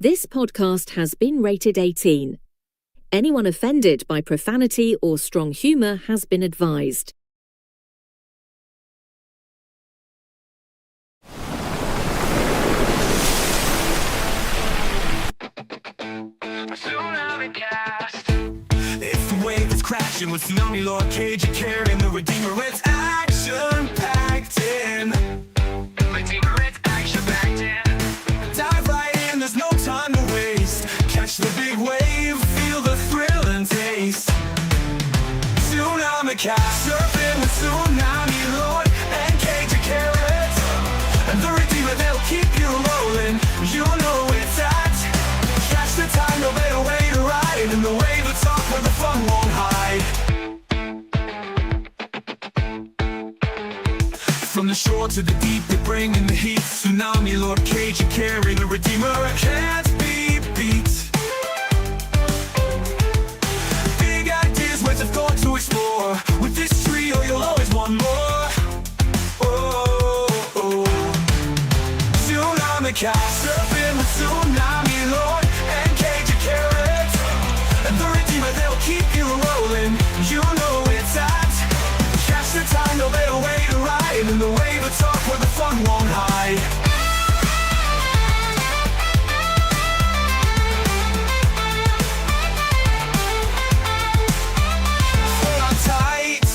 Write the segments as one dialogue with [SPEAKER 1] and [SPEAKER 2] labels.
[SPEAKER 1] This podcast has been rated 18. Anyone offended by profanity or strong humour has been advised.
[SPEAKER 2] TSUNAMICAST. If the wave is crashing with Tsunami, Lord Cagier carrying the Redeemer, it's action-packed in. Redeemer, it's action-packed in. Dive right in, there's no time to waste. Catch the big wave, feel the thrill and taste. TSUNAMICAST, surfing with Tsunami, Lord and Cagier carrot. And the Redeemer, they'll keep you rolling. You know it's at. Catch the time, no better way to ride. In the wave of talk where the fun won't hide. From the shore to the deep, they bring in the heat. Tsunami, Lord Cagier carrying the Redeemer, can't be beat. Big ideas, words of thought to explore. With this trio, you'll always want more. Oh, oh. TSUNAMICAST, surfing with Tsunami, Lord and Cagier carrot. And the Redeemer, they'll keep you rolling. You know it's at. Catch the time, no better way to ride. In the wave of talk where the fun won't hide. Hold on tight.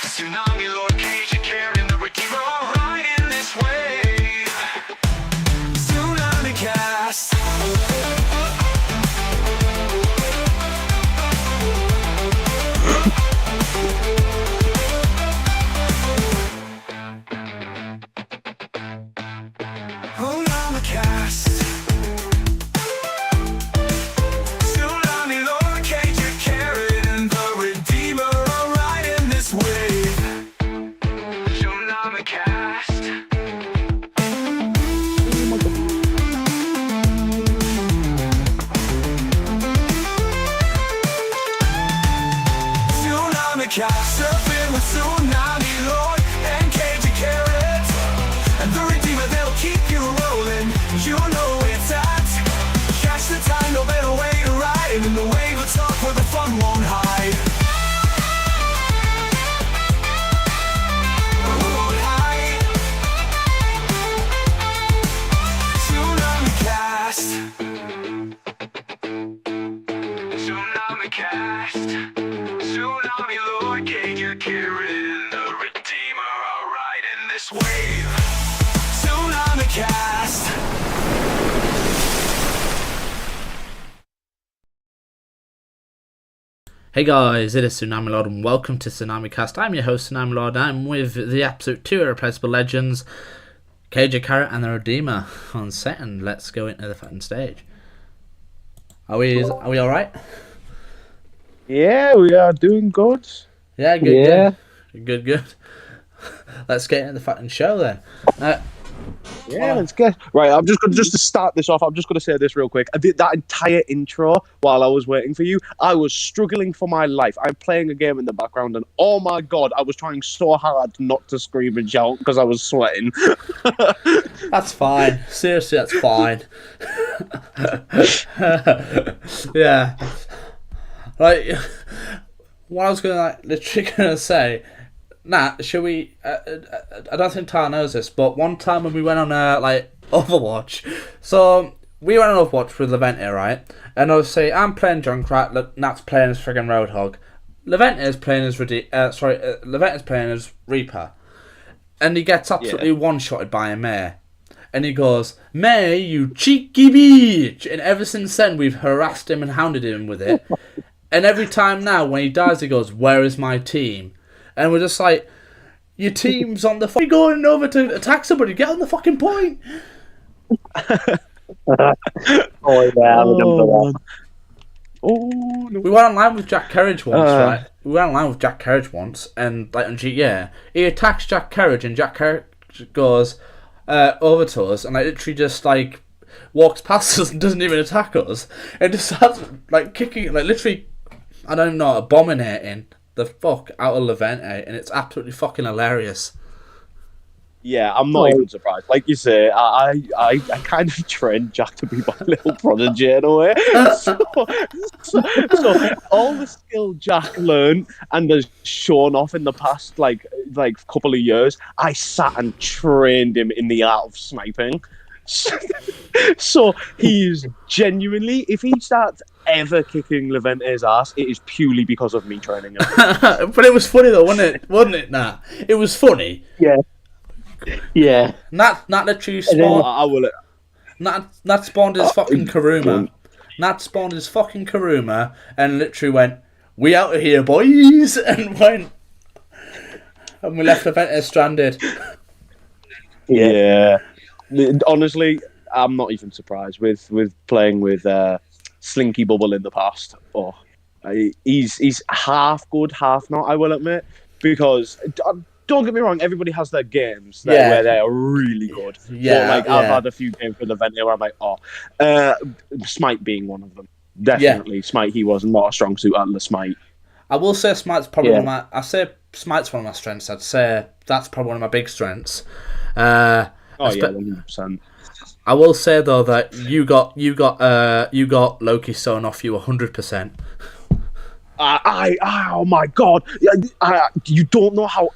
[SPEAKER 2] Tsunami, Lord Cagier carrying the Redeemer, right in this wave. TSUNAMICAST. TSUNAMICAST. Tsunami, Lord Cagier carrying the Redeemer, right in this wave. TSUNAMICAST. TSUNAMICAST, surfing with Tsunami, Lord and Cagier carrot. And the Redeemer, they'll keep you rolling. You know it's at. Catch the time, no better way to ride. In the wave of talk where the fun won't hide. Won't hide. TSUNAMICAST. TSUNAMICAST. Tsunami, Lord Cagier carrying the Redeemer, alright in this wave. TSUNAMICAST.
[SPEAKER 3] Hey guys, it is Tsunami Lord and welcome to TSUNAMICAST. I'm your host Tsunami Lord. I'm with the absolute two irreplaceable legends, Cagier Carrot and the Redeemer on set, and let's go into the fighting stage. Are we alright?
[SPEAKER 4] Yeah, we are doing good.
[SPEAKER 3] Yeah, good,
[SPEAKER 4] Yeah.
[SPEAKER 3] good. Let's get into the fighting show then.
[SPEAKER 4] Yeah, let's get right. I'm just to start this off. I'm just gonna say this real quick. I did that entire intro while I was waiting for you. I was struggling for my life. I'm playing a game in the background, and oh my god, I was trying so hard not to scream and shout because I was sweating.
[SPEAKER 3] That's fine. Seriously, that's fine. Yeah. Like, what I was literally gonna say. Nat, should we? I don't think Tara knows this, but one time when we went on Overwatch, so we went on Overwatch with Levente, right? And obviously I'm playing Junkrat, Nat's playing as friggin' Roadhog, Levente's playing as Levente's playing as Reaper, and he gets absolutely one-shotted by a Mare, and he goes, "Mare, you cheeky bitch!" And ever since then we've harassed him and hounded him with it, and every time now when he dies he goes, "Where is my team?" And we're just like, your team's on the you're going over to attack somebody, get on the fucking point.
[SPEAKER 4] Oh yeah, I remember that. Oh, no.
[SPEAKER 3] We went online with Jack Carriage once, right? We went online with Jack Carriage once, and on GTA, he attacks Jack Carriage, and Jack Carriage goes over to us, and literally just walks past us and doesn't even attack us, and just starts kicking, literally, I don't even know, abominating the fuck out of Levente, and it's absolutely fucking hilarious.
[SPEAKER 4] Yeah, I'm not even surprised. Like you say, I kind of trained Jack to be my little prodigy in a way. So all the skill Jack learned and has shown off in the past like couple of years, I sat and trained him in the art of sniping. So he's genuinely, if he starts ever kicking Levente's ass, it is purely because of me training him.
[SPEAKER 3] But it was funny though, wasn't it? Wasn't it, Nat? It was funny.
[SPEAKER 5] Yeah.
[SPEAKER 3] Nat literally spawned.
[SPEAKER 4] I will.
[SPEAKER 3] Nat spawned his fucking Karuma. Nat spawned his fucking Karuma and literally went, "We out of here, boys!" and went, and we left Levente stranded.
[SPEAKER 4] Yeah. Honestly, I'm not even surprised with playing with Slinky Bubble in the past. Oh, he's half good, half not. I will admit, because don't get me wrong, everybody has their games where they are really good.
[SPEAKER 3] Yeah,
[SPEAKER 4] but, I've had a few games with Levente where I'm like, Smite being one of them. Definitely, Smite. He was not a strong suit at the Smite.
[SPEAKER 3] I will say Smite's probably one of my. I say Smite's one of my strengths. I'd say that's probably one of my big strengths.
[SPEAKER 4] 100%.
[SPEAKER 3] I will say though that you got Loki sewn off you 100%.
[SPEAKER 4] Oh my god! You don't know how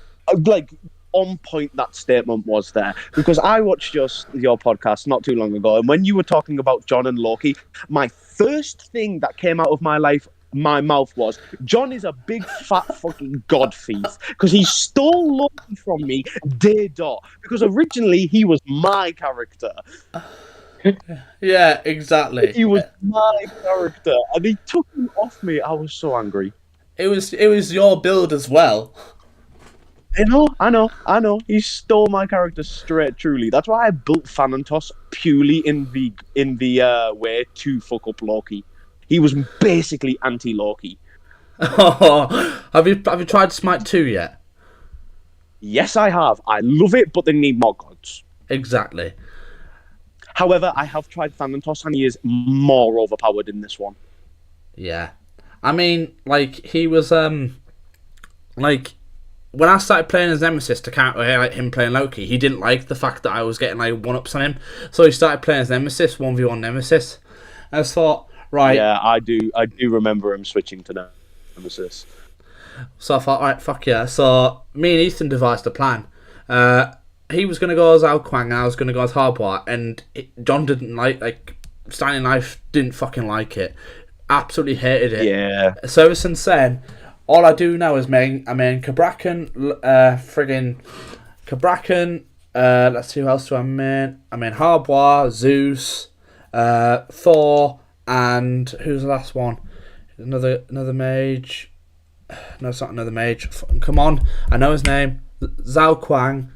[SPEAKER 4] on point that statement was there, because I watched your podcast not too long ago, and when you were talking about John and Loki, my first thing that came out of my mouth was, John is a big fat fucking god thief because he stole Loki from me day dot, because originally he was my character.
[SPEAKER 3] Yeah, exactly.
[SPEAKER 4] He was my character and he took him off me. I was so angry.
[SPEAKER 3] It was your build as well.
[SPEAKER 4] I know. He stole my character straight, truly. That's why I built Thanatos purely in the way to fuck up Loki. He was basically anti-Loki.
[SPEAKER 3] Have you tried Smite 2 yet?
[SPEAKER 4] Yes, I have. I love it, but they need more gods.
[SPEAKER 3] Exactly.
[SPEAKER 4] However, I have tried Thanatos, and he is more overpowered in this one.
[SPEAKER 3] Yeah. I mean, he was, when I started playing as Nemesis to counter him playing Loki, he didn't like the fact that I was getting, one-ups on him. So he started playing as Nemesis, 1v1 Nemesis. I just thought, right.
[SPEAKER 4] Yeah, I do remember him switching to Nemesis.
[SPEAKER 3] So I thought, alright, fuck yeah. So me and Ethan devised a plan. He was going to go as Ao Kwang and I was going to go as Harbour, and John didn't Standing Knife didn't fucking like it. Absolutely hated it.
[SPEAKER 4] Yeah. So
[SPEAKER 3] ever since then, all I do now is Cabrakan, Cabrakan, let's see who else do I main. I main Harbour, Zeus, Thor, and who's the last one? Another mage. No, it's not another mage. Come on, I know his name. Zhao Kwang.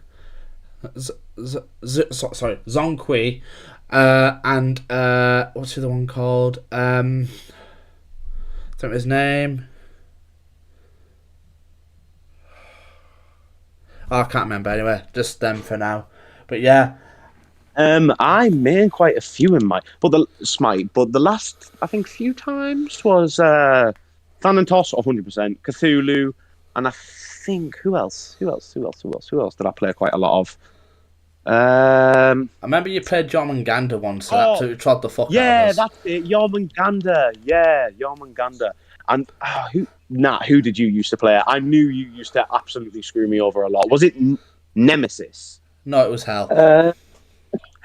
[SPEAKER 3] Zongqui. And what's the other one called? I don't know his name. Oh, I can't remember anyway. Just them for now. But yeah.
[SPEAKER 4] I made quite a few in my Smite, but the last I think few times was Thanatos 100%, Cthulhu, and I think who else did I play quite a lot of?
[SPEAKER 3] I remember you played Jormungandr once, and absolutely trod the fuck out of us.
[SPEAKER 4] Yeah, that's it, Jormungandr. Yeah, Jormungandr. And who did you used to play? I knew you used to absolutely screw me over a lot. Was it Nemesis?
[SPEAKER 3] No, it was Hell.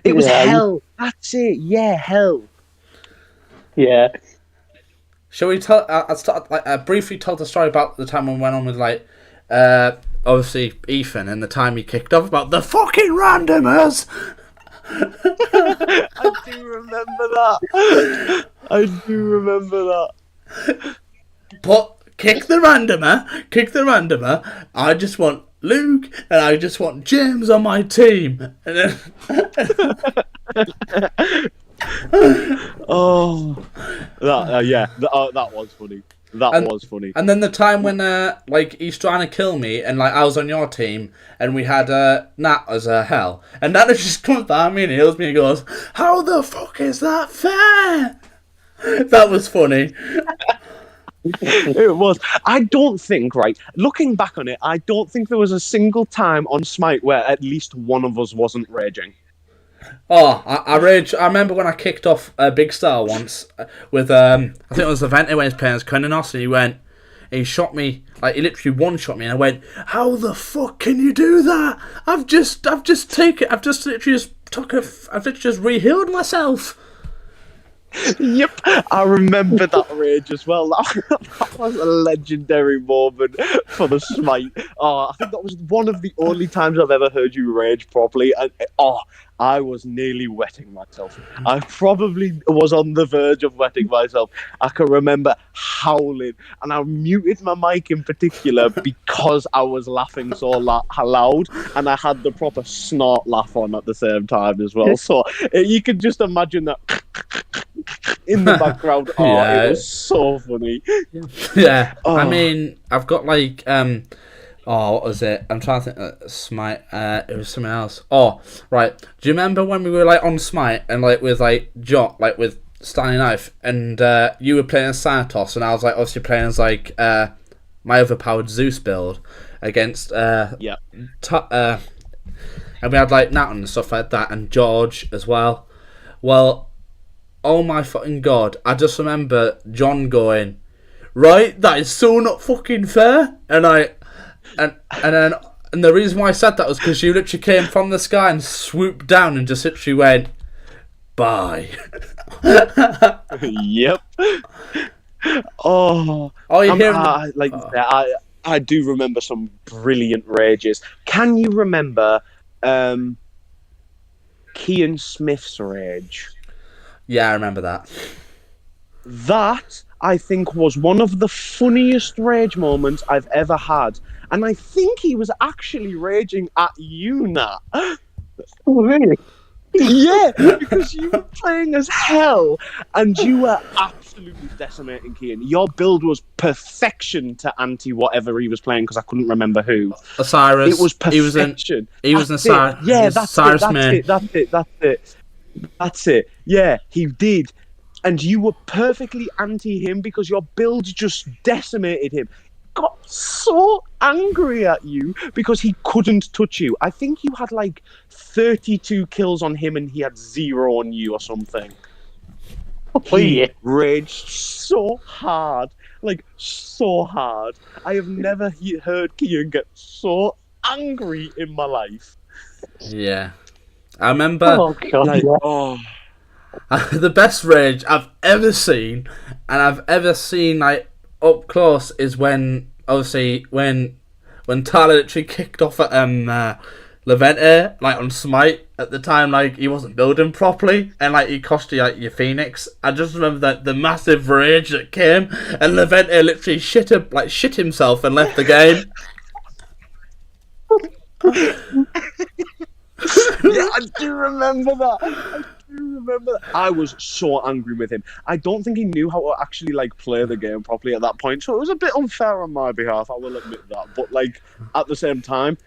[SPEAKER 4] It was Hell. That's it. Yeah, Hell.
[SPEAKER 5] Yeah.
[SPEAKER 3] Shall we tell? I briefly told the story about the time when we went on with obviously Ethan and the time he kicked off about the fucking randomers.
[SPEAKER 4] I do remember that. But
[SPEAKER 3] kick the randomer. I just want Luke and I just want James on my team. And then
[SPEAKER 4] that was funny. That was funny.
[SPEAKER 3] And then the time when he's trying to kill me and I was on your team and we had Nat as Hell, and Nat just comes behind me and heals me and goes, "How the fuck is that fair?" That was funny.
[SPEAKER 4] It was. I don't think, right, looking back on it, I don't think there was a single time on Smite where at least one of us wasn't raging.
[SPEAKER 3] Oh, I rage. I remember when I kicked off Big Star once with I think it was the Venti when he was playing as Konanos, and he shot me, like he literally one shot me, and I went, "How the fuck can you do that? I've literally just re-healed myself."
[SPEAKER 4] Yep, I remember that rage as well. That was a legendary moment for the Smite. Oh, I think that was one of the only times I've ever heard you rage properly. And I was nearly wetting myself. I probably was on the verge of wetting myself. I can remember howling, and I muted my mic in particular because I was laughing so loud, and I had the proper snort laugh on at the same time as well. So you can just imagine that in the background. Oh, yeah. It was so funny.
[SPEAKER 3] Yeah. Oh. I mean, I've got like what was it? I'm trying to think. Smite. It was something else. Oh, right. Do you remember when we were like on Smite and like with like Jot, like with Stanley Knife, and you were playing as Sanatos, and I was like obviously playing as like my overpowered Zeus build against and we had like Nat and stuff like that, and George as well. Well, oh my fucking god! I just remember John going, "Right, that is so not fucking fair," and then the reason why I said that was because you literally came from the sky and swooped down and just literally went, "Bye."
[SPEAKER 4] Yep. Oh,
[SPEAKER 3] you hear?
[SPEAKER 4] I do remember some brilliant rages. Can you remember Kean Smith's rage?
[SPEAKER 3] Yeah, I remember that.
[SPEAKER 4] That, I think, was one of the funniest rage moments I've ever had. And I think he was actually raging at you, Nat.
[SPEAKER 5] Oh, really?
[SPEAKER 4] Yeah, because you were playing as hell, and you were absolutely decimating Kean. Your build was perfection to anti-whatever he was playing, because I couldn't remember who.
[SPEAKER 3] Osiris.
[SPEAKER 4] It was perfection.
[SPEAKER 3] He was in Osiris.
[SPEAKER 4] Yeah, that's it. Yeah, he did. And you were perfectly anti him because your build just decimated him. Got so angry at you because he couldn't touch you. I think you had like 32 kills on him and he had 0 on you or something. He raged so hard. Like, so hard. I have never heard Kean get so angry in my life.
[SPEAKER 3] Yeah. I remember the best rage I've ever seen, and I've ever seen like up close, is when obviously when Tyler literally kicked off at Levente, like on Smite at the time, like he wasn't building properly, and like he cost you like your Phoenix. I just remember that the massive rage that came, and Levente literally shit himself and left the game.
[SPEAKER 4] Yeah, I do remember that. I was so angry with him. I don't think he knew how to actually like play the game properly at that point, so it was a bit unfair on my behalf, I will admit that. But like at the same time,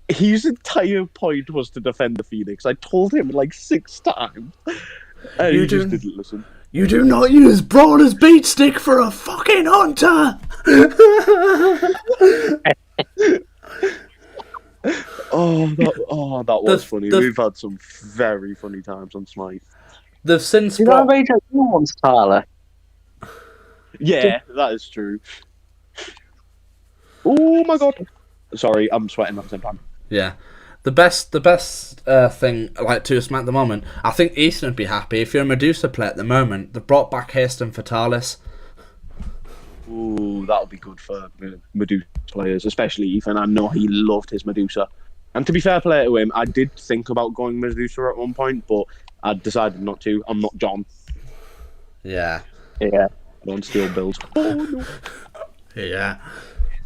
[SPEAKER 4] his entire point was to defend the Phoenix. I told him like 6 times, and he just didn't listen.
[SPEAKER 3] You do not use Brawler's beat stick for a fucking hunter.
[SPEAKER 4] That was funny. We've had some very funny times on Smite.
[SPEAKER 3] They've since
[SPEAKER 5] Did I rage at you once, Tyler?
[SPEAKER 4] Yeah, that is true. Oh my god! Sorry, I'm sweating at the same time.
[SPEAKER 3] Yeah, the best thing like to Smite at the moment. I think Easton would be happy if you're a Medusa player at the moment. They brought back Haste and Fatalis.
[SPEAKER 4] Ooh, that'll be good for Medusa players, especially Ethan. I know he loved his Medusa. And to be fair play to him, I did think about going Medusa at one point, but I decided not to. I'm not John.
[SPEAKER 3] Yeah.
[SPEAKER 4] I don't steal builds. Oh, no.
[SPEAKER 3] Yeah.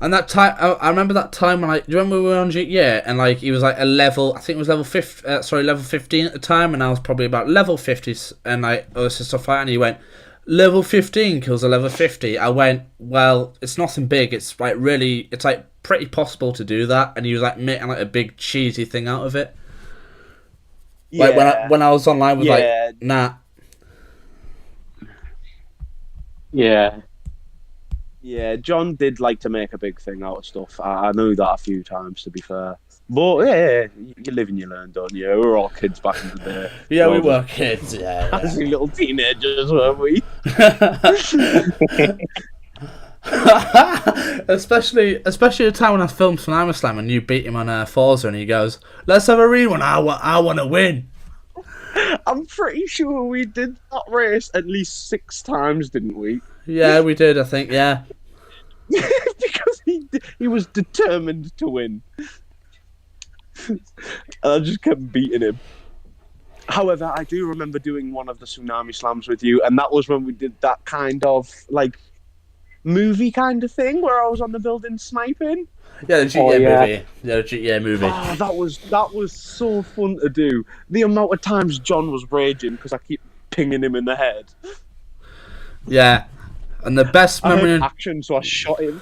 [SPEAKER 3] And that time, I remember that time when do you remember we were on GTA and like he was like a level, I think it was level 15 at the time, and I was probably about level 50, and like stuff like that, and he went, level 15 kills a level 50. I went, well, it's nothing big. It's like really, it's like pretty possible to do that. And he was like making like a big cheesy thing out of it. Yeah. Like when I was online with like Nat.
[SPEAKER 5] Yeah.
[SPEAKER 4] Yeah, John did like to make a big thing out of stuff. I knew that a few times, to be fair. But yeah, you live and you learn, don't you? We were all kids back in the day.
[SPEAKER 3] Yeah, we were kids. Yeah.
[SPEAKER 4] As little teenagers, weren't we?
[SPEAKER 3] especially the time when I filmed Tsunami Slam and you beat him on Forza and he goes, "Let's have a read one. I want to win."
[SPEAKER 4] I'm pretty sure we did that race at least 6 times, didn't we?
[SPEAKER 3] Yeah, we did. I think. Yeah.
[SPEAKER 4] Because he was determined to win. And I just kept beating him. However, I do remember doing one of the Tsunami Slams with you, and that was when we did that kind of like movie kind of thing where I was on the building sniping.
[SPEAKER 3] Yeah, the GTA movie. Yeah, the GTA movie.
[SPEAKER 4] Oh, that was so fun to do. The amount of times John was raging because I keep pinging him in the head.
[SPEAKER 3] Yeah, and the best
[SPEAKER 4] I
[SPEAKER 3] memory.
[SPEAKER 4] heard action, so I shot him.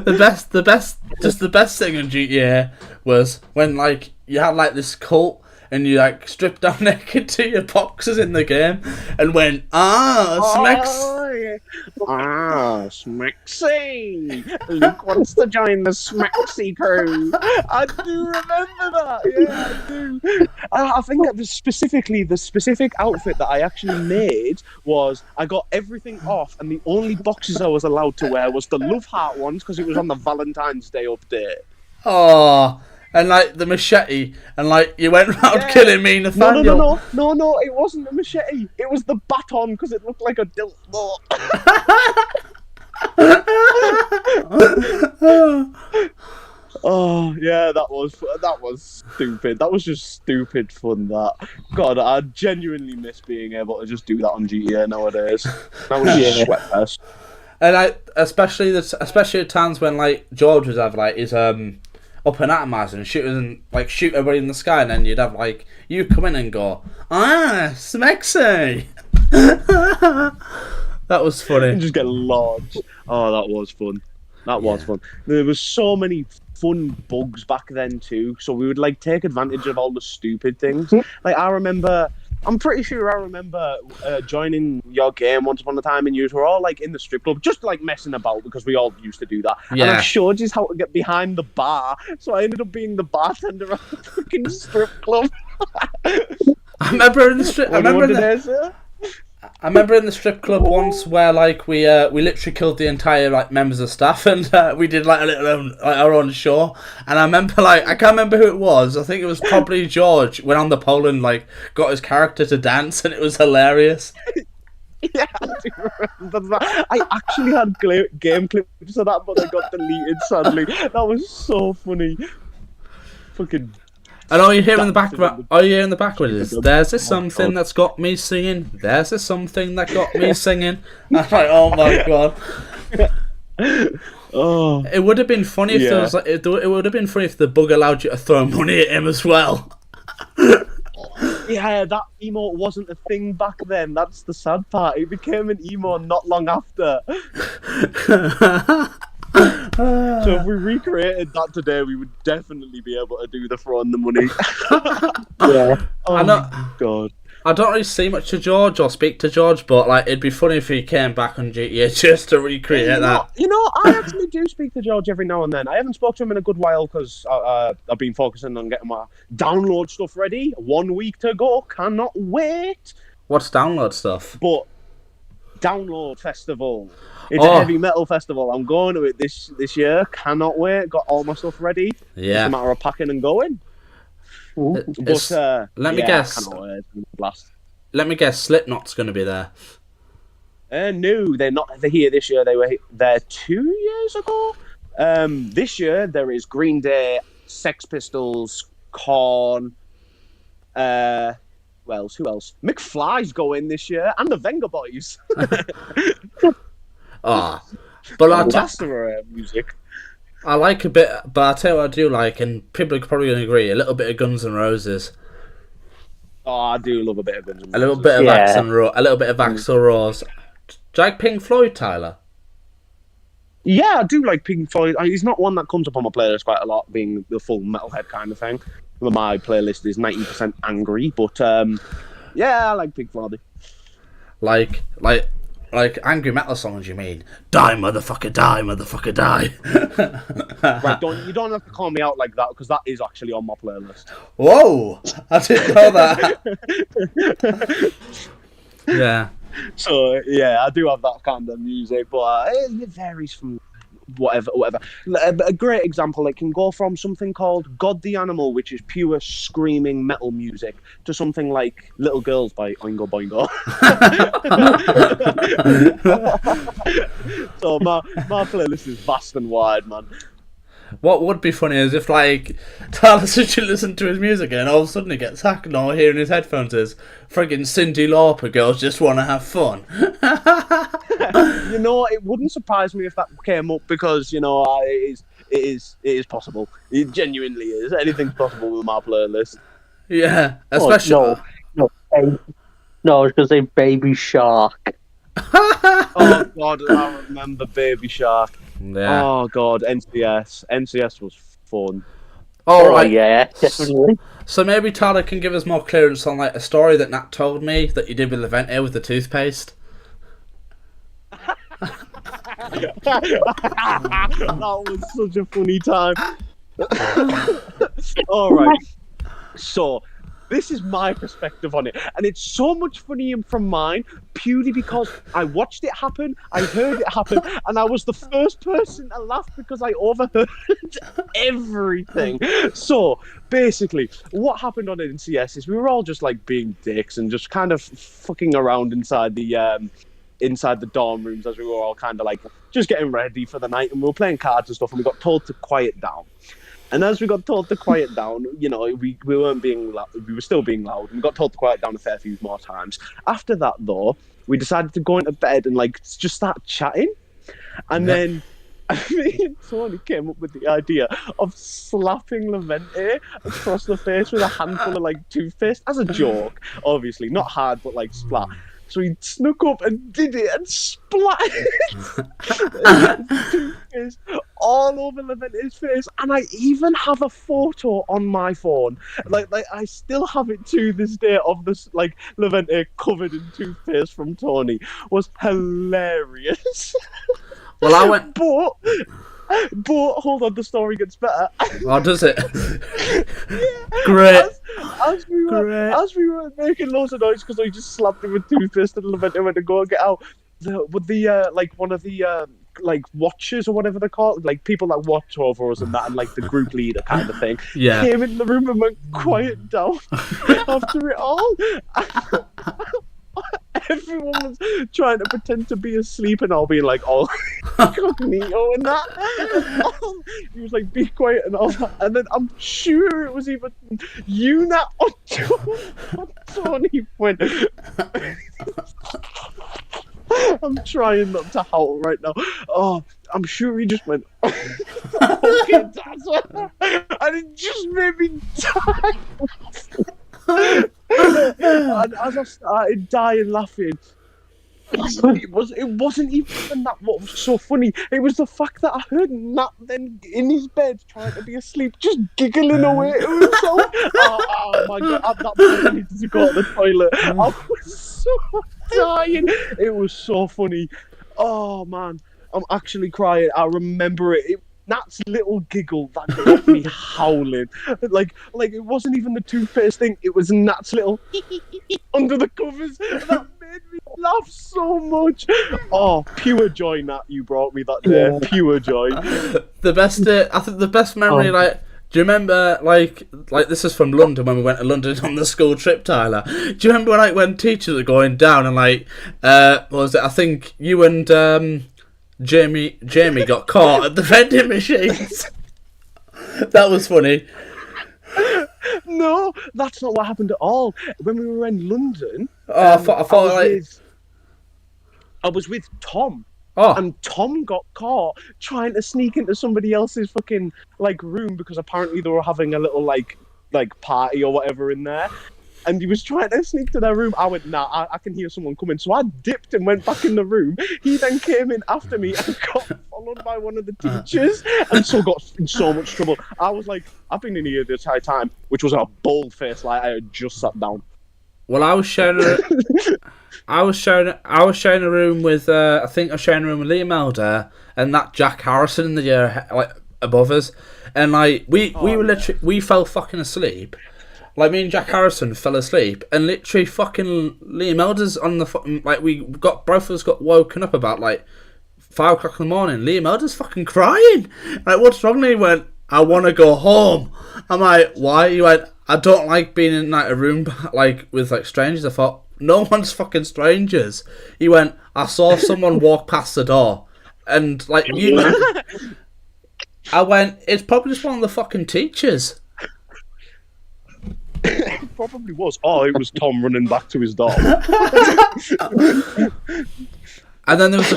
[SPEAKER 3] the best thing in GTA was when like you had like this cult and you like stripped down naked to your boxes in the game and went smacks.
[SPEAKER 4] Smexy! Luke wants to join the Smexy crew. I do remember that. Yeah, I do. I think that the specific outfit that I actually made was I got everything off, and the only boxes I was allowed to wear was the Love Heart ones because it was on the Valentine's Day update.
[SPEAKER 3] Oh. And like the machete, and like you went around killing me, Nathaniel.
[SPEAKER 4] No, it wasn't a machete. It was the baton because it looked like a dildo. Oh yeah, that was stupid. That was just stupid fun. That God, I genuinely miss being able to just do that on GTA nowadays. That was just sweatfest.
[SPEAKER 3] And I especially at times when like George would have like his up and atomizer and shoot everybody in the sky, and then you'd have like you come in and go, Smexy. That was funny.
[SPEAKER 4] And just get lodged. Oh, that was fun. That was fun. There was so many fun bugs back then too, so we would like take advantage of all the stupid things. Like I'm pretty sure I remember joining your game once upon a time, and you were all like in the strip club, just like messing about because we all used to do that.
[SPEAKER 3] Yeah.
[SPEAKER 4] And I showed you how to get behind the bar, so I ended up being the bartender at the fucking strip club.
[SPEAKER 3] I remember in the strip. I remember in the strip club once where like we literally killed the entire like members of staff, and we did like our own show. And I remember like I can't remember who it was. I think it was probably George. Went on the pole and like got his character to dance, and it was hilarious.
[SPEAKER 4] Yeah, I do remember that. I actually had game clips of that, but they got deleted sadly. That was so funny. Fucking.
[SPEAKER 3] And all you hear in the background, is, "There's this something that's got me singing. There's this something that got me singing." I'm like, oh my god.
[SPEAKER 4] Oh.
[SPEAKER 3] It would have been funny if there was like, it would have been funny if the bug allowed you to throw money at him as well.
[SPEAKER 4] Yeah, that emote wasn't a thing back then. That's the sad part. It became an emote not long after. So if we recreated that today, we would definitely be able to do the throwing the money.
[SPEAKER 5] Yeah.
[SPEAKER 4] Oh my god.
[SPEAKER 3] I don't really see much to George or speak to George, but like it'd be funny if he came back on GTA just to recreate that.
[SPEAKER 4] You know, I actually do speak to George every now and then. I haven't spoken to him in a good while because I've been focusing on getting my download stuff ready. 1 week to go. Cannot wait.
[SPEAKER 3] What's download stuff?
[SPEAKER 4] But Download Festival. It's a heavy metal festival. I'm going to it this year. Cannot wait. Got all my stuff ready.
[SPEAKER 3] Yeah.
[SPEAKER 4] It's a matter of packing and going. But
[SPEAKER 3] let me guess.
[SPEAKER 4] Cannot wait. Blast.
[SPEAKER 3] Let me guess. Slipknot's going to be there.
[SPEAKER 4] No, they're not. They're here this year. They were there 2 years ago. This year there is Green Day, Sex Pistols, Korn. Who else? McFly's going this year, and the Venga Boys.
[SPEAKER 3] But
[SPEAKER 4] that's music.
[SPEAKER 3] I like a bit, but I'll tell you what I do like, and people are probably going to agree, a little bit of Guns N' Roses.
[SPEAKER 4] Oh, I do love a bit of Guns N' Roses.
[SPEAKER 3] A little bit of Axl Rose. Do you like Pink Floyd, Tyler?
[SPEAKER 4] Yeah, I do like Pink Floyd. He's not one that comes up on my playlist quite a lot, being the full metalhead kind of thing. My playlist is 90% angry, but yeah, I like Pink Floyd.
[SPEAKER 3] Like like angry metal songs, you mean? Die, motherfucker, die, motherfucker, die.
[SPEAKER 4] Right, you don't have to call me out like that, because that is actually on my playlist.
[SPEAKER 3] Whoa! I didn't know that. Yeah.
[SPEAKER 4] So, yeah, I do have that kind of music, but it varies from whatever. A great example, it can go from something called God the Animal, which is pure screaming metal music, to something like Little Girls by Oingo Boingo. So my playlist is vast and wide, man.
[SPEAKER 3] What would be funny is if, like, Tyler said you listen to his music and all of a sudden he gets hacked and all I hear in his headphones is friggin' Cyndi Lauper, girls just want to have fun.
[SPEAKER 4] You know, it wouldn't surprise me if that came up, because, you know, it is possible. It genuinely is. Anything's possible with my playlist.
[SPEAKER 3] Yeah, especially...
[SPEAKER 5] No, I was going to say Baby Shark.
[SPEAKER 4] Oh, God, I remember Baby Shark.
[SPEAKER 3] Yeah.
[SPEAKER 4] Oh, God, NCS was fun.
[SPEAKER 3] Oh, right.
[SPEAKER 5] Yeah, definitely.
[SPEAKER 3] So maybe Tyler can give us more clearance on, like, a story that Nat told me that you did with Levente with the toothpaste.
[SPEAKER 4] That was such a funny time. All right. So, this is my perspective on it, and it's so much funnier from mine purely because I watched it happen, I heard it happen, and I was the first person to laugh because I overheard everything. So, basically, what happened on NCS is we were all just like being dicks and just kind of fucking around inside the dorm rooms as we were all kind of like just getting ready for the night, and we were playing cards and stuff, and we got told to quiet down. And as we got told to quiet down, you know, we weren't being loud, we were still being loud, and we got told to quiet down a fair few more times. After that, though, we decided to go into bed and like just start chatting, and then me and Tony came up with the idea of slapping Levente across the face with a handful of like toothpaste as a joke, obviously not hard, but like splat. So he snuck up and did it and splattered toothpaste all over Levente's face. And I even have a photo on my phone. Like I still have it to this day of this, like, Levente covered in toothpaste from Tony. Was hilarious.
[SPEAKER 3] Well, I went...
[SPEAKER 4] But hold on, the story gets better.
[SPEAKER 3] Oh, does it?
[SPEAKER 4] Yeah.
[SPEAKER 3] Great.
[SPEAKER 4] As we were making loads of noise because I just slapped him with toothpaste and Levente went to go and get out. Like one of the like watchers or whatever they're called, like people that watch over us and that, and like the group leader kind of thing, came in the room and went quiet down after it all. Everyone was trying to pretend to be asleep and all being like all incognito and that. He was like, be quiet and all that. And then I'm sure it was either you, Nat, or Tony went. I'm trying not to howl right now. Oh, I'm sure he just went. Okay, that's what. And it just made me die. And as I started dying laughing, it wasn't even that what was so funny. It was the fact that I heard Nat then in his bed trying to be asleep, just giggling away to himself. Oh my god! At that point, I needed to go to the toilet. I was so dying. It was so funny. Oh man, I'm actually crying. I remember it. Nat's little giggle that got me howling. Like it wasn't even the toothpaste thing. It was Nat's little under the covers that made me laugh so much. Oh, pure joy, Nat! You brought me that day. Yeah. Pure joy.
[SPEAKER 3] The best, I think, the best memory. Like, do you remember? Like this is from London when we went to London on the school trip, Tyler. Do you remember when teachers were going down and like, what was it? I think you and Jamie got caught at the vending machines. That was funny.
[SPEAKER 4] No, that's not what happened at all. When we were in London,
[SPEAKER 3] I
[SPEAKER 4] was with Tom.
[SPEAKER 3] Oh.
[SPEAKER 4] And Tom got caught trying to sneak into somebody else's fucking like room because apparently they were having a little like party or whatever in there. And he was trying to sneak to their room. I went, nah, I can hear someone coming. So I dipped and went back in the room. He then came in after me and got followed by one of the teachers and so got in so much trouble. I was like, I've been in here this entire time, which was a bold face, like I had just sat down.
[SPEAKER 3] Well, I was sharing a room with I think I was sharing a room with Liam Elder and that Jack Harrison in the year like above us, and like we were literally we fell fucking asleep. Like me and Jack Harrison fell asleep, and literally fucking Liam Elder's on the fucking like both of us got woken up about like 5 o'clock in the morning. Liam Elder's fucking crying. Like, what's wrong? And he went, I want to go home. I'm like, why? He went, I don't like being in like a room like with like strangers. I thought, no one's fucking strangers. He went, I saw someone walk past the door, and like you. I went, it's probably just one of the fucking teachers.
[SPEAKER 4] It probably was. Oh, it was Tom running back to his dog.
[SPEAKER 3] And then there was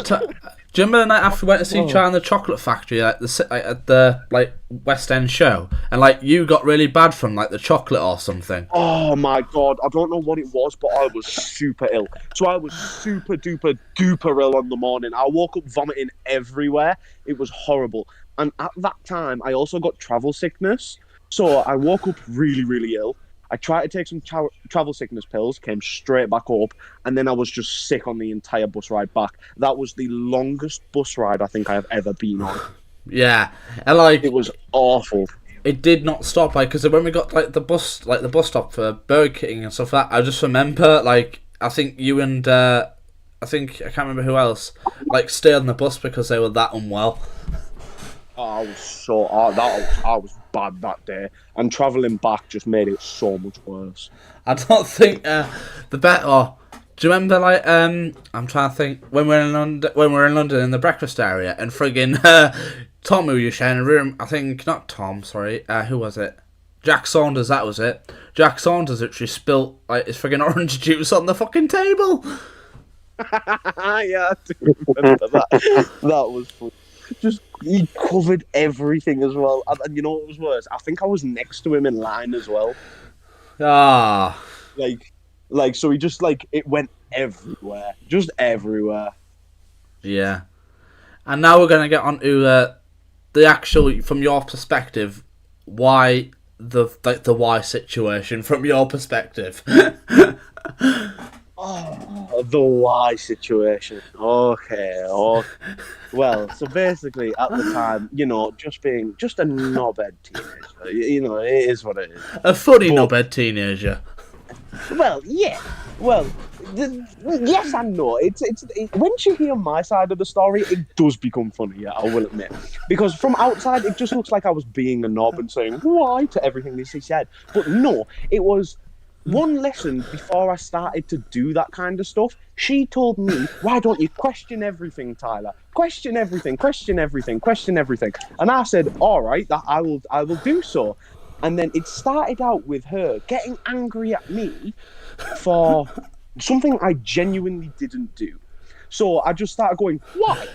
[SPEAKER 3] do you remember the night after we went to see Charlie and the Chocolate Factory at the like West End show, and like you got really bad from like the chocolate or something?
[SPEAKER 4] Oh my god, I don't know what it was, but I was super ill. So I was super duper duper ill on the morning. I woke up vomiting everywhere. It was horrible. And at that time, I also got travel sickness. So I woke up really, really ill. I tried to take some travel sickness pills, came straight back up, and then I was just sick on the entire bus ride back. That was the longest bus ride I think I have ever been on.
[SPEAKER 3] Yeah, and like
[SPEAKER 4] it was awful.
[SPEAKER 3] It did not stop, like, because when we got like the bus stop for Burger King and stuff like that, I just remember like I think you and I can't remember who else like stayed on the bus because they were that unwell.
[SPEAKER 4] I was bad that day, and travelling back just made it so much worse.
[SPEAKER 3] I don't think the better. Do you remember like I'm trying to think when we were in London in the breakfast area, and friggin' Tom, who you sharing a room, I think not Tom, sorry, who was it? Jack Saunders, that was it. Jack Saunders actually spilt like his friggin' orange juice on the fucking table.
[SPEAKER 4] Yeah, I do remember that. That was fun. Just he covered everything as well, and you know what was worse? I think I was next to him in line as well.
[SPEAKER 3] Ah,
[SPEAKER 4] like so he just like it went everywhere, just everywhere.
[SPEAKER 3] Yeah, and now we're gonna get on to the actual, from your perspective, why the why situation from your perspective.
[SPEAKER 4] Oh, the why situation. Okay. Well, so basically, at the time, you know, just a knobhead teenager. You know, it is what it is.
[SPEAKER 3] A funny knobhead teenager.
[SPEAKER 4] Well, yeah. Well, yes and no. It's once you hear my side of the story, it does become funny. Yeah, I will admit, because from outside, it just looks like I was being a knob and saying why to everything that she said. But no, it was. One lesson before I started to do that kind of stuff, she told me, why don't you question everything, Tyler? Question everything. And I said, all right, that I will do so. And then it started out with her getting angry at me for something I genuinely didn't do. So I just started going, why?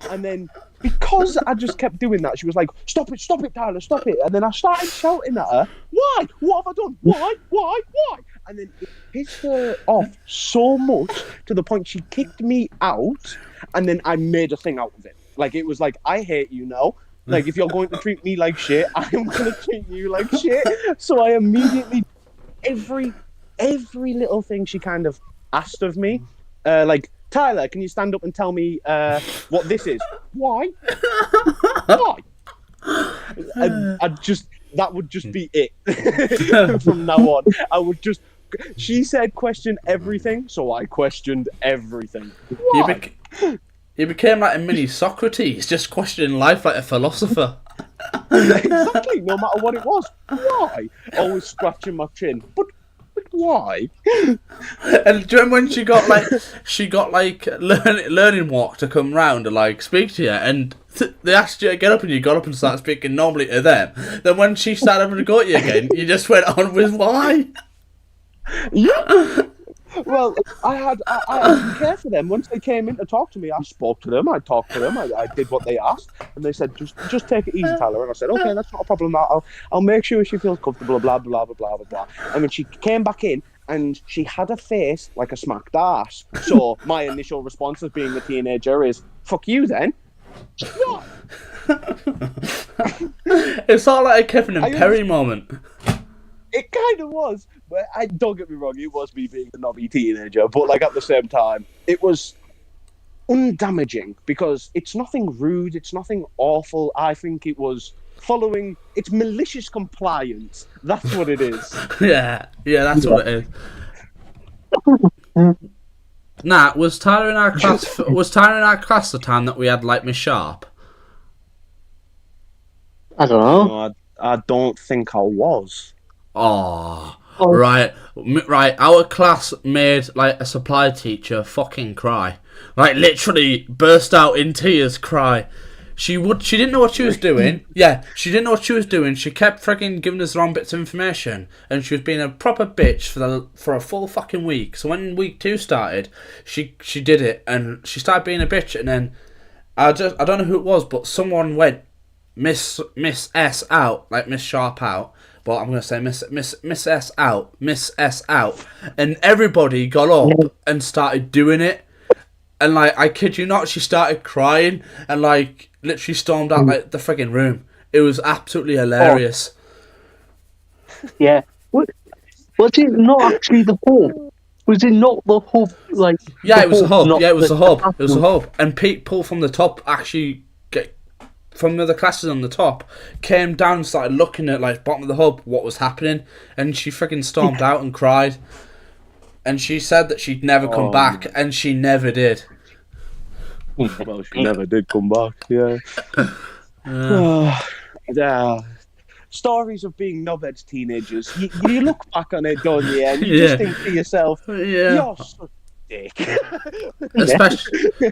[SPEAKER 4] And then because I just kept doing that, she was like, stop it, Tyler, stop it. And then I started shouting at her, why? What have I done? Why? And then it pissed her off so much to the point she kicked me out, and then I made a thing out of it. Like, it was like, I hate you now. Like, if you're going to treat me like shit, I'm going to treat you like shit. So I immediately, every little thing she kind of asked of me, like, Tyler, can you stand up and tell me what this is? Why? That would just be it from now on. She said question everything, so I questioned everything. Why?
[SPEAKER 3] You became like a mini Socrates, just questioning life like a philosopher.
[SPEAKER 4] Exactly, no matter what it was. Why? Always scratching my chin. But why?
[SPEAKER 3] And do you remember when she got like learning walk to come round and like speak to you, and they asked you to get up and you got up and started speaking normally to them. Then when she started having to go at you again, you just went on with why?
[SPEAKER 4] Yeah. Well, I didn't care for them. Once they came in to talk to me, I spoke to them. I talked to them. I did what they asked, and they said, "Just take it easy, Tyler." And I said, "Okay, that's not a problem. I'll make sure she feels comfortable." Blah blah blah blah blah blah. And when she came back in, and she had a face like a smacked ass. So my initial response as being a teenager is, "Fuck you, then." What?
[SPEAKER 3] It's all like a Kevin and Perry moment.
[SPEAKER 4] It kind of was, but don't get me wrong, it was me being a knobby teenager, but like at the same time, it was undamaging because it's nothing rude, it's nothing awful. I think it was following, it's malicious compliance. That's what it is.
[SPEAKER 3] Yeah, that's what it is. Nah, was Tyler in our class? Was Tyler in our class the time that we had like Miss Sharp?
[SPEAKER 5] I don't know.
[SPEAKER 4] No, I don't think I was.
[SPEAKER 3] Oh, right. Our class made like a supply teacher fucking cry, like literally burst out in tears, cry. She didn't know what she was doing. Yeah, she didn't know what she was doing. She kept freaking giving us the wrong bits of information, and she was being a proper bitch for a full fucking week. So when week 2 started, she did it, and she started being a bitch, and then I don't know who it was, but someone went Miss S out, like Miss Sharp out. But I'm gonna say Miss S out, and everybody got up and started doing it, and like I kid you not, she started crying and like literally stormed out like the frigging room. It was absolutely hilarious.
[SPEAKER 5] Yeah, was it not actually the hub? Was it not the hub? Like
[SPEAKER 3] Yeah, it was the hub.
[SPEAKER 5] not
[SPEAKER 3] Yeah, it was the hub. It was the
[SPEAKER 5] classroom?
[SPEAKER 3] hub, and people from the top actually from the other classes on the top came down and started looking at like bottom of the hub what was happening, and she freaking stormed out and cried, and she said that she'd never come back, and she never did.
[SPEAKER 4] Well, she never did come back. Yeah. Yeah. Stories of being knobheads teenagers. You look back on it, don't you? And you just think to yourself, "You're such a dick."
[SPEAKER 3] Especially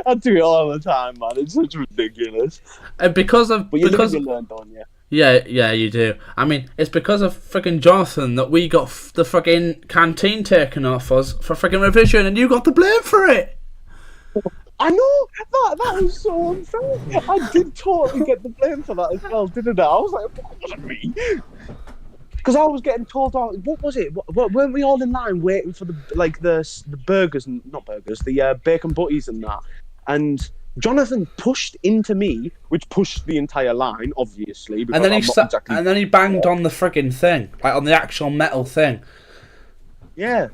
[SPEAKER 4] I do it all the time, man. It's such ridiculous.
[SPEAKER 3] and because of
[SPEAKER 4] But you
[SPEAKER 3] because
[SPEAKER 4] live and you learn, don't you?
[SPEAKER 3] yeah, you do. I mean, it's because of freaking Jonathan that we got the freaking canteen taken off us for freaking revision, and you got the blame for it.
[SPEAKER 4] I know that was so unfair. I did totally get the blame for that as well, didn't I? I was like, "What was it me?" Because I was getting told, what was it? What, weren't we all in line waiting for the burgers and not burgers, the bacon butties and that? And Jonathan pushed into me, which pushed the entire line, obviously.
[SPEAKER 3] And then he banged on the frigging thing, like on the actual metal thing.
[SPEAKER 4] Yeah,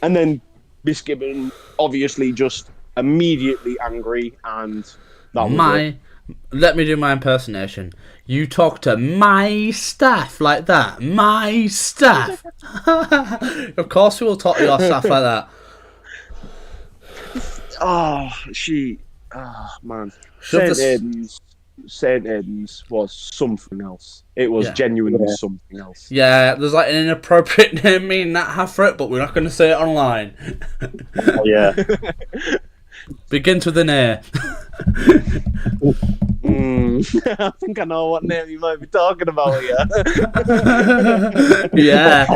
[SPEAKER 4] and then Miss Gibbon obviously just immediately angry, and that was it.
[SPEAKER 3] Let me do my impersonation. You talk to my staff like that. My staff. Of course we will talk to your staff like that.
[SPEAKER 4] Man.
[SPEAKER 3] Shove
[SPEAKER 4] St. Aidan's was something else. It was genuinely something else.
[SPEAKER 3] Yeah, there's like an inappropriate name me and Nat have for it, but we're not going to say it online.
[SPEAKER 5] Oh, yeah.
[SPEAKER 3] Begins with an A.
[SPEAKER 4] I think I know what name you might be talking about here.
[SPEAKER 3] Yeah.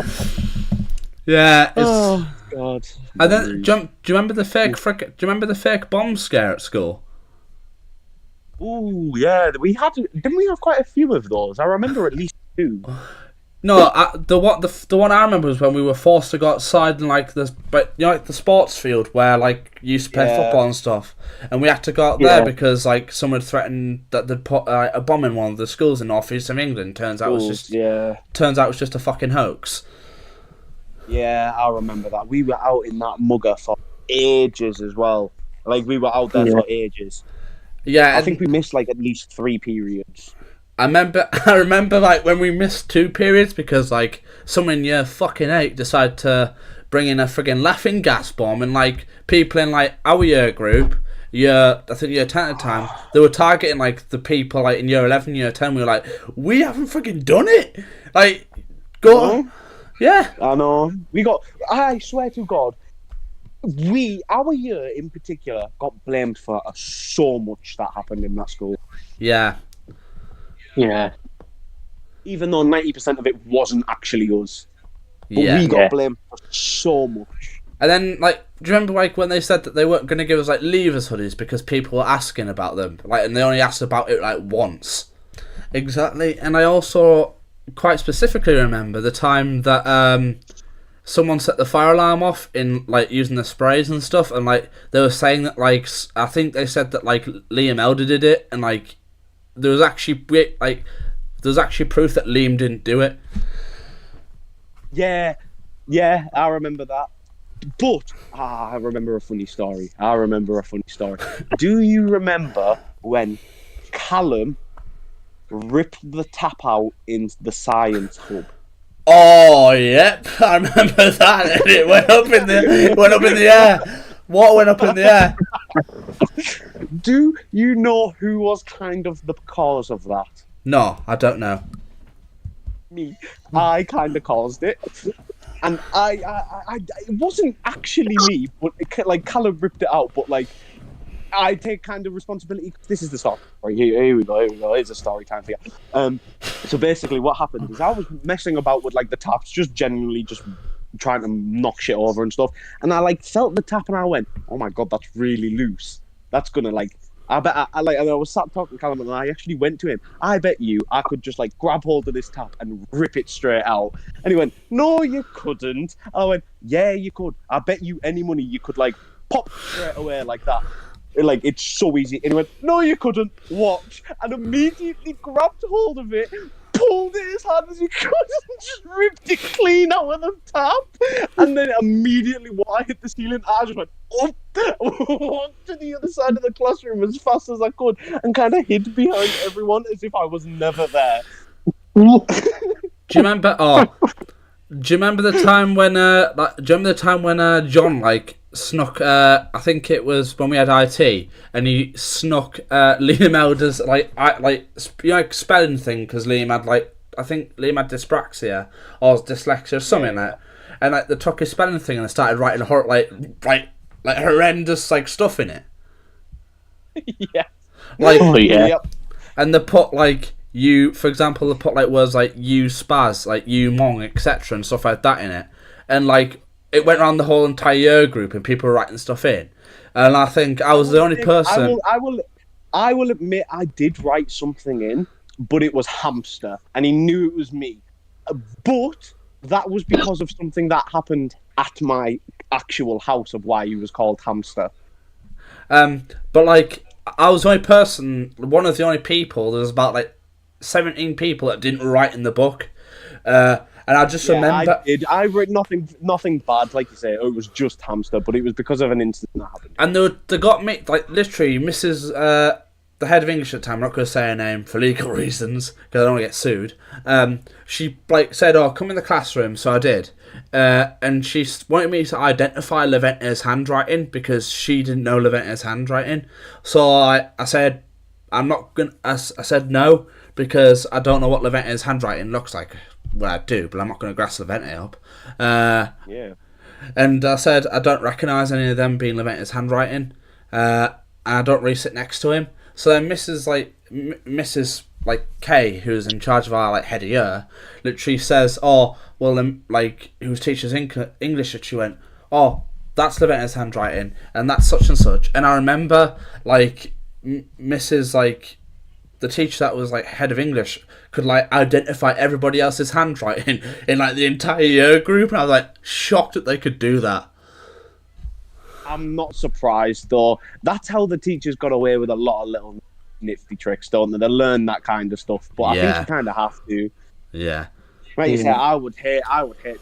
[SPEAKER 3] Yeah.
[SPEAKER 4] Oh God.
[SPEAKER 3] And then, do you remember the fake? Do you remember the fake bomb scare at school?
[SPEAKER 4] Ooh, yeah. Didn't we have quite a few of those? I remember at least 2.
[SPEAKER 3] No, the one I remember was when we were forced to go outside and like like the sports field where like you used to play football and stuff, and we had to go out there because like someone had threatened that they'd put a bomb in one of the schools in North East of England. Turns out it was just a fucking hoax.
[SPEAKER 4] Yeah, I remember that. We were out in that mugger for ages as well. Like we were out there for ages.
[SPEAKER 3] Yeah,
[SPEAKER 4] I think we missed like at least 3 periods.
[SPEAKER 3] I remember like when we missed 2 periods because like someone in year fucking 8 decided to bring in a friggin' laughing gas bomb, and like people in like our year group, I think year 10 at the time, they were targeting like the people like in year 11, year 10. We were like, we haven't friggin' done it. Like, go on. Yeah.
[SPEAKER 4] I know. I swear to God, our year in particular got blamed for so much that happened in that school.
[SPEAKER 3] Yeah.
[SPEAKER 5] Yeah.
[SPEAKER 4] Even though 90% of it wasn't actually us. But we got blamed for so much.
[SPEAKER 3] And then, like, do you remember, like, when they said that they weren't going to give us, like, leavers hoodies because people were asking about them? Like, and they only asked about it, like, once. Exactly. And I also quite specifically remember the time that someone set the fire alarm off in, like, using the sprays and stuff, and, like, they were saying that, like, I think they said that, like, Liam Elder did it, and, like, there was actually proof that Liam didn't do it.
[SPEAKER 4] Yeah, I remember that. But I remember a funny story. Do you remember when Callum ripped the tap out in the science hub?
[SPEAKER 3] Oh, yep, I remember that. And it went up in the air. What went up in the air?
[SPEAKER 4] Do you know who was kind of the cause of that?
[SPEAKER 3] No, I don't know.
[SPEAKER 4] Me. I kind of caused it. And it wasn't actually me, but like Callum ripped it out. But like, I take kind of responsibility. This is the story. Here we go. Here's a story time for you. So basically, what happened is I was messing about with like the taps, just genuinely just trying to knock shit over and stuff. And I like felt the tap, and I went, "Oh my god, that's really loose. That's gonna like." I bet and I was sat talking to Callum, and I actually went to him. I bet you I could just like grab hold of this tap and rip it straight out. And he went, "No, you couldn't." I went, "Yeah, you could. I bet you any money you could like pop straight away like that. Like it's so easy." And he went, "No, you couldn't. Watch." And immediately grabbed hold of it, pulled it as hard as he could, and just ripped it clean out of the tap. And then immediately, when I hit the ceiling, I just went up, walked to the other side of the classroom as fast as I could, and kind of hid behind everyone as if I was never there.
[SPEAKER 3] Do you remember? Do you remember the time when? John like snuck? I think it was when we had IT, and he snuck Liam Elder's like spelling thing because Liam had I think Liam had dyspraxia or dyslexia or something like that, and like they took his spelling thing and they started writing horrendous like stuff in it.
[SPEAKER 4] Yeah.
[SPEAKER 5] Yep.
[SPEAKER 3] And they put like. You, for example, they put like words like you spaz, like you mong, etc. and stuff like that in it, and like it went around the whole entire year group, and people were writing stuff in, and I think I was the only person.
[SPEAKER 4] I will admit I did write something in, but it was hamster, and he knew it was me. But that was because of something that happened at my actual house of why he was called hamster.
[SPEAKER 3] But like I was the only person, one of the only people. There was about like 17 people that didn't write in the book, and I just remember
[SPEAKER 4] I did. I wrote nothing bad, like you say. It was just hamster, but it was because of an incident that happened.
[SPEAKER 3] And they got me like literally Mrs. The head of English at the time. I'm not going to say her name for legal reasons because I don't want to get sued. She like said, "Oh, come in the classroom," so I did. And she wanted me to identify Leventa's handwriting because she didn't know Leventa's handwriting. So I said, "I'm not gonna." I said no. Because I don't know what Leventa's handwriting looks like. Well, I do, but I'm not going to grass Leventa up.
[SPEAKER 4] Yeah.
[SPEAKER 3] And I said I don't recognise any of them being Leventa's handwriting, and I don't really sit next to him. So then Mrs. Kay, who's in charge of our head of year, literally says, "Oh, well, who teaches English?" And she went, "Oh, that's Leventa's handwriting, and that's such and such." And I remember Mrs. the teacher that was head of English could identify everybody else's handwriting in the entire year group, and I was shocked that they could do that.
[SPEAKER 4] I'm not surprised though. That's how the teachers got away with a lot of little nifty tricks, don't they? They learn that kind of stuff, but I think you kind of have to.
[SPEAKER 3] Yeah.
[SPEAKER 4] Like you say, I would hate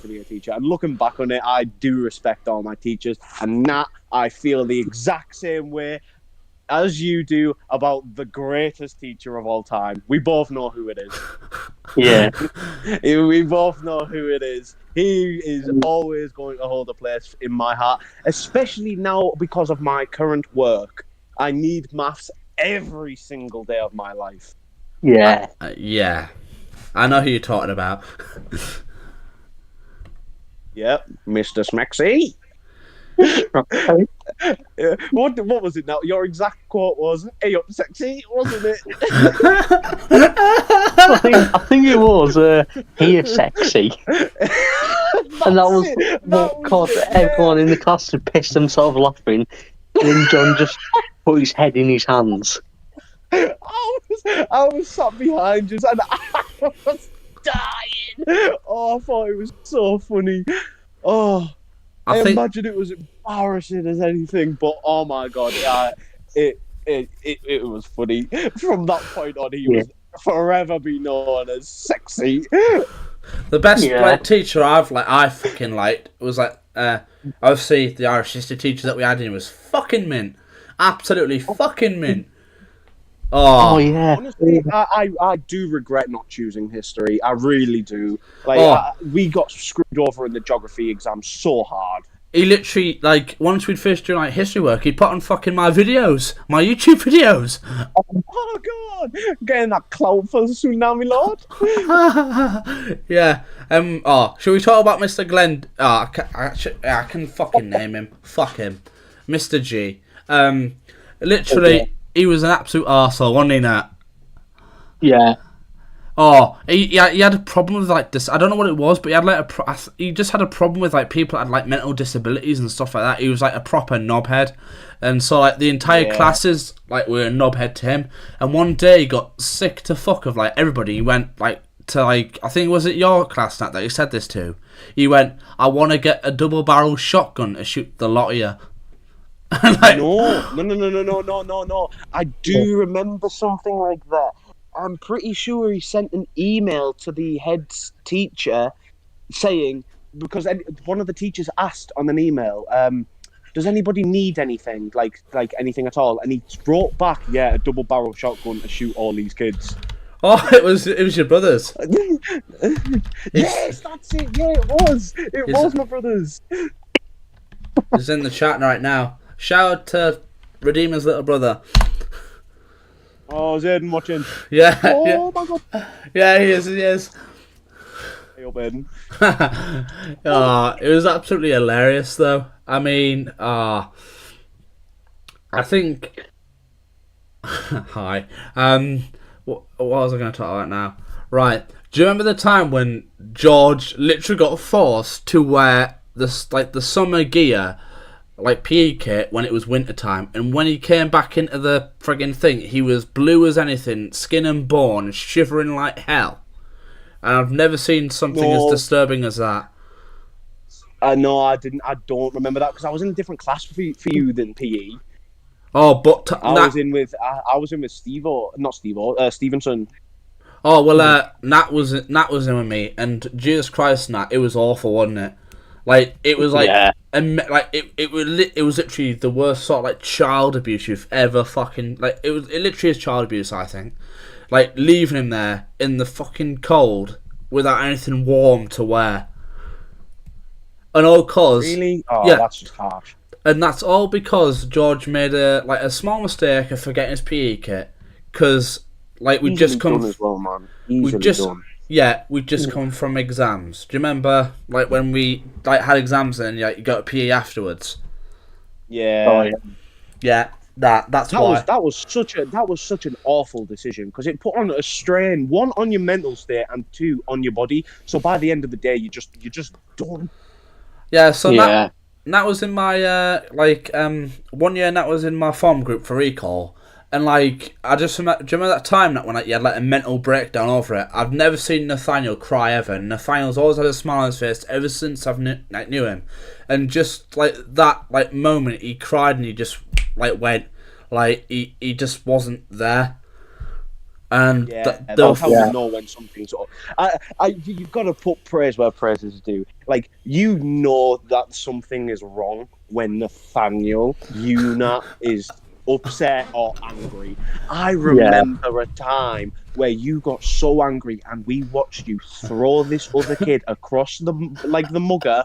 [SPEAKER 4] to be a teacher. And looking back on it, I do respect all my teachers, and I feel the exact same way as you do about the greatest teacher of all time. We both know who it is.
[SPEAKER 5] Yeah.
[SPEAKER 4] We both know who it is. He is always going to hold a place in my heart, especially now because of my current work. I need maths every single day of my life.
[SPEAKER 5] Yeah.
[SPEAKER 3] Yeah. I know who you're talking about.
[SPEAKER 4] Yep, Mr. Smexy. What was it now? Your exact quote was, "Hey up, sexy," wasn't it?
[SPEAKER 5] I think it was, "Here, sexy." And that was what caused everyone in the class to piss themselves laughing. And then John just put his head in his hands.
[SPEAKER 4] I was sat behind you and I was dying. Oh, I thought it was so funny. Oh, I imagine it was embarrassing as anything, but oh my god, yeah, it was funny. From that point on, he was forever be known as sexy.
[SPEAKER 3] The best
[SPEAKER 5] Yeah.
[SPEAKER 3] like teacher I fucking liked was like obviously the Irish history teacher that we had in was fucking mint, absolutely fucking mint.
[SPEAKER 5] Oh yeah.
[SPEAKER 4] Honestly, I do regret not choosing history. I really do. Like,
[SPEAKER 3] Oh.
[SPEAKER 4] we got screwed over in the geography exam so hard.
[SPEAKER 3] He literally like once we'd finished doing like history work, he'd put on fucking my videos, my YouTube videos.
[SPEAKER 4] Oh god, getting that clout for Tsunami Lord.
[SPEAKER 3] Yeah. Oh, should we talk about Mr. Glenn? Oh, I can fucking name him. Fuck him, Mr. G. Literally, he was an absolute arsehole, wasn't he, Nat?
[SPEAKER 5] Yeah.
[SPEAKER 3] Oh, he had a problem with like this. I don't know what it was, but he had like he just had a problem with like people that had like mental disabilities and stuff like that. He was like a proper knobhead, and so like the entire classes like were a knobhead to him. And one day he got sick to fuck of like everybody. He went like to like I think was it your class Nat, that he said this to. He went, "I want to get a double barrel shotgun to shoot the lot of you." Like,
[SPEAKER 4] No. I do remember something like that. I'm pretty sure he sent an email to the head teacher saying, because one of the teachers asked on an email, does anybody need anything, like anything at all? And he wrote back, yeah, a double barrel shotgun to shoot all these kids.
[SPEAKER 3] oh, it was your brothers.
[SPEAKER 4] Yes, that's it. Yeah, it was. It was my brothers.
[SPEAKER 3] He's in the chat right now. Shout out to Redeemer's little brother.
[SPEAKER 4] Oh, is Aiden watching?
[SPEAKER 3] Yeah.
[SPEAKER 4] Oh
[SPEAKER 3] Yeah.
[SPEAKER 4] my god.
[SPEAKER 3] Yeah, he is.
[SPEAKER 4] Hey up, Aiden.
[SPEAKER 3] It was absolutely hilarious, though. I mean, I think. Hi. What was I going to talk about now? Right. Do you remember the time when George literally got forced to wear the summer gear, like PE kit, when it was winter time, and when he came back into the friggin' thing, he was blue as anything, skin and bone, shivering like hell. And I've never seen something as disturbing as that.
[SPEAKER 4] No, I didn't. I don't remember that because I was in a different class for you than PE.
[SPEAKER 3] Oh, but
[SPEAKER 4] I was in with Stevenson.
[SPEAKER 3] Oh well, Nat was in with me, and Jesus Christ, Nat, it was awful, wasn't it? Like it was like, it was literally the worst sort of like child abuse you've ever fucking like. It literally is child abuse, I think. Like leaving him there in the fucking cold without anything warm to wear, and all cause
[SPEAKER 4] Really? Oh,
[SPEAKER 3] yeah,
[SPEAKER 4] that's just harsh.
[SPEAKER 3] and that's all because George made a small mistake of forgetting his PE kit, because like we'd just come
[SPEAKER 4] done as well, man.
[SPEAKER 3] we'd just come from exams. Do you remember like when we like had exams and you got a PE afterwards?
[SPEAKER 4] Yeah.
[SPEAKER 5] Oh, yeah.
[SPEAKER 3] Yeah, that's why.
[SPEAKER 4] That was such an awful decision because it put on a strain, one on your mental state and two on your body. So by the end of the day, you're just done.
[SPEAKER 3] Yeah, so
[SPEAKER 5] Yeah.
[SPEAKER 3] That was in my 1 year. That was in my form group for recall, and like I just remember. Do you remember that time that when you had like a mental breakdown over it? I've never seen Nathaniel cry ever. Nathaniel's always had a smile on his face ever since I've knew him, and just like that like moment he cried and he just like went like he just wasn't there. And
[SPEAKER 4] Yeah, that's how you know when something's up. You've got to put praise where praise is due. Like, you know that something is wrong when Nathaniel Una is upset or angry. I remember a time where you got so angry and we watched you throw this other kid across the mugger,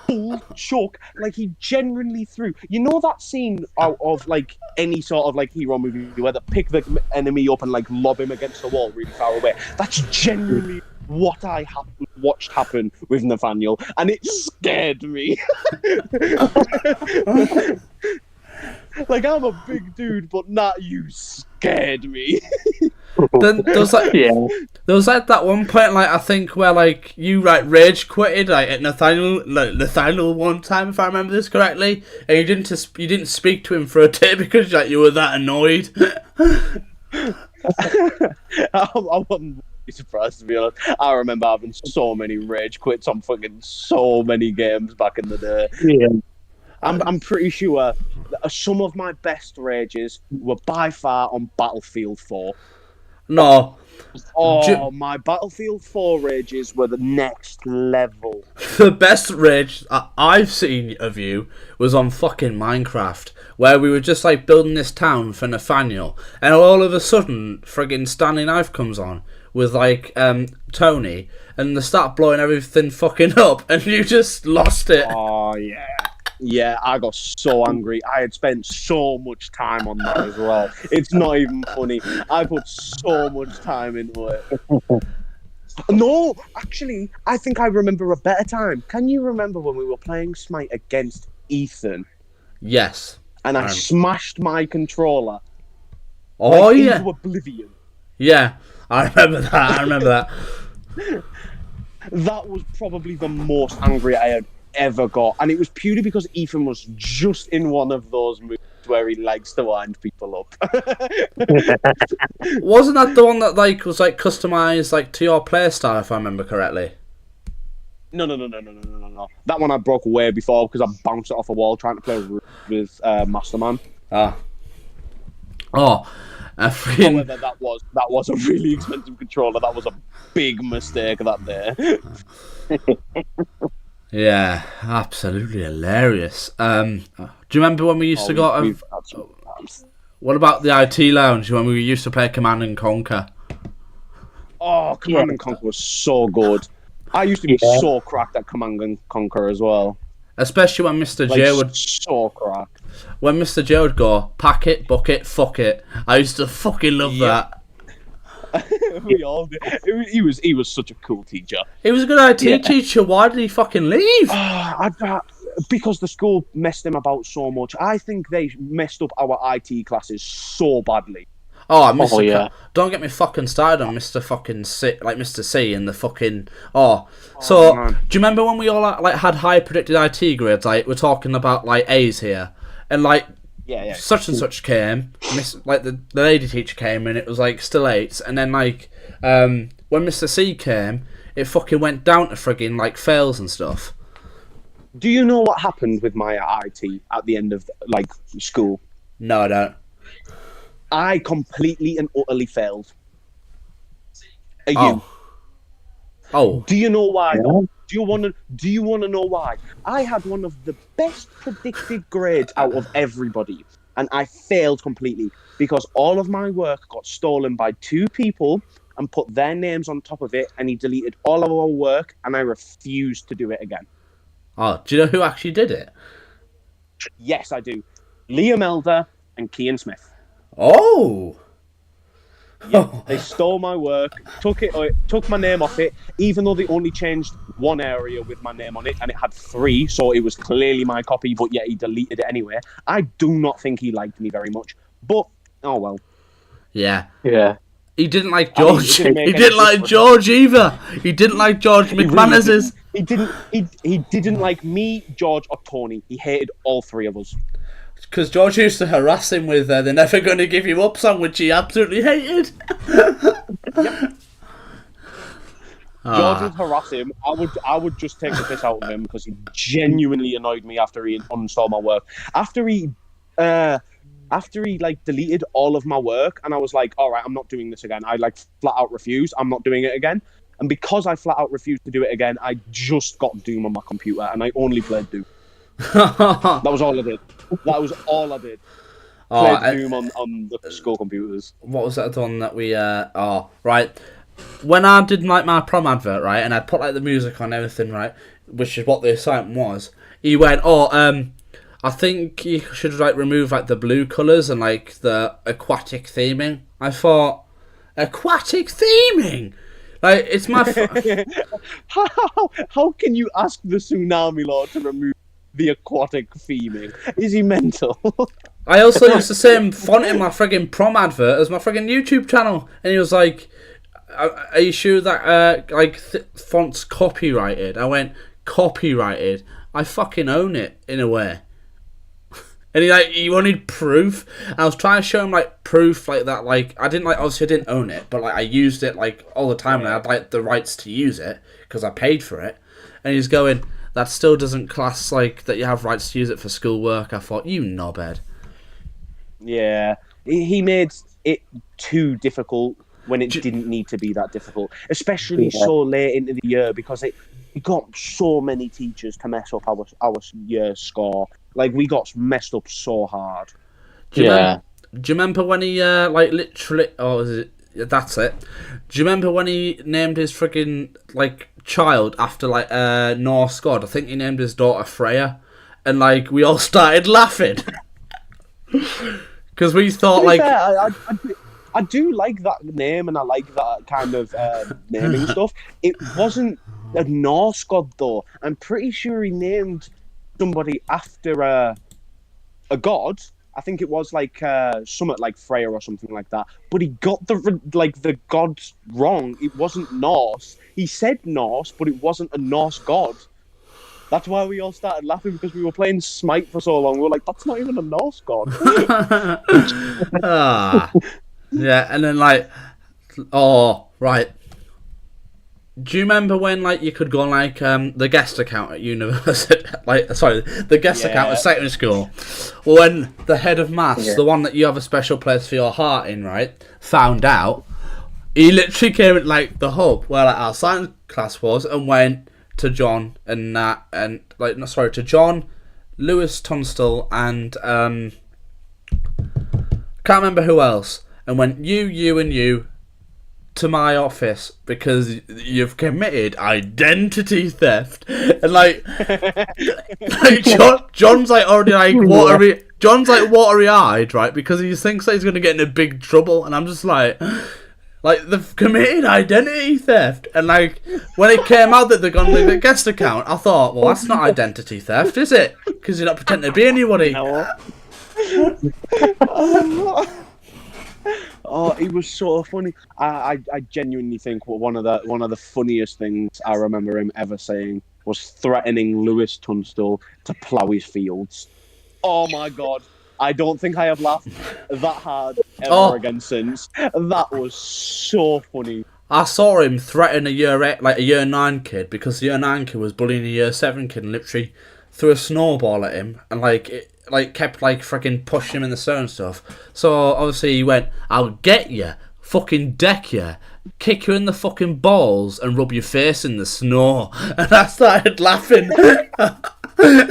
[SPEAKER 4] full chuck, like he genuinely threw. You know that scene out of like any sort of like hero movie where they pick the enemy up and like lob him against the wall really far away? That's genuinely what I watched happen with Nathaniel, and it scared me. Like, I'm a big dude, but not you scared me.
[SPEAKER 3] Then there was like that one point, like I think where like you like rage quitted like at Nathaniel one time, if I remember this correctly, and you didn't speak to him for a day because like you were that annoyed.
[SPEAKER 4] I wouldn't be surprised, to be honest. I remember having so many rage quits on fucking so many games back in the day.
[SPEAKER 5] Yeah.
[SPEAKER 4] I'm pretty sure that some of my best rages were by far on Battlefield 4.
[SPEAKER 3] No,
[SPEAKER 4] Oh, my Battlefield 4 rages were the next level.
[SPEAKER 3] The best rage I've seen of you was on fucking Minecraft, where we were just like building this town for Nathaniel, and all of a sudden, friggin' Stanley Knife comes on with like Tony, and they start blowing everything fucking up, and you just lost it.
[SPEAKER 4] Oh, yeah. Yeah, I got so angry. I had spent so much time on that as well. It's not even funny. I put so much time into it. No, actually, I think I remember a better time. Can you remember when we were playing Smite against Ethan?
[SPEAKER 3] Yes.
[SPEAKER 4] And I smashed my controller.
[SPEAKER 3] Oh,
[SPEAKER 4] into
[SPEAKER 3] yeah.
[SPEAKER 4] oblivion.
[SPEAKER 3] Yeah, I remember that.
[SPEAKER 4] That was probably the most angry I had ever got, and it was purely because Ethan was just in one of those moods where he likes to wind people up.
[SPEAKER 3] Wasn't that the one that like was like customized like to your playstyle, if I remember correctly?
[SPEAKER 4] No. That one I broke way before because I bounced it off a wall trying to play with Masterman. However, that was a really expensive controller. That was a big mistake that day.
[SPEAKER 3] Yeah, absolutely hilarious. Do you remember when we used to go? What about the IT lounge when we used to play Command and Conquer?
[SPEAKER 4] Oh, Command and Conquer was so good. I used to be so cracked at Command and Conquer as well.
[SPEAKER 3] Especially when Mr. J would
[SPEAKER 4] so cracked.
[SPEAKER 3] When Mr. J would go, pack it, bucket, fuck it. I used to fucking love that.
[SPEAKER 4] We all did. He was such a cool teacher.
[SPEAKER 3] He was a good IT teacher. Why did he fucking leave?
[SPEAKER 4] Because the school messed him about so much. I think they messed up our IT classes so badly.
[SPEAKER 3] Don't get me fucking started on Mr. fucking C, like Mr. C and the fucking... Do you remember when we all like had high predicted IT grades? Like, we're talking about like A's here. And like, such and such came, the lady teacher came, and it was like still 8s, and then like when Mr. C came, it fucking went down to friggin' like fails and stuff.
[SPEAKER 4] Do you know what happened with my IT at the end of like school?
[SPEAKER 3] No, I don't.
[SPEAKER 4] I completely and utterly failed. You?
[SPEAKER 3] Oh.
[SPEAKER 4] Do you know why? Yeah. Do you want to know why? I had one of the best predicted grades out of everybody, and I failed completely because all of my work got stolen by 2 people and put their names on top of it, and he deleted all of our work, and I refused to do it again.
[SPEAKER 3] Oh, do you know who actually did it?
[SPEAKER 4] Yes, I do. Liam Elder and Kean Smith.
[SPEAKER 3] Oh.
[SPEAKER 4] Yeah, they stole my work, took my name off it, even though they only changed one area with my name on it, and it had 3, so it was clearly my copy, but yet he deleted it anyway. I do not think he liked me very much, but, oh well.
[SPEAKER 3] Yeah.
[SPEAKER 5] Yeah.
[SPEAKER 3] He didn't like George. He didn't like George either. He didn't like George McManus.
[SPEAKER 4] He didn't like me, George, or Tony. He hated all 3 of us.
[SPEAKER 3] Because George used to harass him with "They're never going to give you up" song, which he absolutely hated.
[SPEAKER 4] Yep. George would harass him. I would just take the piss out of him because he genuinely annoyed me after he uninstalled my work. After he like deleted all of my work, and I was like, all right, I'm not doing this again. I like flat out refused. I'm not doing it again. And because I flat out refused to do it again, I just got Doom on my computer, and I only played Doom. That was all I did. Played Doom on the school computers.
[SPEAKER 3] What was that one that we... right. When I did like my prom advert, right, and I put like the music on everything, right, which is what the assignment was, he went, I think you should like remove like the blue colours and like the aquatic theming. I thought, aquatic theming? Like, it's my...
[SPEAKER 4] How can you ask the Tsunami Lord to remove the aquatic theming? Is he mental?
[SPEAKER 3] I also used the same font in my friggin' prom advert as my friggin' YouTube channel, and he was like, "Are you sure that font's copyrighted?" I went, "Copyrighted? I fucking own it in a way." And he wanted proof. And I was trying to show him like proof like that. Like I didn't own it, but like I used it like all the time, and I had like the rights to use it because I paid for it. And he's going, "That still doesn't class like that you have rights to use it for schoolwork." I thought, you knobhead.
[SPEAKER 4] Yeah, he made it too difficult when it didn't need to be that difficult, especially so late into the year, because it got so many teachers to mess up our year score. Like, we got messed up so hard.
[SPEAKER 3] Do you remember when he like literally? Oh, is it? That's it. Do you remember when he named his friggin' like child after like Norse god? I think he named his daughter Freya, and like we all started laughing because we thought like.
[SPEAKER 4] Fair, I do like that name, and I like that kind of naming stuff. It wasn't a Norse god though. I'm pretty sure he named somebody after a god. I think it was like something like Freya or something like that. But he got the gods wrong. It wasn't Norse. He said Norse, but it wasn't a Norse god. That's why we all started laughing, because we were playing Smite for so long. We were like, that's not even a Norse god.
[SPEAKER 3] Yeah, and then like, oh right. Do you remember when like you could go on like the guest account at university, the guest account at secondary school? When the head of maths, the one that you have a special place for your heart in, right, found out, he literally came at like the hub where like our science class was, and went to John and to John, Lewis Tunstall, and can't remember who else, and went you and you to my office because you've committed identity theft. And like, John's like already like watery eyed, right, because he thinks that he's gonna get into big trouble, and I'm just like they've committed identity theft. And like when it came out that they're gonna leave the guest account, I thought, well, that's not identity theft, is it? Because you're not pretending to be anybody.
[SPEAKER 4] No. Oh, it was so funny. I genuinely think one of the funniest things I remember him ever saying was threatening Lewis Tunstall to plough his fields. Oh my god. I don't think I have laughed that hard ever again since. That was so funny.
[SPEAKER 3] I saw him threaten a year 9 kid, because the year 9 kid was bullying a year 7 kid and literally threw a snowball at him, and kept freaking pushing him in the snow and stuff. So obviously he went, I'll get you, fucking deck you, kick you in the fucking balls and rub your face in the snow. And I started laughing.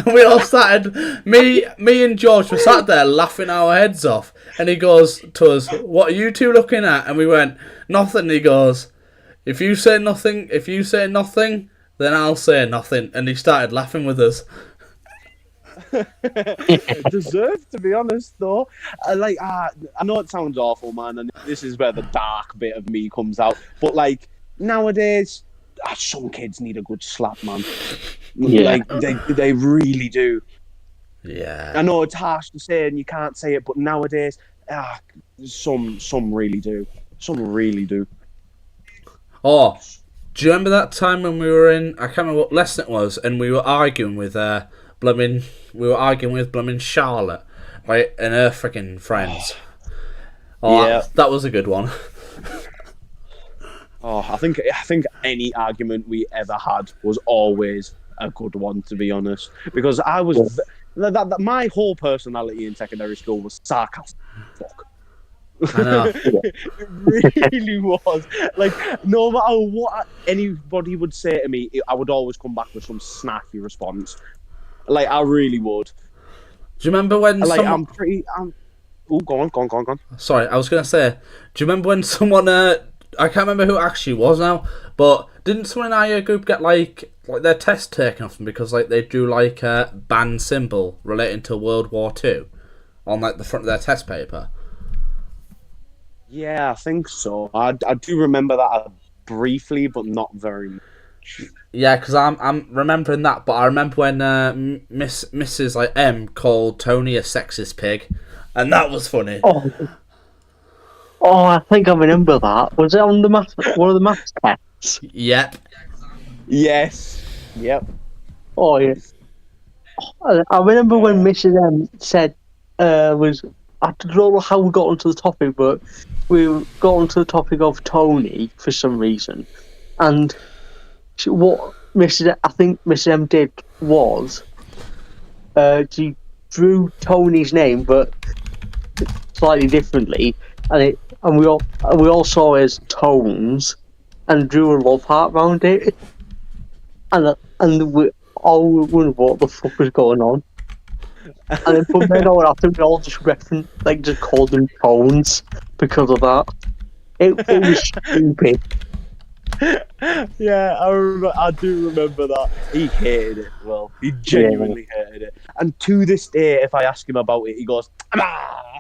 [SPEAKER 3] We all started, me and George were sat there laughing our heads off, and he goes to us, what are you two looking at? And we went, nothing. And he goes, if you say nothing, then I'll say nothing. And he started laughing with us.
[SPEAKER 4] Deserved, to be honest, though. I know it sounds awful, man, and this is where the dark bit of me comes out, but like nowadays, some kids need a good slap, man. Like they really do.
[SPEAKER 3] Yeah,
[SPEAKER 4] I know it's harsh to say and you can't say it, but nowadays, some really do. Some really do.
[SPEAKER 3] Oh, do you remember that time when we were in, I can't remember what lesson it was, and we were arguing with blooming Charlotte, right, and her freaking friends. Oh, yeah, that was a good one.
[SPEAKER 4] Oh, I think any argument we ever had was always a good one, to be honest, because I was my whole personality in secondary school was sarcastic. Fuck.
[SPEAKER 3] I know.
[SPEAKER 4] It really was. Like, no matter what anybody would say to me, I would always come back with some snacky response. Like, I really would.
[SPEAKER 3] Do you remember when
[SPEAKER 4] go on.
[SPEAKER 3] Sorry, I was going to say, do you remember when someone, I can't remember who it actually was now, but didn't someone in our year group get, like their test taken off them because, like, they drew, like, a band symbol relating to World War II on, like, the front of their test paper?
[SPEAKER 4] Yeah, I think so. I do remember that briefly, but not very much.
[SPEAKER 3] Yeah, because I'm remembering that, but I remember when Mrs. like M called Tony a sexist pig, and that was funny.
[SPEAKER 5] Oh, I think I remember that. Was it on one of the maths tests?
[SPEAKER 3] Yep.
[SPEAKER 4] Yes. Yep.
[SPEAKER 5] Oh yeah. I remember when Mrs. M said I don't know how we got onto the topic, but we got onto the topic of Tony for some reason, and what I think Mrs. M did was she drew Tony's name, but slightly differently, we all saw his tones and drew a love heart round it, and we all wondered what the fuck was going on. And then from then on after, we all just just called them tones because of that. It was stupid.
[SPEAKER 4] Yeah, I do remember that. He hated it. Well, he genuinely hated it. And to this day, if I ask him about it, he goes, "Ah!"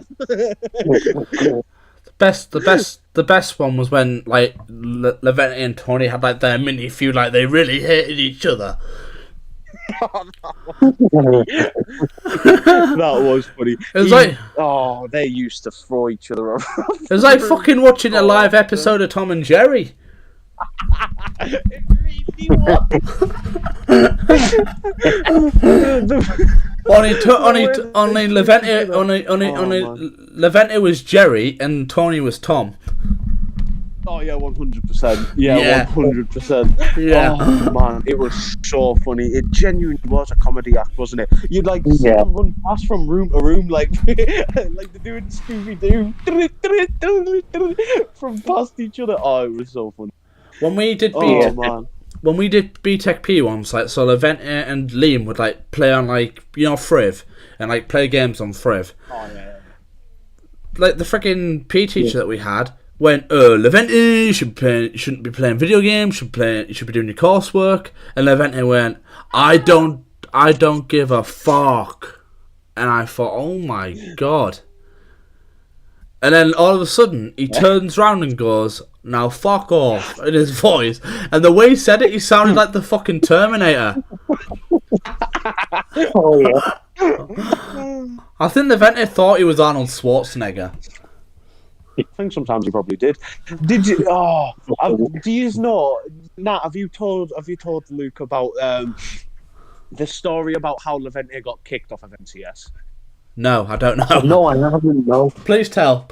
[SPEAKER 3] The best one was when like Levente and Tony had like their mini feud, like they really hated each other.
[SPEAKER 4] That was funny.
[SPEAKER 3] It was
[SPEAKER 4] they used to throw each other around.
[SPEAKER 3] It was like fucking watching a live episode of Tom and Jerry.
[SPEAKER 4] It really was.
[SPEAKER 3] Only Levente was Jerry and Tony was Tom.
[SPEAKER 4] Oh yeah, 100%. Yeah, 100%.
[SPEAKER 3] Yeah.
[SPEAKER 4] Oh man, it was so funny. It genuinely was a comedy act, wasn't it? You'd like see them run past from room to room, like like they're doing Scooby Doo from past each other. Oh, it was so funny.
[SPEAKER 3] When we did BTEC P once, like so Levente and Liam would like play on like Friv and like play games on Friv.
[SPEAKER 4] Oh yeah.
[SPEAKER 3] Like the freaking P teacher that we had went, Levente shouldn't be playing video games, you should be doing your coursework. And Levente went, I don't give a fuck. And I thought, oh my god. And then all of a sudden he turns around and goes, now fuck off, in his voice. And the way he said it, he sounded like the fucking Terminator.
[SPEAKER 5] Oh yeah.
[SPEAKER 4] I
[SPEAKER 3] think Levente thought he was Arnold Schwarzenegger.
[SPEAKER 4] I think sometimes he probably did. Did you? Oh, do you know? Nat, have you told Luke about the story about how Levente got kicked off of MCS?
[SPEAKER 3] No, I don't know.
[SPEAKER 5] No, I haven't. No.
[SPEAKER 3] Please tell.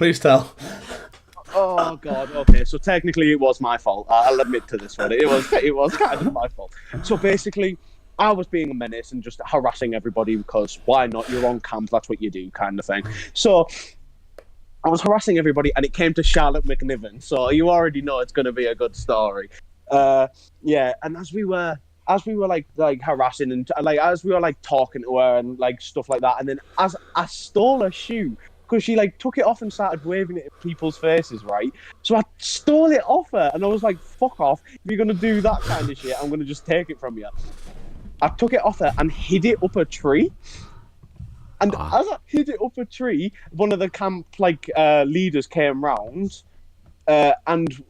[SPEAKER 4] Oh God. Okay, so technically it was my fault. I'll admit to this one. It was kind of my fault. So basically, I was being a menace and just harassing everybody because why not? You're on camp. That's what you do, kind of thing. So I was harassing everybody, and it came to Charlotte McNiven. So you already know it's going to be a good story. Yeah, and as we were like harassing and like as we were like talking to her and like stuff like that, and then as I stole her shoe because she like took it off and started waving it in people's faces, right? So I stole it off her, and I was like, "Fuck off! If you're gonna do that kind of shit, I'm gonna just take it from you." I took it off her and hid it up a tree. And as I hid it up a tree, one of the camp leaders came round, and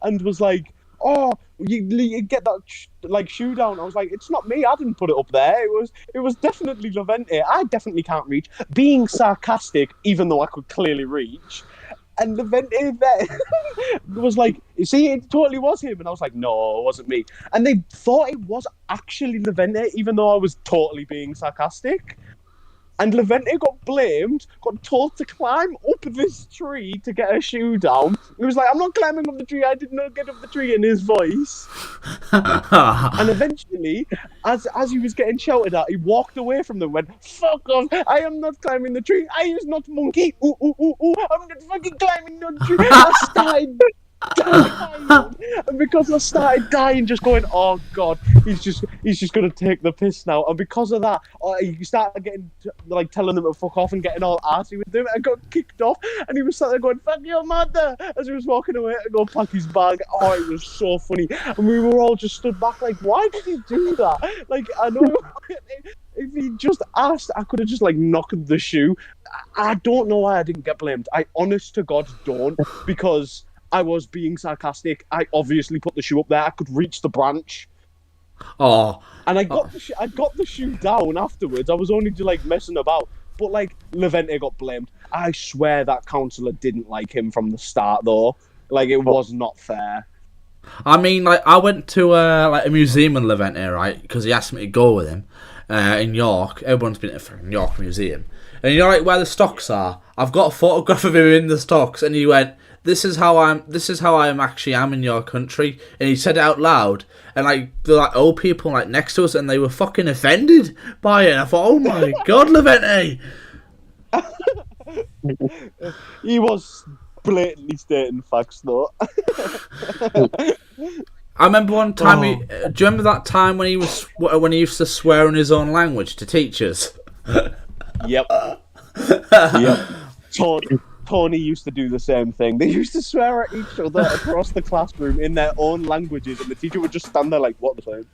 [SPEAKER 4] and was like, "Oh, you get that shoe down." I was like, "It's not me. I didn't put it up there. It was definitely Levente. I definitely can't reach." Being sarcastic, even though I could clearly reach. And Levente there was like, "You see, it totally was him." And I was like, "No, it wasn't me." And they thought it was actually Levente, even though I was totally being sarcastic. And Levente got blamed, got told to climb up this tree to get her shoe down. He was like, "I'm not climbing up the tree, I did not get up the tree," in his voice. And eventually, as he was getting shouted at, he walked away from them and went, "Fuck off, I am not climbing the tree, I is not monkey, I'm not fucking climbing the tree." I started dying. And because I started dying, just going, "Oh God, he's just gonna take the piss now." And because of that, he started getting like telling them to fuck off and getting all arsey with them. I got kicked off, and he was sat there going, "Fuck your mother," as he was walking away to go pack his bag. Oh, it was so funny, and we were all just stood back like, "Why did he do that?" Like, I know. If he just asked, I could have just like knocked the shoe. I don't know why I didn't get blamed. I honest to God don't, because I was being sarcastic. I obviously put the shoe up there. I could reach the branch.
[SPEAKER 3] Oh.
[SPEAKER 4] And I got the shoe down afterwards. I was only just like messing about. But like Levente got blamed. I swear that counsellor didn't like him from the start though. Like it was not fair.
[SPEAKER 3] I mean, like I went to a museum in Levente, right? Because he asked me to go with him in York. Everyone's been to the York Museum, and you know like where the stocks are. I've got a photograph of him in the stocks, and he went, This is how I am in your country," and he said it out loud, and like the like old people like next to us, and they were fucking offended by it. And I thought, "Oh my God, Levente!"
[SPEAKER 4] He was blatantly stating facts, though.
[SPEAKER 3] I remember one time. Do you remember that time when he used to swear in his own language to teachers?
[SPEAKER 4] Yep. Tony used to do the same thing. They used to swear at each other across the classroom in their own languages, and the teacher would just stand there like, "What the fuck?"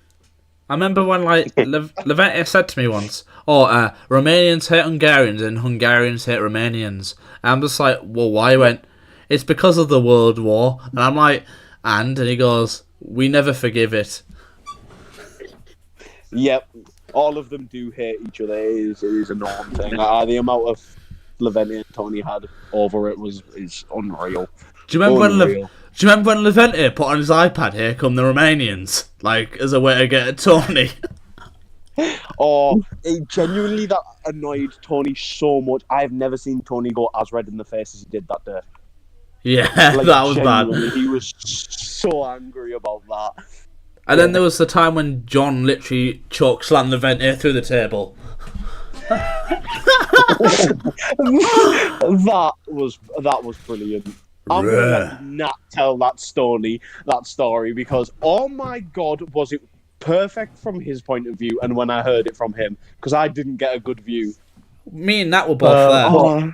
[SPEAKER 3] I remember when Levente said to me once, Romanians hate Hungarians and Hungarians hate Romanians. And I'm just like, well, why? He went, it's because of the World War. And I'm like, and he goes, we never forgive it.
[SPEAKER 4] Yep, all of them do hate each other. It is a norm thing. The amount of Levente and Tony had over it is unreal.
[SPEAKER 3] Do you remember when Levente put on his iPad, "Here come the Romanians," like as a way to get at Tony?
[SPEAKER 4] It genuinely that annoyed Tony so much. I've never seen Tony go as red in the face as he did that day.
[SPEAKER 3] Yeah, that was bad.
[SPEAKER 4] He was so angry about that.
[SPEAKER 3] And then there was the time when John literally choke slammed Levente through the table.
[SPEAKER 4] that was brilliant. I'm gonna let Nat tell that story because oh my god, was it perfect from his point of view, and when I heard it from him, because I didn't get a good view.
[SPEAKER 3] Me and Nat were both there.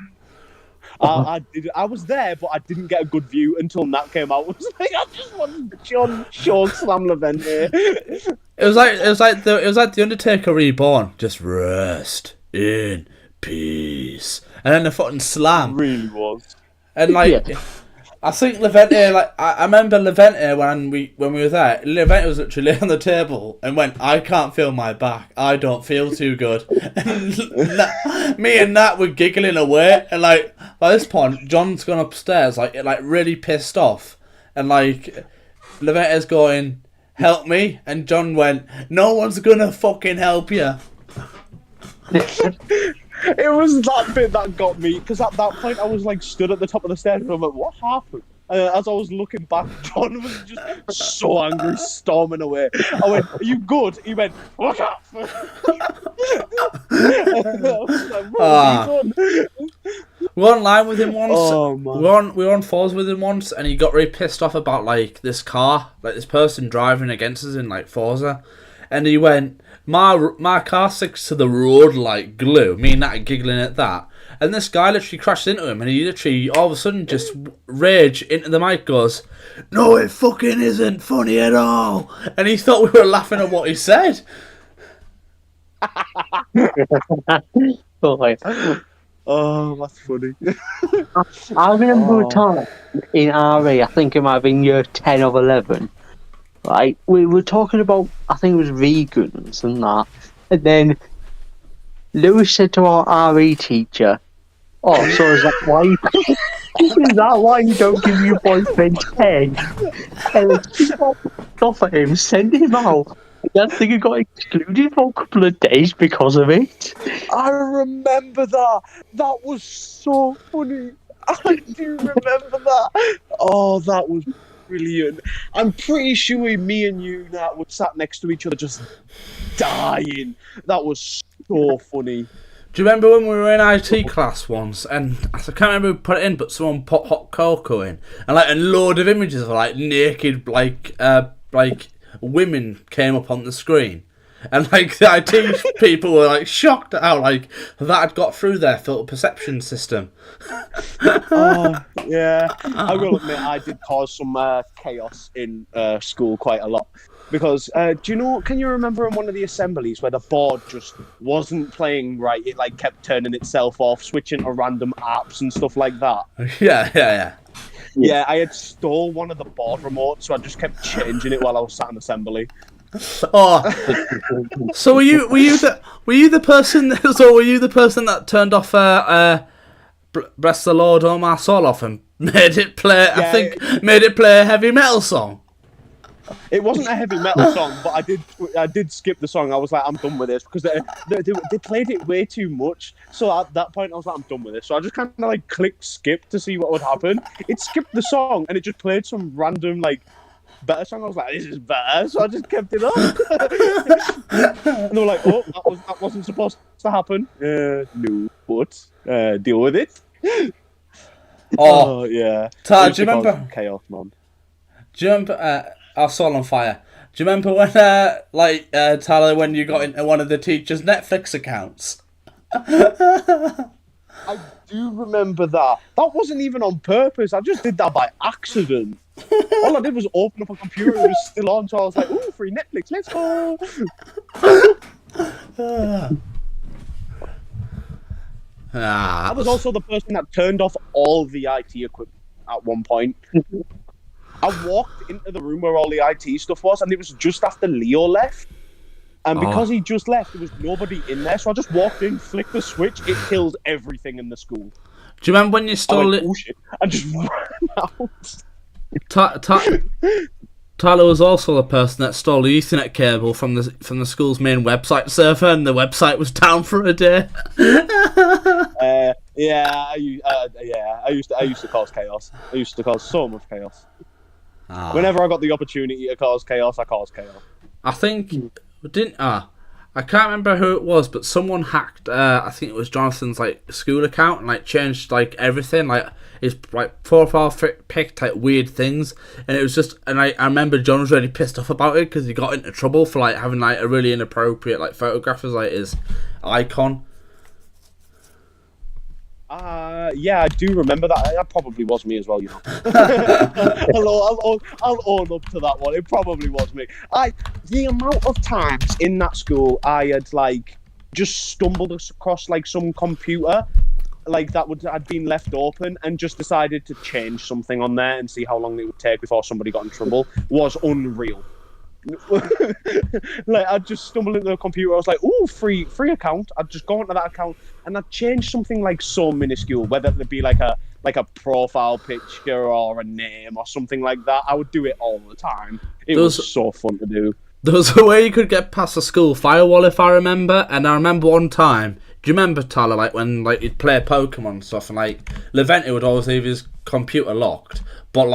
[SPEAKER 4] I was there, but I didn't get a good view until Nat came out. I was like, I just want John choke slam Levente.
[SPEAKER 3] It was like the Undertaker reborn. Just rest in peace, and then the fucking slam.
[SPEAKER 4] It really was.
[SPEAKER 3] And I think Levente, I remember Levente when we were there. Levente was literally on the table and went, "I can't feel my back. I don't feel too good." And me and Nat were giggling away, and by this point, John's gone upstairs, really pissed off, and Levente's going, "Help me," and John went, "No one's gonna fucking help you."
[SPEAKER 4] It was that bit that got me, because at that point I was stood at the top of the stairs and I'm like, what happened? And as I was looking back, John was just so angry, storming away. I went, "Are you good?" He went, "Look up!" I was like, what have you done?
[SPEAKER 3] We were online with him once.
[SPEAKER 4] Oh, man.
[SPEAKER 3] We were on Forza with him once, and he got really pissed off about this car, this person driving against us in Forza, and he went, My car sticks to the road like glue. Me and Nat giggling at that. And this guy literally crashed into him, and he literally all of a sudden just rage into the mic goes, "No, it fucking isn't funny at all." And he thought we were laughing at what he said.
[SPEAKER 4] Oh, that's funny.
[SPEAKER 5] I remember a time in RE, I think it might have been year 10 or 11. Right, we were talking about, I think it was vegans and that, and then Lewis said to our RE teacher, "Oh, so is that why you don't give your boyfriend head?" And she off at him, send him out. That thing got excluded for a couple of days because of it.
[SPEAKER 4] I remember that. That was so funny. I do remember that. Oh, that was brilliant. I'm pretty sure me and you, Nat, were sat next to each other just dying. That was so funny.
[SPEAKER 3] Do you remember when we were in IT class once, and I can't remember who put it in, but someone put hot cocoa in, and a load of images of naked women came up on the screen, and the IT people were shocked at how that had got through their filter perception system.
[SPEAKER 4] Oh, yeah. I will admit I did cause some chaos in school quite a lot. Because, can you remember in one of the assemblies where the board just wasn't playing right? It kept turning itself off, switching to random apps and stuff like that.
[SPEAKER 3] Yeah.
[SPEAKER 4] Yeah, I had stole one of the board remotes, so I just kept changing it while I was sat in assembly.
[SPEAKER 3] Oh, so were you the person that turned off "Bless the Lord, oh my soul" off and made it play?
[SPEAKER 4] Yeah,
[SPEAKER 3] made it play a heavy metal song.
[SPEAKER 4] It wasn't a heavy metal song, but I did skip the song. I was like, I'm done with this, because they played it way too much. So at that point, I was like, I'm done with this. So I just kind of clicked skip to see what would happen. It skipped the song, and it just played some random better song. I was like, this is better, so I just kept it on. And they were like, "Oh, that wasn't supposed to happen." No, but deal with it.
[SPEAKER 3] Oh,
[SPEAKER 4] yeah.
[SPEAKER 3] Tyler, do you remember?
[SPEAKER 4] Chaos, man.
[SPEAKER 3] Do you remember? Our Soul on Fire. Do you remember when, Tyler, when you got into one of the teachers' Netflix accounts?
[SPEAKER 4] I do remember that. That wasn't even on purpose. I just did that by accident. All I did was open up a computer. It was still on, so I was like, "Ooh, free Netflix, let's go." I was also the person that turned off all the IT equipment at one point. I walked into the room where all the IT stuff was, and it was just after Leo left. And because he just left, there was nobody in there. So I just walked in, flicked the switch, it killed everything in the school.
[SPEAKER 3] Do you remember when you stole it?
[SPEAKER 4] Oh, shit. I just ran out.
[SPEAKER 3] Tyler was also the person that stole the Ethernet cable from the school's main website server, and the website was down for a day.
[SPEAKER 4] I used to cause chaos. I used to cause so much chaos. Whenever I got the opportunity to cause chaos, I caused chaos.
[SPEAKER 3] I think I can't remember who it was, but someone hacked. I think it was Jonathan's school account and changed everything, his profile picked weird things, and it was just. And I remember John was really pissed off about it because he got into trouble for having a really inappropriate photograph as his icon.
[SPEAKER 4] Yeah, I do remember that. That probably was me as well, you know. I'll own up to that one. It probably was me. The amount of times in that school I had just stumbled across some computer that had been left open and just decided to change something on there and see how long it would take before somebody got in trouble was unreal. I'd just stumble into the computer. I was like, "Ooh, free account." I'd just go into that account and I'd change something so minuscule, whether it be a profile picture or a name or something like that. I would do it all the time. It was so fun to do.
[SPEAKER 3] There was a way you could get past the school firewall, if I remember. And I remember one time. Do you remember, Tyler? When you'd play Pokemon and stuff, and Leventi would always leave his computer locked, but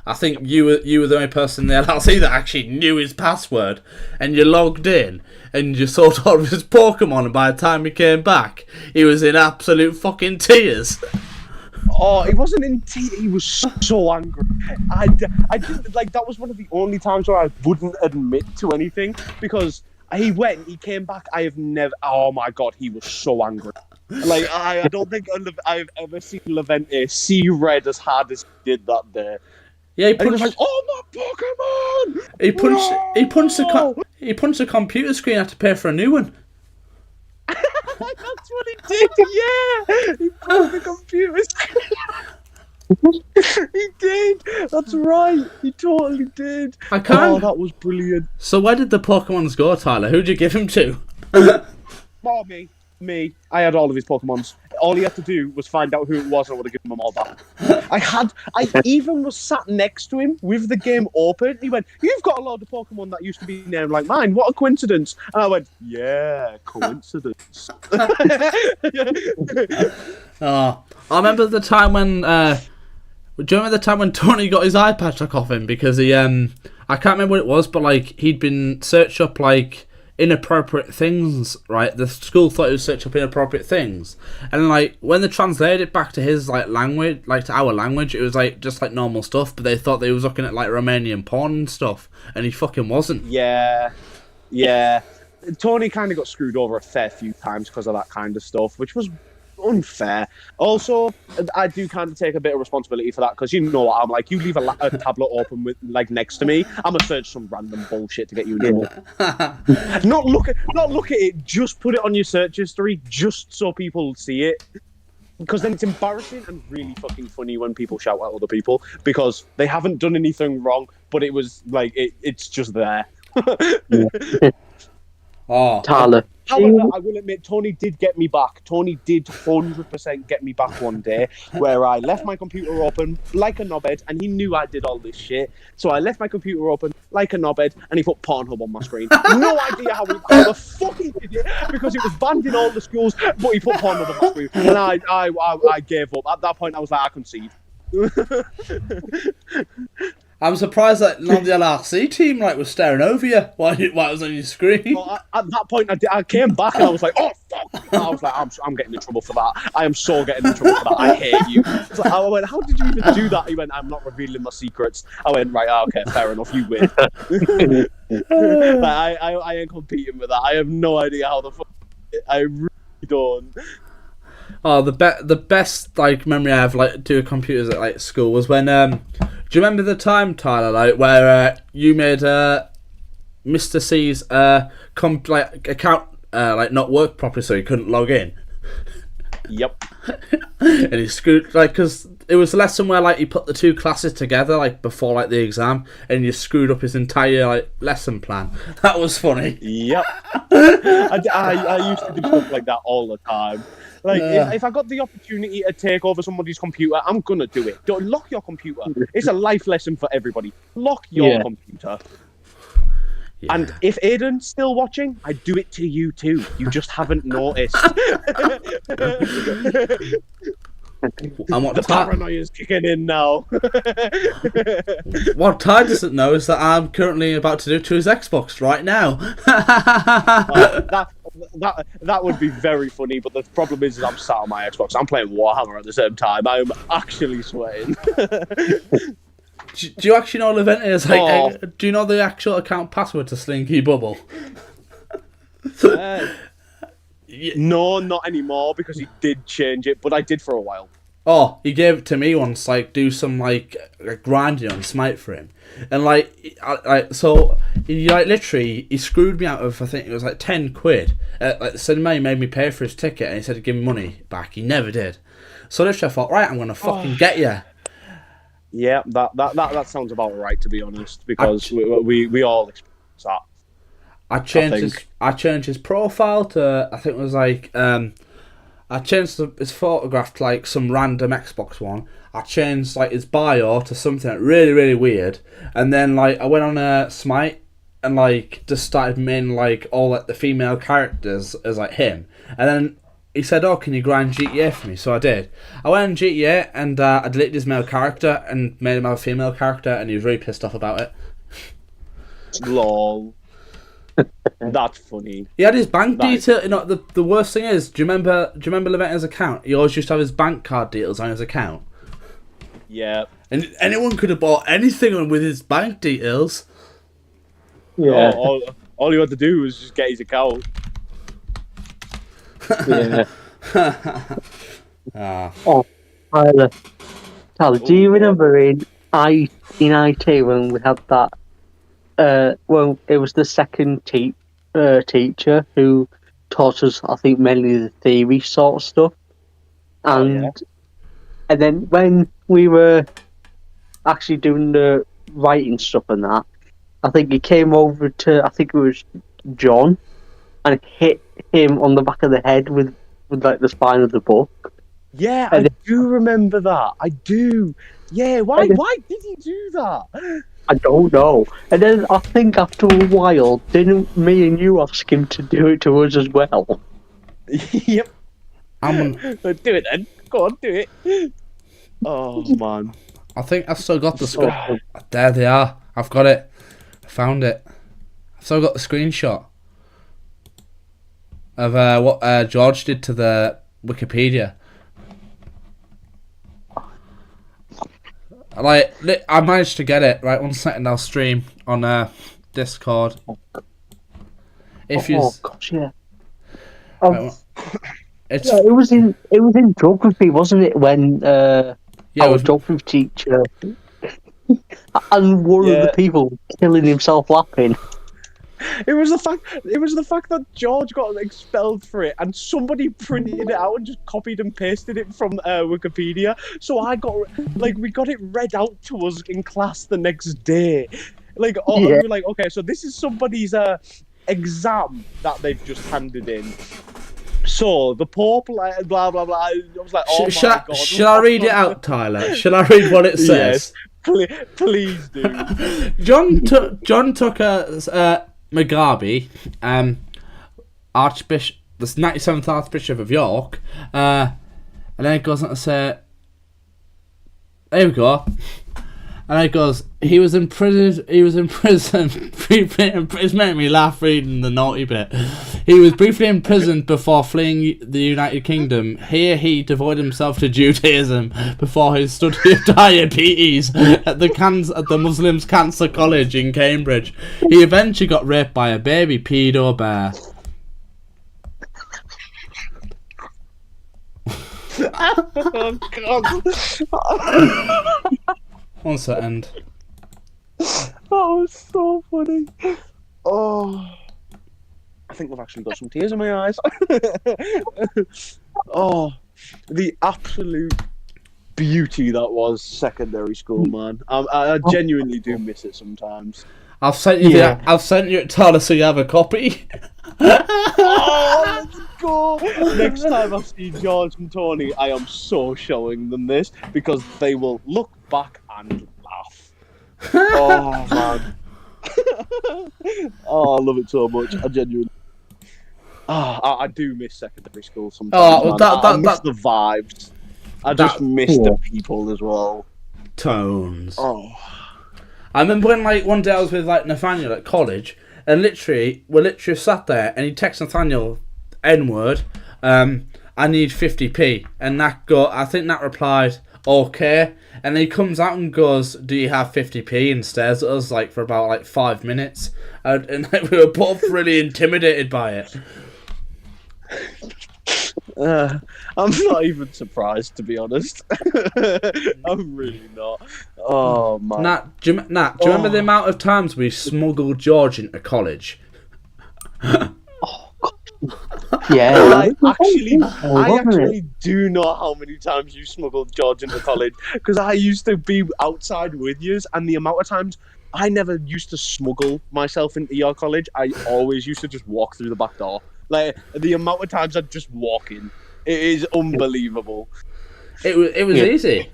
[SPEAKER 3] I think you were the only person in the LLC that actually knew his password, and you logged in and you saw all of his Pokemon, and by the time he came back, he was in absolute fucking tears.
[SPEAKER 4] Oh, he wasn't in tears. He was so angry. I didn't that was one of the only times where I wouldn't admit to anything because he came back. I have never. Oh my god, he was so angry. I don't think I've ever seen Leventi see red as hard as he did that day.
[SPEAKER 3] Yeah, he punched.
[SPEAKER 4] He was "Oh my Pokemon!"
[SPEAKER 3] He punched the computer screen. Had to pay for a new one.
[SPEAKER 4] That's what he did. Yeah, he punched the computer screen. He did. That's right. He totally did.
[SPEAKER 3] I can't.
[SPEAKER 4] Oh, that was brilliant.
[SPEAKER 3] So where did the Pokemons go, Tyler? Who'd you give him to?
[SPEAKER 4] Oh, me. I had all of his Pokemons. All he had to do was find out who it was, and I would have given them all back. I even was sat next to him with the game open. He went, "You've got a lot of Pokemon that used to be named like mine. What a coincidence!" And I went, "Yeah, coincidence."
[SPEAKER 3] I remember the time when. Do you remember the time when Tony got his eye patch off him because he I can't remember what it was, but he'd been searched up inappropriate things, right? The school thought it was search up inappropriate things, and when they translated it back to his language, to our language, it was just normal stuff, but they thought they was looking at Romanian porn and stuff, and he fucking wasn't.
[SPEAKER 4] Yeah. Tony kind of got screwed over a fair few times because of that kind of stuff, which was unfair. Also, I do kind of take a bit of responsibility for that because you know what I'm like. You leave a tablet open with next to me, I'm gonna search some random bullshit to get you in trouble. Not look at it. Just put it on your search history, just so people see it. Because then it's embarrassing and really fucking funny when people shout at other people because they haven't done anything wrong, but it was it's just there.
[SPEAKER 3] Oh,
[SPEAKER 5] Tyler.
[SPEAKER 4] However, I will admit, Tony did get me back. Tony did 100% get me back one day where I left my computer open like a knobhead, and he knew I did all this shit. So I left my computer open like a knobhead, and he put Pornhub on my screen. No idea how the fuck he did it, because it was banned in all the schools, but he put Pornhub on my screen. And I gave up. At that point, I was like, I concede.
[SPEAKER 3] I'm surprised that none of the LRC team was staring over you while it was on your screen.
[SPEAKER 4] Well, at that point, I came back and I was like, "Oh fuck. I was like, I'm getting in trouble for that. I am so getting in trouble for that. I hate you. So I went, how did you even do that? He went, I'm not revealing my secrets. I went, right, okay, fair enough, you win. Like, I ain't competing with that. I have no idea how the fuck. I really don't.
[SPEAKER 3] Oh, the best like memory I have like doing computers at like school was when do you remember the time, Tyler, like where you made Mr. C's account like not work properly, so he couldn't log in.
[SPEAKER 4] Yep.
[SPEAKER 3] And he screwed because it was a lesson where like he put the two classes together like before like the exam, and you screwed up his entire like lesson plan. That was funny.
[SPEAKER 4] Yep. I used to do stuff like that all the time. Like, if I got the opportunity to take over somebody's computer, I'm going to do it. Don't lock your computer. It's a life lesson for everybody. Lock your computer. Yeah. And if Aiden's still watching, I do it to you too. You just haven't noticed.
[SPEAKER 3] And what
[SPEAKER 4] the paranoia is kicking in now.
[SPEAKER 3] What Ty doesn't know is that I'm currently about to do to his Xbox right now.
[SPEAKER 4] That would be very funny, but the problem is I'm sat on my Xbox. I'm playing Warhammer at the same time. I'm actually sweating.
[SPEAKER 3] Do you actually know Levent is like? Do you know the actual account password to Slinky Bubble?
[SPEAKER 4] No, not anymore, because he did change it, but I did for a while.
[SPEAKER 3] Oh, he gave it to me once, like, do some, like grinding on Smite for him. And, so, he, literally, he screwed me out of, I think it was, 10 quid. The cinema, he made me pay for his ticket, and he said he'd give me money back. He never did. So, literally, I thought, right, I'm going to fucking get you.
[SPEAKER 4] Yeah, that sounds about right, to be honest, because we all experience that.
[SPEAKER 3] I changed his profile to, I think it was I changed his photograph to like some random Xbox one. I changed like his bio to something really, really weird. And then like I went on Smite and like just started making like all like the female characters as like him. And then he said, "Oh, can you grind GTA for me?" So I did. I went on GTA and I deleted his male character and made him have a female character, and he was really pissed off about it.
[SPEAKER 4] Lol. That's funny.
[SPEAKER 3] He had his bank detail. You know, the worst thing is, do you remember Levente's account? He always used to have his bank card details on his account.
[SPEAKER 4] Yeah.
[SPEAKER 3] And anyone could have bought anything with his bank details.
[SPEAKER 4] Yeah. All you had to do was just get his account.
[SPEAKER 5] Yeah. Oh, Tyler, do you remember in IT when we had that? Well, it was the second teacher who taught us, I think, mainly the theory sort of stuff. And and then when we were actually doing the writing stuff and that, I think he came over to, I think it was John, and hit him on the back of the head with like the spine of the book.
[SPEAKER 4] Yeah, I do remember that. I do. Yeah, why did he do that?
[SPEAKER 5] I don't know. And then I think after a while, didn't me and you ask him to do it to us as well?
[SPEAKER 4] Yep. Do it then. Go on, do it. Oh, man.
[SPEAKER 3] I think I've still got the screen. There they are. I've got it. I found it. I've still got the screenshot of what George did to the Wikipedia. Like, I managed to get it. Right, 1 second, I'll stream on Discord. If you,
[SPEAKER 5] gosh, yeah.
[SPEAKER 3] It's
[SPEAKER 5] it was in geography, wasn't it? When our geography teacher and one of the people killing himself laughing.
[SPEAKER 4] It was the fact that George got expelled for it, and somebody printed it out and just copied and pasted it from Wikipedia. So we got it read out to us in class the next day. We were like, okay, so this is somebody's exam that they've just handed in. So the Pope, like, blah blah blah. I was like, oh my god.
[SPEAKER 3] Shall I read it out, Tyler? Shall I read what it says?
[SPEAKER 4] Yes, please do.
[SPEAKER 3] John took a Mugabe, Archbishop, the 97th Archbishop of York, and then it goes on to say, there we go. And it goes, he was in prison. It's making me laugh reading the naughty bit. He was briefly imprisoned before fleeing the United Kingdom. Here he devoted himself to Judaism before his study of diabetes at the Muslims Cancer College in Cambridge. He eventually got raped by a baby pedo bear.
[SPEAKER 4] Oh God.
[SPEAKER 3] 1 second.
[SPEAKER 4] That was so funny. Oh, I think I've actually got some tears in my eyes. Oh, the absolute beauty that was secondary school, man. I genuinely do miss it sometimes.
[SPEAKER 3] I've sent you it, Tyler, so you have a copy.
[SPEAKER 4] Oh, let's go! Next time I see George and Tony, I am so showing them this because they will look back and laugh. Oh man! Oh, I love it so much. I genuinely. I do miss secondary school sometimes.
[SPEAKER 3] Oh,
[SPEAKER 4] I miss the vibes. I just miss the people as well.
[SPEAKER 3] Tones.
[SPEAKER 4] Oh.
[SPEAKER 3] I remember when, like, one day I was with, like, Nathaniel at college, and we sat there, and he texted Nathaniel, N-word, I need 50p, and I think Nat replied, okay, and then he comes out and goes, do you have 50p, and stares at us, like, for about, like, 5 minutes, and like, we were both really intimidated by it.
[SPEAKER 4] I'm not even surprised, to be honest. I'm really not. Oh man.
[SPEAKER 3] Nat, do you remember the amount of times we smuggled George into college?
[SPEAKER 5] Yeah.
[SPEAKER 4] I actually do know how many times you smuggled George into college because I used to be outside with you, and the amount of times I never used to smuggle myself into your college. I always used to just walk through the back door. Like, the amount of times I'd just walk in, it is unbelievable.
[SPEAKER 3] It was easy.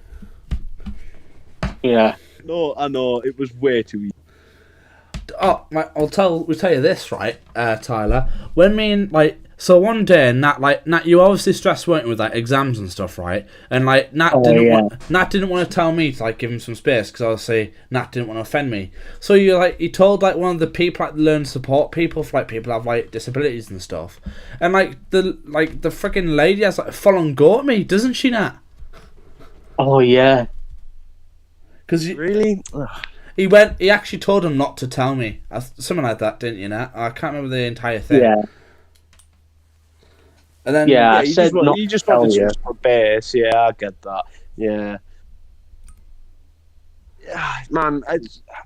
[SPEAKER 5] Yeah.
[SPEAKER 4] No, I know, it was way too easy.
[SPEAKER 3] Oh, we'll tell you this, right, Tyler. When me and, like, so one day, Nat, you obviously stressed, weren't you, with, like, exams and stuff, right? And, like, Nat didn't want to tell me to, like, give him some space because obviously Nat didn't want to offend me. So you told, like, one of the people, like, learn support people for, like, people who have, like, disabilities and stuff. And, like, the freaking lady has, like, a full-on go at me, doesn't she, Nat?
[SPEAKER 5] Oh yeah.
[SPEAKER 3] Because
[SPEAKER 4] really.
[SPEAKER 3] He actually told him not to tell me. Something like that, didn't you, Nat? I can't remember the entire thing.
[SPEAKER 5] Yeah.
[SPEAKER 3] And then
[SPEAKER 4] he just wanted some for base. Yeah, I get that. Yeah. Man,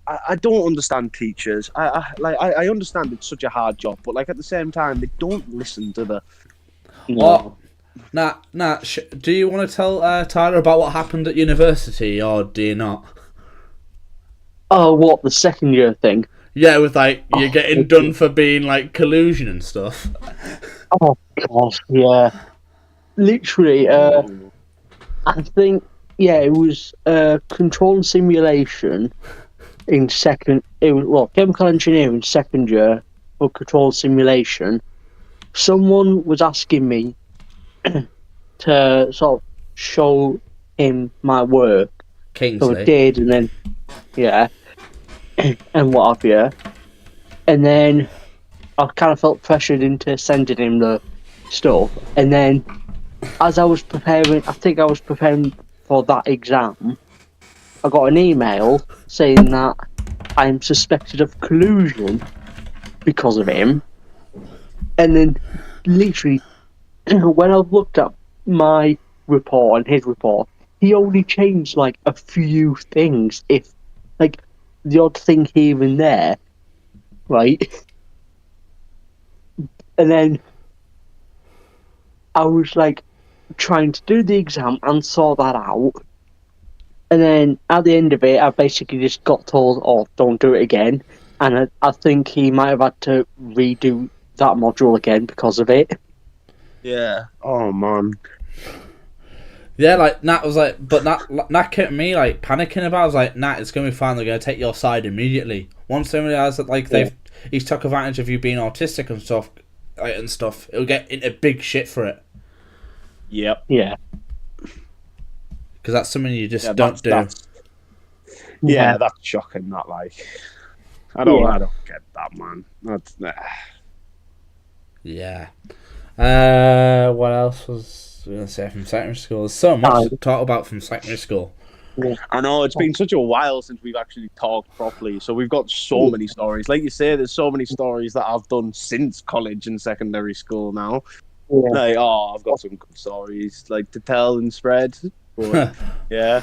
[SPEAKER 4] I don't understand teachers. I understand it's such a hard job, but like at the same time, they don't listen to the.
[SPEAKER 3] No. Nat, do you want to tell Tyler about what happened at university, or do you not?
[SPEAKER 5] Oh, what, the second year thing?
[SPEAKER 3] Yeah, with like you're getting done for being like collusion and stuff.
[SPEAKER 5] Oh god, yeah. Literally, I think it was control and simulation in second. It was chemical engineering second year for control simulation. Someone was asking me to sort of show him my work.
[SPEAKER 3] Kingsley.
[SPEAKER 5] So I did, and then and what have you. And then I kind of felt pressured into sending him the stuff. And then as I was preparing for that exam, I got an email saying that I am suspected of collusion because of him. And then literally, when I've looked at my report and his report, he only changed like a few things, if like the odd thing here and there, right? And then I was like trying to do the exam and saw that out. And then at the end of it, I basically just got told, "Oh, don't do it again." And I think he might have had to redo that module again because of it.
[SPEAKER 4] Yeah. Oh man.
[SPEAKER 3] Yeah, like Nat was like, but Nat kept me like panicking about. I was like, Nat, it's gonna be fine. They're gonna take your side immediately. Once they realize that like he's took advantage of you being autistic and stuff, it'll get into big shit for it.
[SPEAKER 4] Yep.
[SPEAKER 5] Yeah.
[SPEAKER 3] Because that's something you just don't do.
[SPEAKER 4] Yeah, that's shocking. That like, I don't get that, man. That's
[SPEAKER 3] Yeah. What else was I going to say from secondary school? There's so much to talk about from secondary school.
[SPEAKER 4] I know it's been such a while since we've actually talked properly, so we've got so many stories. Like you say, there's so many stories that I've done since college and secondary school now.
[SPEAKER 5] Yeah.
[SPEAKER 4] Like, I've got some good stories like to tell and spread. But yeah,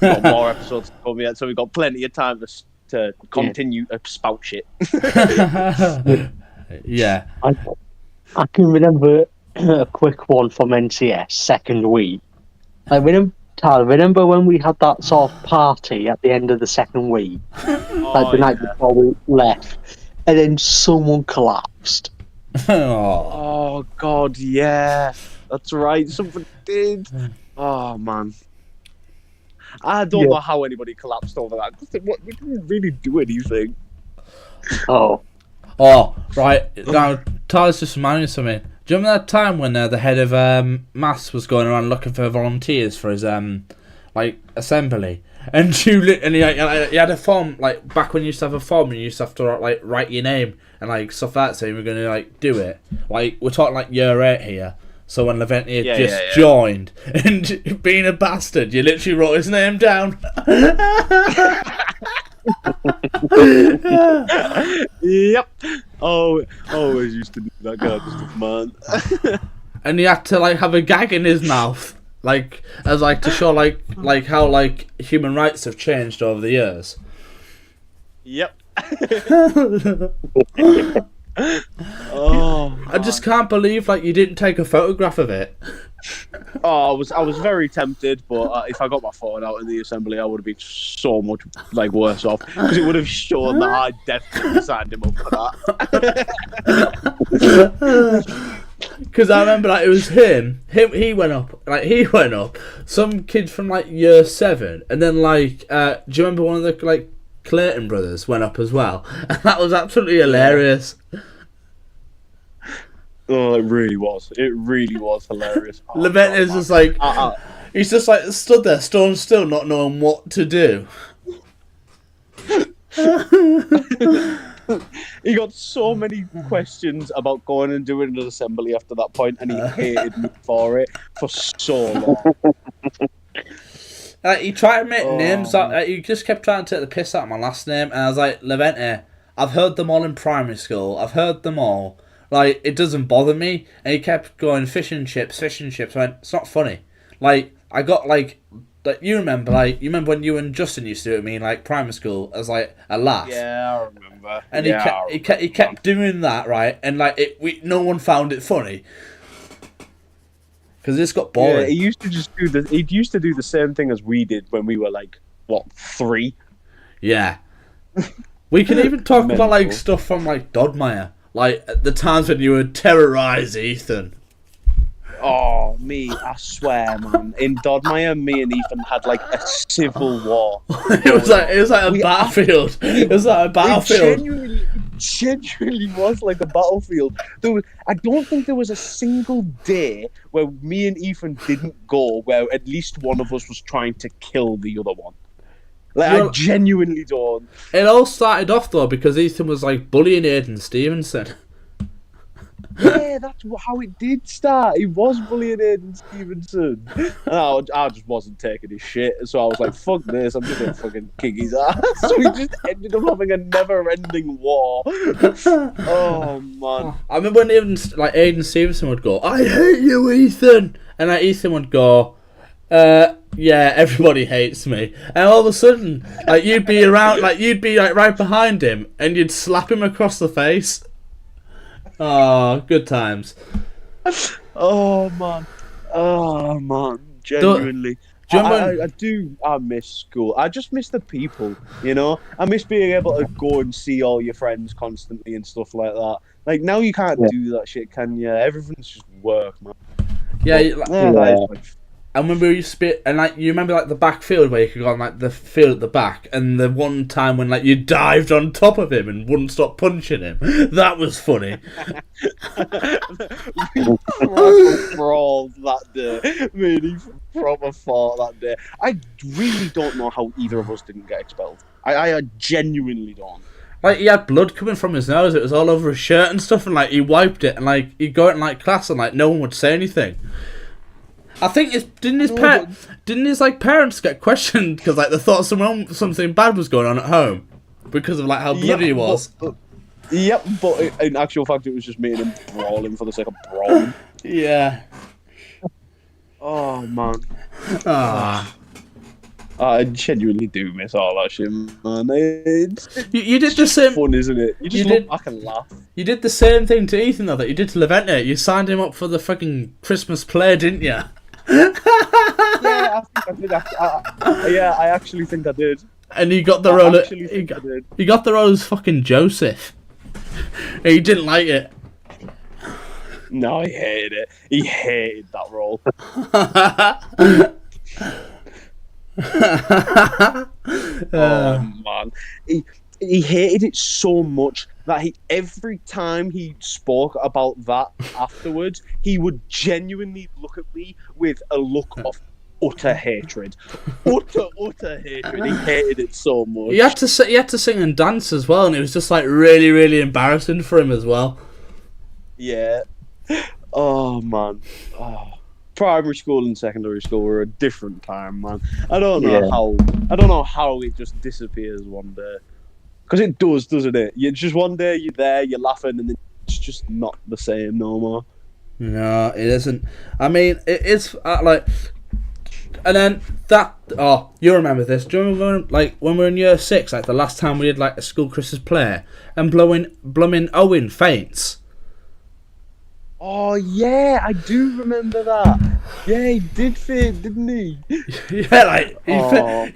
[SPEAKER 4] got more episodes to come yet, so we've got plenty of time to continue to spout shit.
[SPEAKER 3] Yeah.
[SPEAKER 5] I can remember a quick one from NCS second week. Like, remember when we had that sort of party at the end of the second week, like the night before we left, and then someone collapsed.
[SPEAKER 4] Oh God, yeah, that's right. Someone did. Oh man, I don't know how anybody collapsed over that. We didn't really do anything.
[SPEAKER 5] Oh,
[SPEAKER 3] right. Now, Tyler's just reminding me of something. Do you remember that time when the head of maths was going around looking for volunteers for his assembly, and he had a form, like back when you used to have a form and you used to have to like write your name and like stuff like that, saying we're going to like do it. Like we're talking like year 8 here. So when Leventia joined, and being a bastard, you literally wrote his name down.
[SPEAKER 4] Yep. Oh, always used to do that kind of stuff, man.
[SPEAKER 3] And he had to like have a gag in his mouth, like as like to show like how like human rights have changed over the years.
[SPEAKER 4] Yep. Oh,
[SPEAKER 3] I just can't believe like you didn't take a photograph of it.
[SPEAKER 4] Oh, I was very tempted, but if I got my phone out in the assembly, I would have been so much like worse off because it would have shown that I definitely signed him up for that.
[SPEAKER 3] Because I remember like it was him. He went up. Some kid from like year 7, and then like do you remember one of the like Clayton brothers went up as well, and that was absolutely hilarious.
[SPEAKER 4] Oh, it really was. It really was hilarious.
[SPEAKER 3] Levent is just like he's just like stood there, stone still, not knowing what to do.
[SPEAKER 4] He got so many questions about going and doing an assembly after that point, and he hated me for it for so long.
[SPEAKER 3] He tried to make names up. He just kept trying to take the piss out of my last name, and I was like, Levente, I've heard them all in primary school. I've heard them all. Like, it doesn't bother me. And he kept going, fish and chips. I went, it's not funny. Like, I got, like you remember when you and Justin used to do it with me in, like, primary school as, like, a laugh?
[SPEAKER 4] Yeah, I remember.
[SPEAKER 3] And he kept doing that, right? And, like, no one found it funny. Because this got boring.
[SPEAKER 4] Yeah, he used to do the same thing as we did when we were, like, 3?
[SPEAKER 3] Yeah. We can even talk about, like, stuff from, like, Dodmire. Like, the times when you would terrorise Ethan.
[SPEAKER 4] Oh, I swear, man. In Dodmire, me and Ethan had, like, a civil war.
[SPEAKER 3] It was like a battlefield. It was like a battlefield.
[SPEAKER 4] It genuinely was like a battlefield. I don't think there was a single day where me and Ethan didn't go where at least one of us was trying to kill the other one. Like, I genuinely don't.
[SPEAKER 3] It all started off, though, because Ethan was, like, bullying Aidan Stevenson.
[SPEAKER 4] Yeah, that's how it did start. He was bullying Aidan Stevenson. And I just wasn't taking his shit, so I was like, fuck this, I'm just gonna fucking kick his ass. So we just ended up having a never-ending war. Oh, man.
[SPEAKER 3] I remember when Aidan Stevenson would go, I hate you, Ethan! And Ethan would go, yeah, everybody hates me. And all of a sudden, like, you'd be right behind him, and you'd slap him across the face. Oh, good times.
[SPEAKER 4] Oh man, genuinely. I miss school. I just miss the people, you know. I miss being able to go and see all your friends constantly and stuff like that. Like, now you can't do that shit, can you? Everything's just work, man.
[SPEAKER 3] Yeah, And when we used to be, and like you remember like the back field where you could go on like the field at the back, and the one time when like you dived on top of him and wouldn't stop punching him, that was funny.
[SPEAKER 4] We proper brawled that day. Man, he proper fought that day. I really don't know how either of us didn't get expelled. I genuinely don't.
[SPEAKER 3] Like he had blood coming from his nose, it was all over his shirt and stuff, and like he wiped it, and like he'd go in like class and like no one would say anything. I think didn't his like parents get questioned because like they thought something bad was going on at home because of like how bloody he was.
[SPEAKER 4] But in actual fact, it was just me and him brawling for the sake of brawling.
[SPEAKER 3] Yeah.
[SPEAKER 4] Oh man.
[SPEAKER 3] Ah.
[SPEAKER 4] I genuinely do miss all that shit, man.
[SPEAKER 3] You did the same.
[SPEAKER 4] Fun, isn't it? You just look back and laugh.
[SPEAKER 3] You did the same thing to Ethan though that you did to Levente. You signed him up for the fucking Christmas play, didn't you?
[SPEAKER 4] Yeah, I think I did. I actually think I did.
[SPEAKER 3] And he got the role. He got the role as fucking Joseph. He didn't like it.
[SPEAKER 4] No, he hated it. He hated that role. Oh man, he hated it so much that every time he spoke about that afterwards, he would genuinely look at me with a look of utter hatred. Utter hatred. He hated it so much.
[SPEAKER 3] He had to sing and dance as well, and it was just like really, really embarrassing for him as well.
[SPEAKER 4] Yeah. Oh man. Oh. Primary school and secondary school were a different time, man. I don't know how it just disappears one day. Because it does, doesn't it? You just one day you're there, you're laughing, and then it's just not the same no more.
[SPEAKER 3] No, it isn't. I mean, it is like, and then that. Oh, you remember this? Do you remember when we were in year 6, like the last time we did like a school Christmas play, and blooming Owen faints.
[SPEAKER 4] Oh
[SPEAKER 3] yeah,
[SPEAKER 4] I do remember that. Yeah, he did faint, didn't he?
[SPEAKER 3] Yeah, like he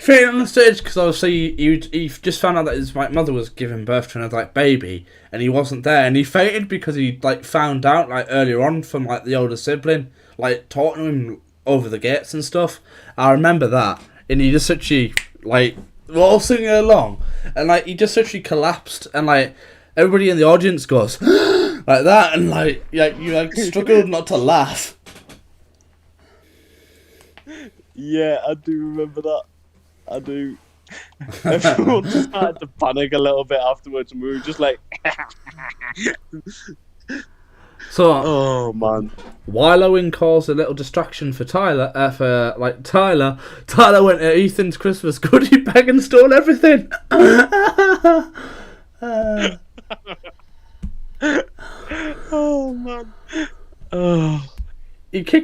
[SPEAKER 3] fainted on the stage because obviously he just found out that his mother was giving birth to another like baby, and he wasn't there, and he fainted because he like found out like earlier on from like the older sibling, like talking to him over the gates and stuff. I remember that, and he just actually like we're all singing along, and like he just actually collapsed, and like everybody in the audience goes. Like that, and like you like struggled not to laugh.
[SPEAKER 4] Yeah, I do remember that. I do. Everyone just started to panic a little bit afterwards, and we were just like.
[SPEAKER 3] So,
[SPEAKER 4] oh man.
[SPEAKER 3] While Owen caused a little distraction for Tyler, Tyler went to Ethan's Christmas goodie bag and stole everything.
[SPEAKER 4] Oh man. Oh.
[SPEAKER 3] Ethan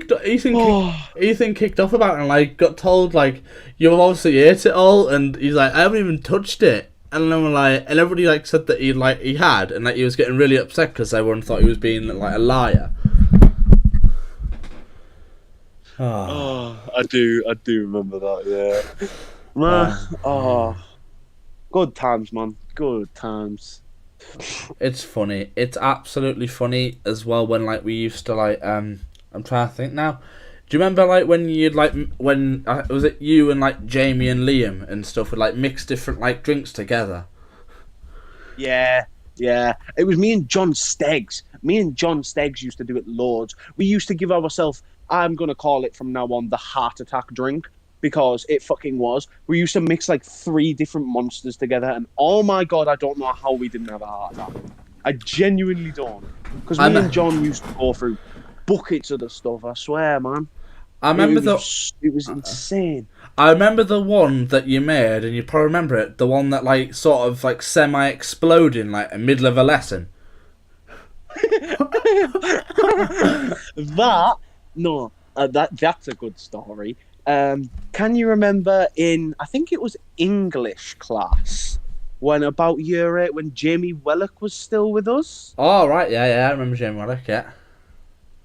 [SPEAKER 3] kicked off about it and like got told like you obviously ate it all, and he's like I haven't even touched it, and then we're like, and everybody like said that he had, and like he was getting really upset because everyone thought he was being like a liar.
[SPEAKER 4] Oh, I do remember that. Yeah. Man, good times, man. Good times.
[SPEAKER 3] It's funny. It's absolutely funny as well when like we used to like I'm trying to think now. Do you remember like when you'd like when was it you and like Jamie and Liam and stuff would like mix different like drinks together?
[SPEAKER 4] Yeah. It was me and John Steggs. Me and John Steggs used to do it loads. We used to give ourselves, I'm gonna call it from now on, the heart attack drink. Because it fucking was. We used to mix like 3 different monsters together, and oh my god, I don't know how we didn't have a heart attack. I genuinely don't. Because me and John used to go through buckets of the stuff, I swear, man.
[SPEAKER 3] I remember
[SPEAKER 4] it was insane.
[SPEAKER 3] I remember the one that you made, and you probably remember it, the one that like sort of like semi-exploding like in the middle of a lesson. That's a good story. Can you remember I think it was English class, when about year 8, when Jamie Wellock was still with us? Oh, right, yeah, I remember Jamie Wellock, yeah.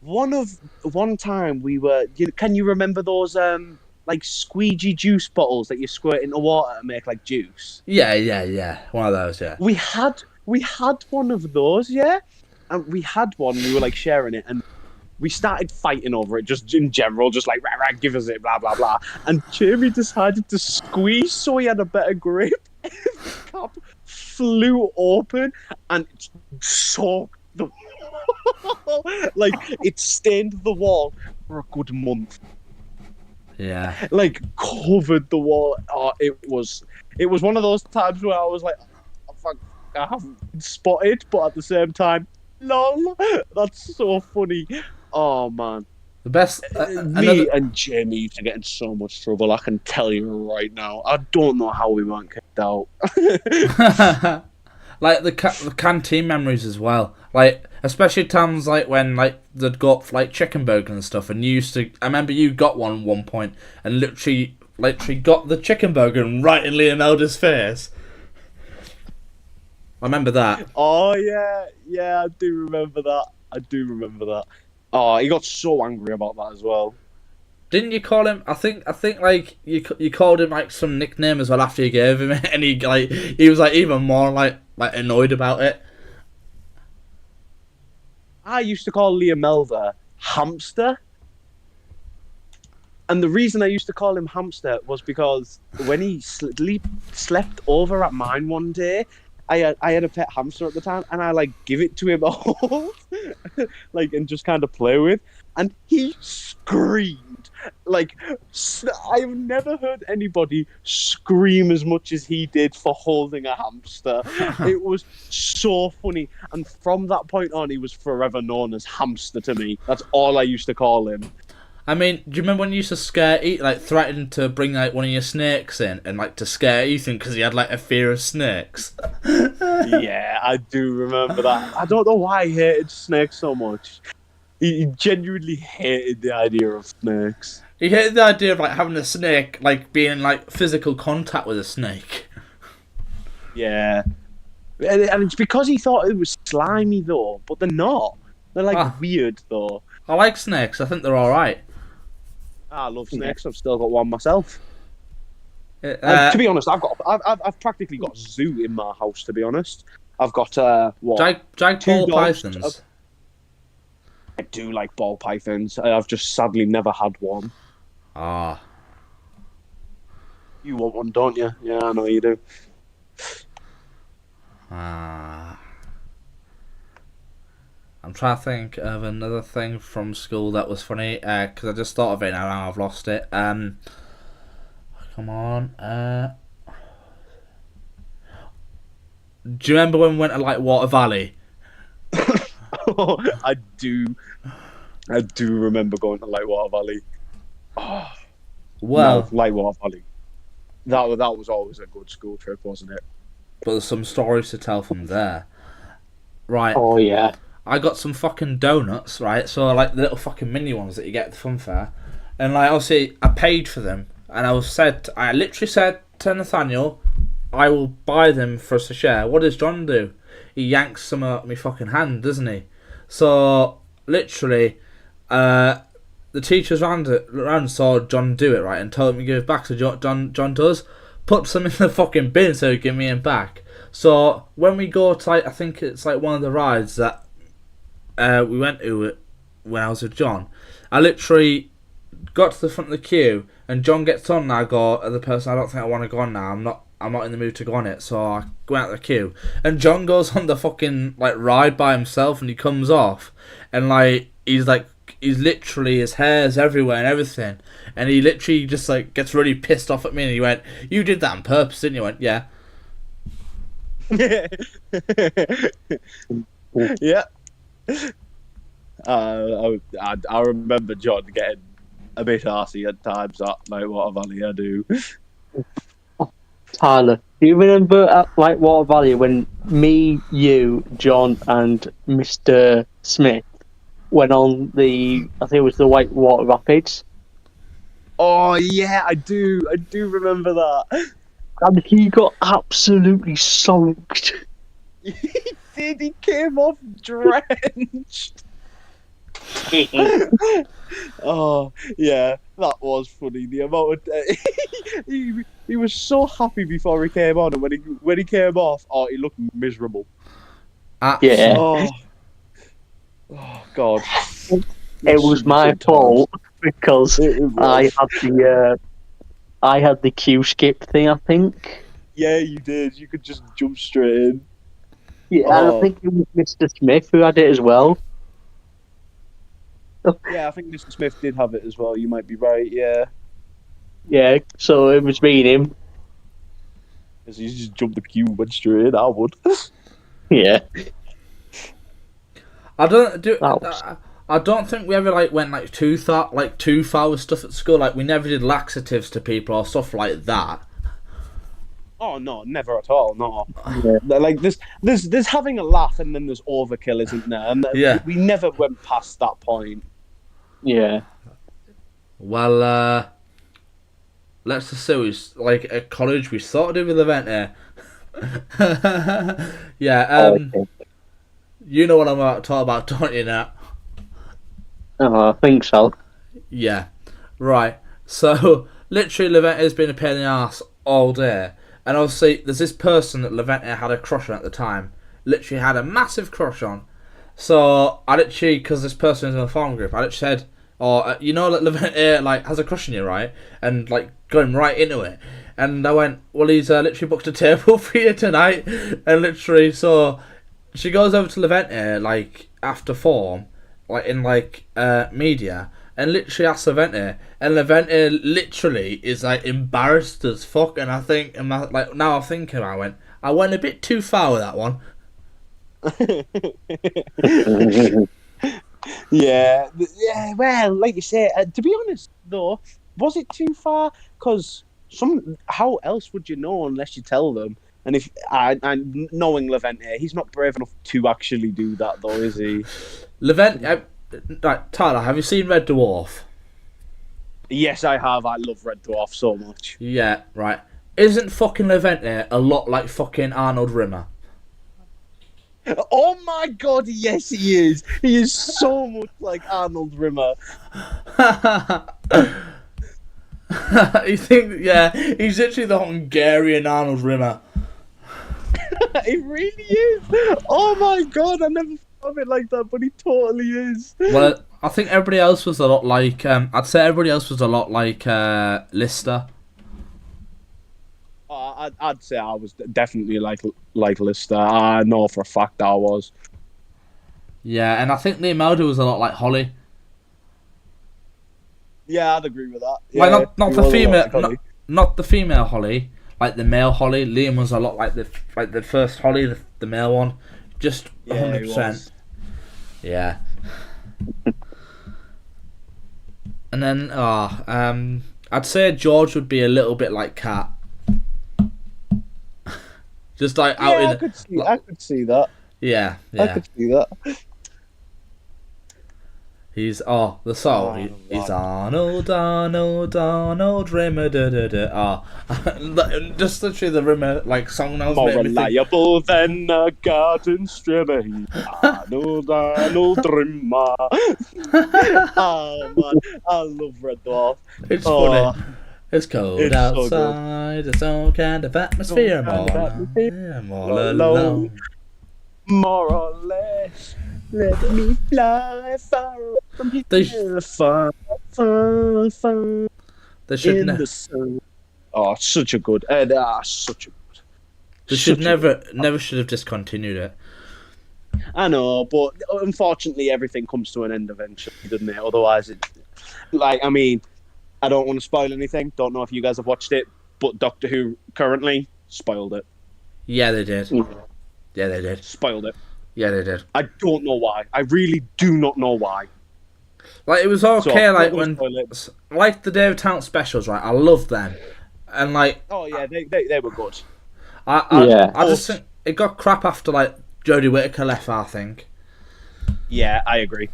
[SPEAKER 4] One time we were, can you remember those, like squeegee juice bottles that you squirt into water to make like juice?
[SPEAKER 3] Yeah, one of those, yeah.
[SPEAKER 4] We had one of those, yeah? And we had one, we were like sharing it, and we started fighting over it, just in general, just like, rah, rah, give us it, blah, blah, blah. And Jamie decided to squeeze so he had a better grip. The cap flew open and soaked the wall. Like, it stained the wall for a good month.
[SPEAKER 3] Yeah.
[SPEAKER 4] Like, covered the wall. Oh, it was one of those times where I was like, oh, fuck, I haven't been spotted, but at the same time, lol, that's so funny. Oh man,
[SPEAKER 3] The best.
[SPEAKER 4] me and Jamie used to get in so much trouble. I can tell you right now. I don't know how we weren't kicked out.
[SPEAKER 3] Like the canteen memories as well. Like especially times like when like they'd got like chicken burger and stuff, and you used to. I remember you got one at one point and literally got the chicken burger and right in Liam Elder's face. I remember that.
[SPEAKER 4] Oh yeah, I do remember that. Oh, he got so angry about that as well.
[SPEAKER 3] Didn't you call him? I think like you called him like some nickname as well after you gave him it, and he was like even more like annoyed about it.
[SPEAKER 4] I used to call Liam Elder Hamster. And the reason I used to call him Hamster was because when he slept over at mine one day, I had a pet hamster at the time, and I like give it to him a hold, like, and just kind of play with, and he screamed. Like, I've never heard anybody scream as much as he did for holding a hamster. It was so funny, and from that point on, he was forever known as Hamster to me. That's all I used to call him.
[SPEAKER 3] I mean, do you remember when you used to threaten to bring like one of your snakes in and like to scare Ethan because he had like a fear of snakes?
[SPEAKER 4] Yeah, I do remember that. I don't know why he hated snakes so much. He genuinely hated the idea of snakes.
[SPEAKER 3] He hated the idea of like having a snake, like being in like physical contact with a snake.
[SPEAKER 4] Yeah, and it's because he thought it was slimy though, but they're not. They're like weird though.
[SPEAKER 3] I like snakes. I think they're all right.
[SPEAKER 4] I love snakes. I've still got one myself. To be honest, I've practically got a zoo in my house. To be honest, I've got
[SPEAKER 3] giant ball pythons.
[SPEAKER 4] I do like ball pythons. I've just sadly never had one.
[SPEAKER 3] Ah.
[SPEAKER 4] You want one, don't you? Yeah, I know you do.
[SPEAKER 3] Ah. I'm trying to think of another thing from school that was funny, because I just thought of it now and I've lost it. Come on. Do you remember when we went to like Water Valley?
[SPEAKER 4] Oh, I do remember going to Lightwater Valley. Oh,
[SPEAKER 3] Well,
[SPEAKER 4] no, Lightwater Valley. That was always a good school trip, wasn't it?
[SPEAKER 3] but there's some stories to tell from there. Right.
[SPEAKER 5] Oh yeah.
[SPEAKER 3] I got some fucking donuts, right? So like the little fucking mini ones that you get at the fun fair, and like obviously I paid for them, and I literally said to Nathaniel, I will buy them for us to share. What does John do? He yanks some out of my fucking hand, doesn't he? So literally, the teachers round saw John do it, right, and told him to give it back. So John does put some in the fucking bin so he can give me it back. So when we go to like, I think it's like one of the rides that we went to it when I was with John, I literally got to the front of the queue and John gets on and I go to the person, I don't think I want to go on now, I'm not in the mood to go on it, so I go out the queue and John goes on the fucking like ride by himself and he comes off and like he's literally, his hair's everywhere and everything, and he literally just like gets really pissed off at me and he went, "You did that on purpose, didn't you?" I went, "Yeah."
[SPEAKER 4] Yeah. I remember John getting a bit arsey at times at Lightwater Valley. I do.
[SPEAKER 5] Tyler, do you remember at Lightwater Valley when me, you, John, and Mr. Smith went on I think it was the Whitewater Rapids?
[SPEAKER 4] Oh yeah, I do remember that.
[SPEAKER 5] And he got absolutely soaked.
[SPEAKER 4] He did. He came off drenched. Oh yeah, that was funny. The amount of he was so happy before he came on, and when he came off, oh, he looked miserable.
[SPEAKER 5] Yeah.
[SPEAKER 4] Oh God.
[SPEAKER 5] It was my fault because
[SPEAKER 4] It was.
[SPEAKER 5] I had the Q skip thing, I think.
[SPEAKER 4] Yeah, you did. You could just jump straight in.
[SPEAKER 5] Yeah, and I think it was Mr. Smith who had it as well.
[SPEAKER 4] Yeah, I think Mr. Smith did have it as well. You might be right. Yeah,
[SPEAKER 5] Yeah, so it was me and him.
[SPEAKER 4] because you just jumped the queue, went straight in. I would.
[SPEAKER 5] Yeah.
[SPEAKER 3] I don't do.
[SPEAKER 5] That was-
[SPEAKER 3] I don't think we ever went too far with stuff at school. Like we never did laxatives to people or stuff like that.
[SPEAKER 4] Oh no, never at all. No,
[SPEAKER 5] Yeah.
[SPEAKER 4] like there's having a laugh and then there's overkill, isn't there? And
[SPEAKER 3] Yeah.
[SPEAKER 4] we never went past that point.
[SPEAKER 5] Yeah.
[SPEAKER 3] Well, let's just say at college we sort of did with event here. Yeah.
[SPEAKER 5] Okay.
[SPEAKER 3] You know what I'm about to talk about, don't you, Nat?
[SPEAKER 5] Oh, I think so.
[SPEAKER 3] Yeah. Right. So literally, Levente has been a pain in the ass all day. And obviously, there's this person that Levente had a crush on at the time. Literally had a massive crush on. So I literally, because this person is in a farm group, I literally said, you know that Levente has a crush on you, right? And going right into it. And I went, well, he's literally booked a table for you tonight. And literally, so she goes over to Levente after form, in media. And literally asks Levente, and Levente literally is embarrassed as fuck. And I think, now I'm thinking, I went a bit too far with that one.
[SPEAKER 4] Yeah. Well, like you say, to be honest though, was it too far? Because how else would you know unless you tell them? And if knowing Levente, he's not brave enough to actually do that, though, is he?
[SPEAKER 3] Levente, Tyler, have you seen Red Dwarf?
[SPEAKER 4] Yes, I have. I love Red Dwarf so much.
[SPEAKER 3] Yeah, right. Isn't fucking Levente a lot like fucking Arnold Rimmer?
[SPEAKER 4] Oh my god, yes, he is. He is so much like Arnold Rimmer.
[SPEAKER 3] You think? Yeah, he's literally the Hungarian Arnold Rimmer.
[SPEAKER 4] He really is. Oh my god, I never thought of it like that, but he totally is.
[SPEAKER 3] Well, I think everybody else was a lot like. I'd say everybody else was a lot like Lister.
[SPEAKER 4] I'd say I was definitely like Lister. I know for a fact I was.
[SPEAKER 3] Yeah, and I think Liam Elder was a lot like Holly.
[SPEAKER 4] Yeah, I'd agree with that.
[SPEAKER 3] Like
[SPEAKER 4] Yeah,
[SPEAKER 3] not
[SPEAKER 4] he
[SPEAKER 3] the
[SPEAKER 4] was a lot
[SPEAKER 3] female,
[SPEAKER 4] like Holly.
[SPEAKER 3] not the female Holly, like the male Holly. Liam was a lot like the first Holly, the male one, just
[SPEAKER 4] Yeah, he
[SPEAKER 3] 100%.
[SPEAKER 4] was.
[SPEAKER 3] Yeah. And then, I'd say George would be a little bit like Kat. Just out in.
[SPEAKER 4] I could see that.
[SPEAKER 3] Yeah.
[SPEAKER 4] I could see that.
[SPEAKER 3] He's the song. He's Arnold Rimmer. Just literally the Rimmer song now.
[SPEAKER 4] More reliable than a garden strimmer. Arnold Rimmer. Oh man, I love Red Dwarf.
[SPEAKER 3] It's funny. It's cold
[SPEAKER 4] It's so
[SPEAKER 3] outside. There's all kind of atmosphere. More alone.
[SPEAKER 4] More or less. Let me fly far from here. Far
[SPEAKER 3] They should
[SPEAKER 4] in the sun. Oh, such a good. Such a good.
[SPEAKER 3] They should never should have discontinued it.
[SPEAKER 4] I know, but unfortunately, everything comes to an end eventually, doesn't it? Otherwise, I don't want to spoil anything. Don't know if you guys have watched it, but Doctor Who currently spoiled it.
[SPEAKER 3] Yeah, they did. Yeah, they did.
[SPEAKER 4] Spoiled it.
[SPEAKER 3] Yeah, they did.
[SPEAKER 4] I don't know why. I really do not know why.
[SPEAKER 3] It was okay,
[SPEAKER 4] So,
[SPEAKER 3] when the David Tennant specials, right? I loved them, and
[SPEAKER 4] oh yeah, they were good.
[SPEAKER 3] I just think it got crap after Jodie Whittaker left. I think.
[SPEAKER 4] Yeah, I agree.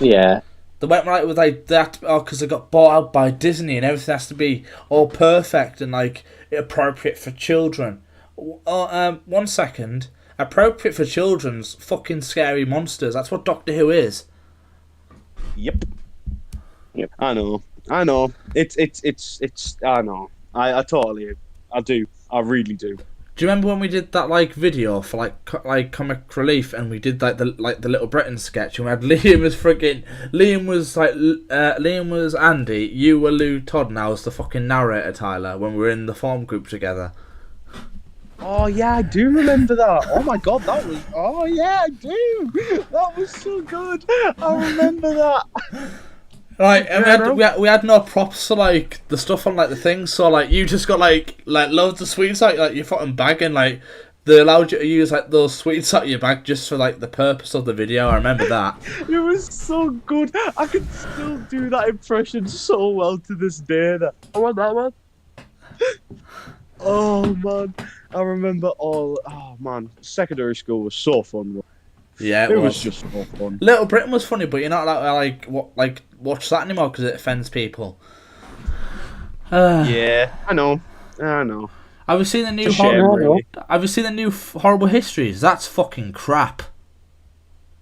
[SPEAKER 5] Yeah.
[SPEAKER 3] They went with that because they got bought out by Disney and everything has to be all perfect and appropriate for children. 1 second. Appropriate for children's fucking scary monsters. That's what Doctor Who is.
[SPEAKER 4] Yep. I know. It's. I know. I totally. I do. I really do.
[SPEAKER 3] Do you remember when we did that like video for like comic relief, and we did like the Little Britain sketch, and we had Liam was Andy, you were Lou Todd, and I was the fucking narrator Tyler when we were in the form group together.
[SPEAKER 4] Oh yeah, I do remember that. Oh my god, that was. Oh yeah, I do. That was so good. I remember that.
[SPEAKER 3] Right, and we had no props for like the stuff on like the things, so like you just got like loads of sweets like your fucking bag, and like they allowed you to use like those sweets out of your bag just for like the purpose of the video. I remember that.
[SPEAKER 4] It was so good. I could still do that impression so well to this day. I want that one. Oh man, I remember all. Oh man, secondary school was so fun.
[SPEAKER 3] Yeah,
[SPEAKER 4] it was just so fun.
[SPEAKER 3] Little Britain was funny, but you're not watch that anymore because it offends people.
[SPEAKER 4] Yeah, I know.
[SPEAKER 3] Have you seen the new Horrible Histories? That's fucking crap.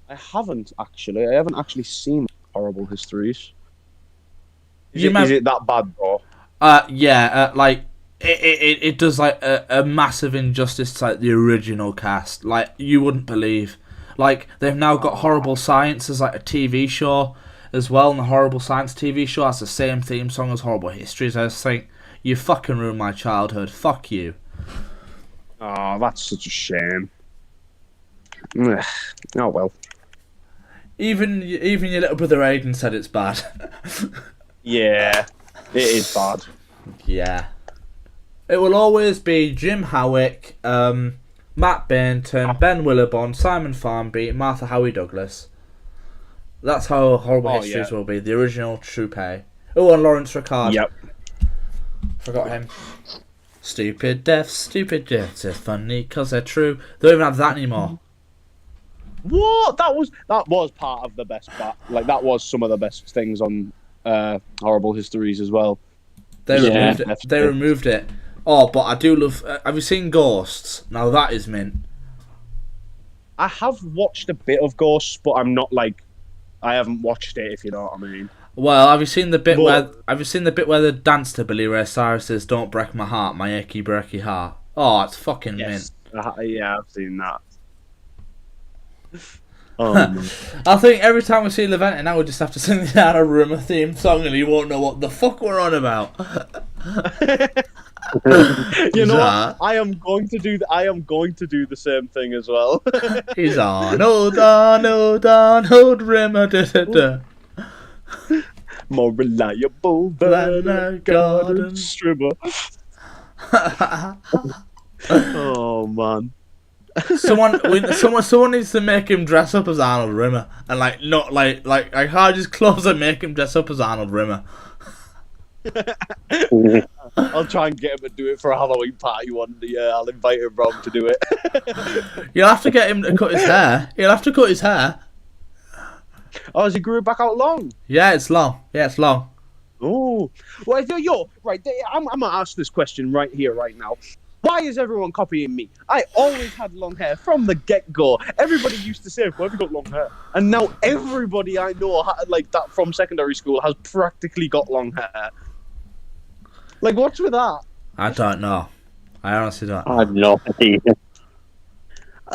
[SPEAKER 4] I haven't actually. I haven't actually seen Horrible Histories. Is it that bad though?
[SPEAKER 3] It does like a massive injustice to like the original cast. Like you wouldn't believe. Like they've now got Horrible Science as like a TV show as well, and the Horrible Science TV show has the same theme song as Horrible Histories. I just think you fucking ruined my childhood. Fuck you.
[SPEAKER 4] Oh, that's such a shame. Oh well.
[SPEAKER 3] Even your little brother Aiden said it's bad.
[SPEAKER 4] Yeah, it is bad.
[SPEAKER 3] Yeah. It will always be Jim Howick, Matt Bainton, Ben Willibon, Simon Farnby, Martha Howie Douglas. That's how Horrible Histories will be. The original True Pay. Oh, and Lawrence Ricard.
[SPEAKER 4] Yep.
[SPEAKER 3] Forgot him. Stupid deaths, they're funny because they're true. They don't even have that anymore.
[SPEAKER 4] What? That was part of the best part. Like that was some of the best things on Horrible Histories as well.
[SPEAKER 3] They removed it. Oh, but I do love. Have you seen Ghosts? Now that is mint.
[SPEAKER 4] I have watched a bit of Ghosts, but I'm not like. I haven't watched it. If you know what I mean.
[SPEAKER 3] Well, have you seen the bit where they dance to Billy Ray Cyrus's "Don't Break My Heart, My Achy Breaky Heart"? Oh, it's fucking mint.
[SPEAKER 4] Yeah, I've seen that. Oh,
[SPEAKER 3] I think every time we see Levente now we just have to sing the Anna Rumor theme song and he won't know what the fuck we're on about.
[SPEAKER 4] You know what? I am going to do the same thing as well.
[SPEAKER 3] He's on, old Rimmer, da.
[SPEAKER 4] More reliable than a garden stripper. Oh man.
[SPEAKER 3] Someone needs to make him dress up as Arnold Rimmer and not hide his clothes and make him dress up as Arnold Rimmer.
[SPEAKER 4] I'll try and get him to do it for a Halloween party one day. I'll invite him round to do it.
[SPEAKER 3] You'll have to get him to cut his hair. He'll have to cut his hair.
[SPEAKER 4] Oh, has he grew it back out long?
[SPEAKER 3] Yeah, it's long.
[SPEAKER 4] Oh, well, right. I'm gonna ask this question right here, right now. Why is everyone copying me? I always had long hair from the get-go. Everybody used to say, "Why have you got long hair?" And now everybody I know, like that from secondary school, has practically got long hair. Like, what's with that?
[SPEAKER 3] I don't know. I honestly don't.
[SPEAKER 5] I have no idea.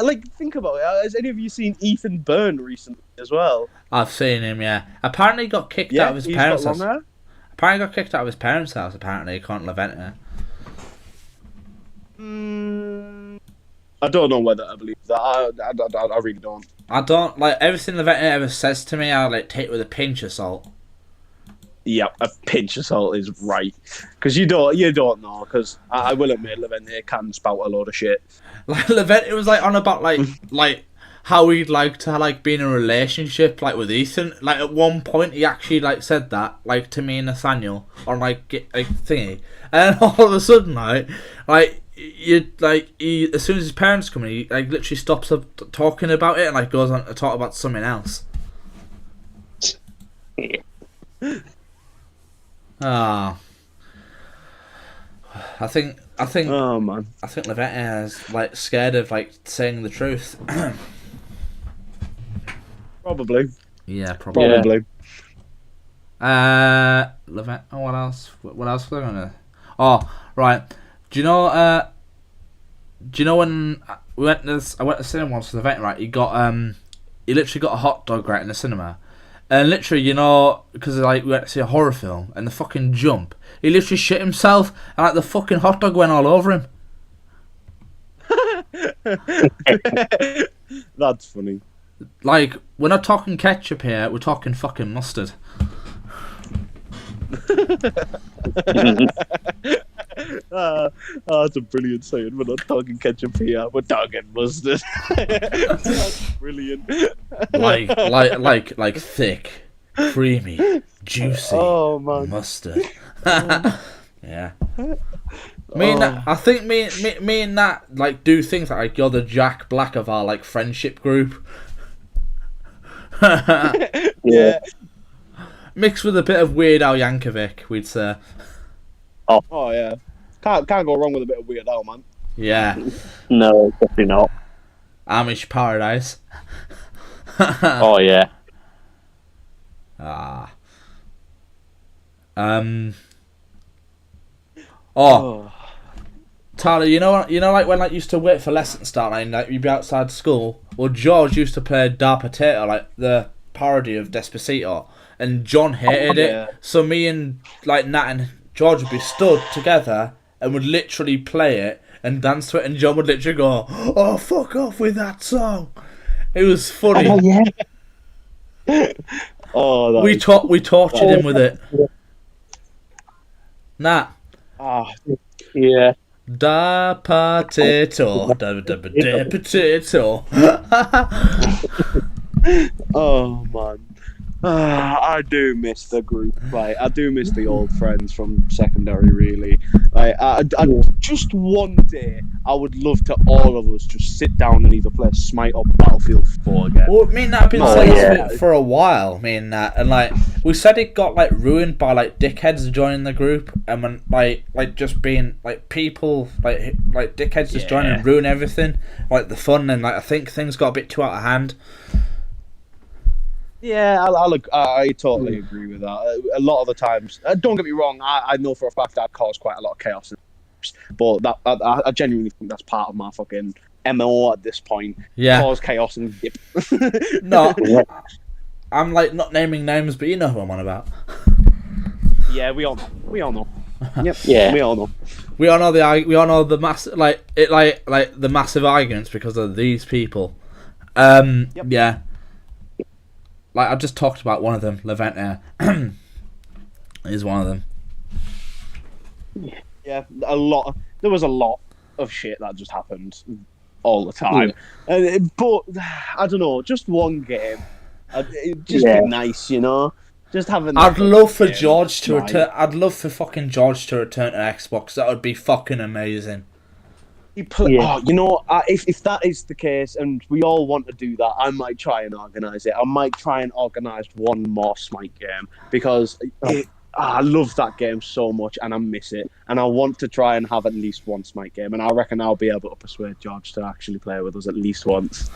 [SPEAKER 4] Like, think about it. Has any of you seen Ethan Byrne recently as well?
[SPEAKER 3] I've seen him. Yeah. Apparently, he got kicked out of his parents' house.
[SPEAKER 4] Hair?
[SPEAKER 3] Apparently, got kicked out of his parents' house. Apparently, he can't Levente.
[SPEAKER 4] I don't know whether I believe that. I really don't.
[SPEAKER 3] I don't like everything Levente ever says to me. I take it with a pinch of salt.
[SPEAKER 4] Yeah, a pinch of salt is right, because you don't know. Because I will admit, Levente can spout a load of shit.
[SPEAKER 3] Like Levente was on about like how he'd like to be in a relationship with Ethan. Like at one point, he actually said that to me and Nathaniel on thingy, and then all of a sudden he as soon as his parents come in, he literally stops up talking about it and goes on to talk about something else. Ah, I think. Oh man, I think Levente is scared of saying the truth.
[SPEAKER 4] Probably.
[SPEAKER 3] Yeah, probably.
[SPEAKER 4] Yeah.
[SPEAKER 3] Levente. Oh, what else? What else was I gonna? Oh, right. Do you know do you know when I went to cinema once with the event, right? He literally got a hot dog right in the cinema. And literally, you know, because like we went to see a horror film and the fucking jump, he literally shit himself and like the fucking hot dog went all over him.
[SPEAKER 4] That's funny.
[SPEAKER 3] Like, we're not talking ketchup here, we're talking fucking mustard.
[SPEAKER 4] That's a brilliant saying. We're not talking ketchup here, we're talking mustard. That's brilliant.
[SPEAKER 3] Like thick, creamy, juicy mustard. Yeah. I think me and Nat like do things like you're the Jack Black of our like friendship group.
[SPEAKER 4] Yeah.
[SPEAKER 3] Mixed with a bit of Weird Al Yankovic, we'd say.
[SPEAKER 4] Oh yeah. Can't go wrong with a bit of Weird Al, man.
[SPEAKER 3] Yeah.
[SPEAKER 5] No, definitely not.
[SPEAKER 3] Amish Paradise.
[SPEAKER 5] Oh yeah.
[SPEAKER 3] Tyler, you know like when like used to wait for lessons start and like you'd be outside school? Well, George used to play Da Potato, like the parody of Despacito, and John hated it. So me and like Nat and George would be stood together and would literally play it and dance to it, and John would literally go, "Oh, fuck off with that song." It was funny.
[SPEAKER 5] Oh yeah.
[SPEAKER 3] We tortured him with it. Nat.
[SPEAKER 5] Yeah.
[SPEAKER 3] Da potato, da potato.
[SPEAKER 4] Oh man, I do miss the group. Like, I do miss the old friends from secondary. Really, like, I just one day, I would love to all of us just sit down and either play Smite or Battlefield 4 again.
[SPEAKER 3] Well, me and Nat have been saying this for a while. Me and Nat, and like we said, it got like ruined by like dickheads joining the group, and when like just being like people like dickheads just join and ruin everything, like the fun, and like I think things got a bit too out of hand.
[SPEAKER 4] Yeah, I totally agree with that. A lot of the times, don't get me wrong, I know for a fact that caused quite a lot of chaos, but that I genuinely think that's part of my fucking MO at this point.
[SPEAKER 3] Yeah,
[SPEAKER 4] cause chaos and dip.
[SPEAKER 3] No, I'm like not naming names, but you know who I'm on about.
[SPEAKER 4] Yeah, we all know. Yep.
[SPEAKER 5] Yeah,
[SPEAKER 4] we all know.
[SPEAKER 3] We all know the massive the massive arguments because of these people. Yeah. Like, I've just talked about one of them, Levente is one of them.
[SPEAKER 4] Yeah, there was a lot of shit that just happened all the time. But, I don't know, just one game. It'd just be nice, you know? Just having...
[SPEAKER 3] I'd love for George to return... I'd love for fucking George to return to Xbox. That would be fucking amazing.
[SPEAKER 4] Oh, you know, if that is the case and we all want to do that, I might try and organise it. I might try and organise one more Smite game because I love that game so much and I miss it. And I want to try and have at least one Smite game. And I reckon I'll be able to persuade George to actually play with us at least once.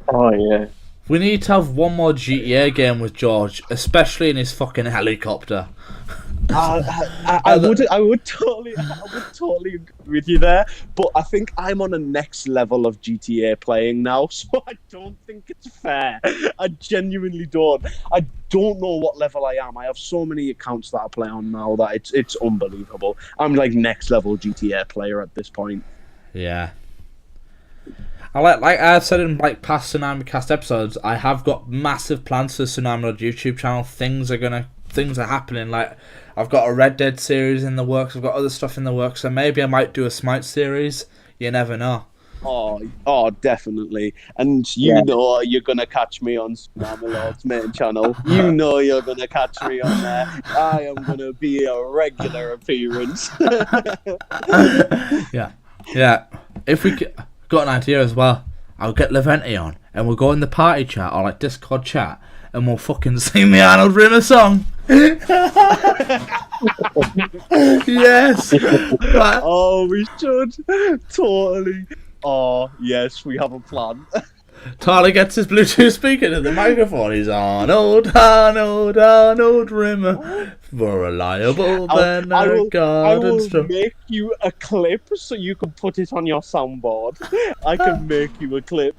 [SPEAKER 5] Oh, yeah.
[SPEAKER 3] We need to have one more GTA game with George, especially in his fucking helicopter.
[SPEAKER 4] I would totally agree with you there, but I think I'm on a next level of GTA playing now, so I don't think it's fair. I genuinely don't. I don't know what level I am. I have so many accounts that I play on now that it's unbelievable. I'm like next level GTA player at this point. Yeah. Like I've said in like past TSUNAMICAST episodes, I have got massive plans for the Tsunami YouTube channel. Things are happening. Like, I've got a Red Dead series in the works. I've got other stuff in the works. So maybe I might do a Smite series. You never know. Oh, definitely. And you know you're going to catch me on Tsunami Lord's main channel. You know you're going to catch me on there. I am going to be a regular appearance. Yeah. If we got an idea as well, I'll get Levente on and we'll go in the party chat or like Discord chat and we'll fucking sing the Arnold Rimmer song. Yes. Oh, we should. Totally. Oh, yes, we have a plan.
[SPEAKER 3] Tyler gets his Bluetooth speaker to the microphone. He's Arnold, Arnold, Arnold Rimmer. More reliable than a garden straw.
[SPEAKER 4] Make you a clip so you can put it on your soundboard. I can make you a clip.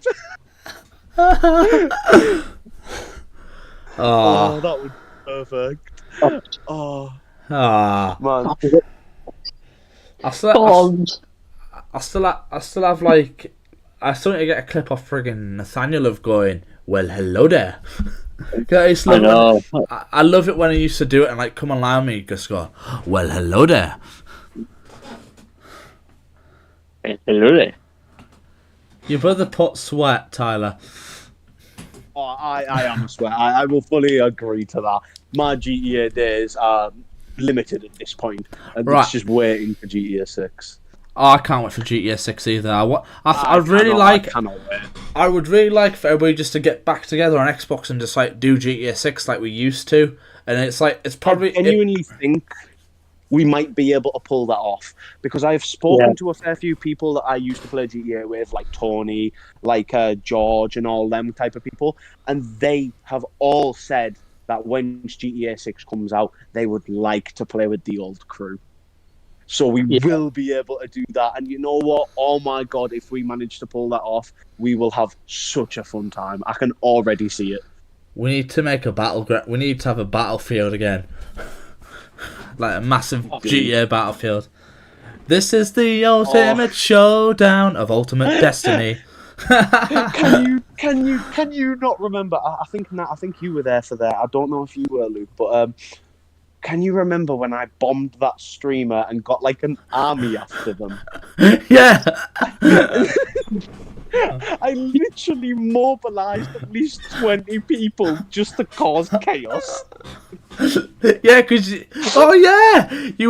[SPEAKER 4] Oh, that was perfect. Oh, man.
[SPEAKER 3] I still have like, I still need to get a clip off friggin' Nathaniel of going, well, hello there. I know. I love it when he used to do it and like come allow me, just go, well, hello there.
[SPEAKER 5] Hello there.
[SPEAKER 3] Your brother put sweat, Tyler.
[SPEAKER 4] Oh, I am a sweat. I will fully agree to that. My GTA days are limited at this point, and it's just waiting for GTA 6.
[SPEAKER 3] Oh, I can't wait for GTA 6 either. I would really like for everybody just to get back together on Xbox and just like do GTA 6 like we used to. And it's like, it's probably...
[SPEAKER 4] I genuinely think we might be able to pull that off, because I've spoken to a fair few people that I used to play GTA with, like Tony, like George and all them type of people, and they have all said that when GTA 6 comes out, they would like to play with the old crew. So we will be able to do that. And you know what? Oh my God, if we manage to pull that off, we will have such a fun time. I can already see it.
[SPEAKER 3] We need to make we need to have a battlefield again. Like a massive GTA battlefield. This is the ultimate showdown of ultimate destiny.
[SPEAKER 4] Can you not remember? I think Nat, I think you were there for that. I don't know if you were, Luke, but can you remember when I bombed that streamer and got like an army after them?
[SPEAKER 3] Yeah.
[SPEAKER 4] I literally mobilized at least 20 people just to cause chaos.
[SPEAKER 3] Yeah, because you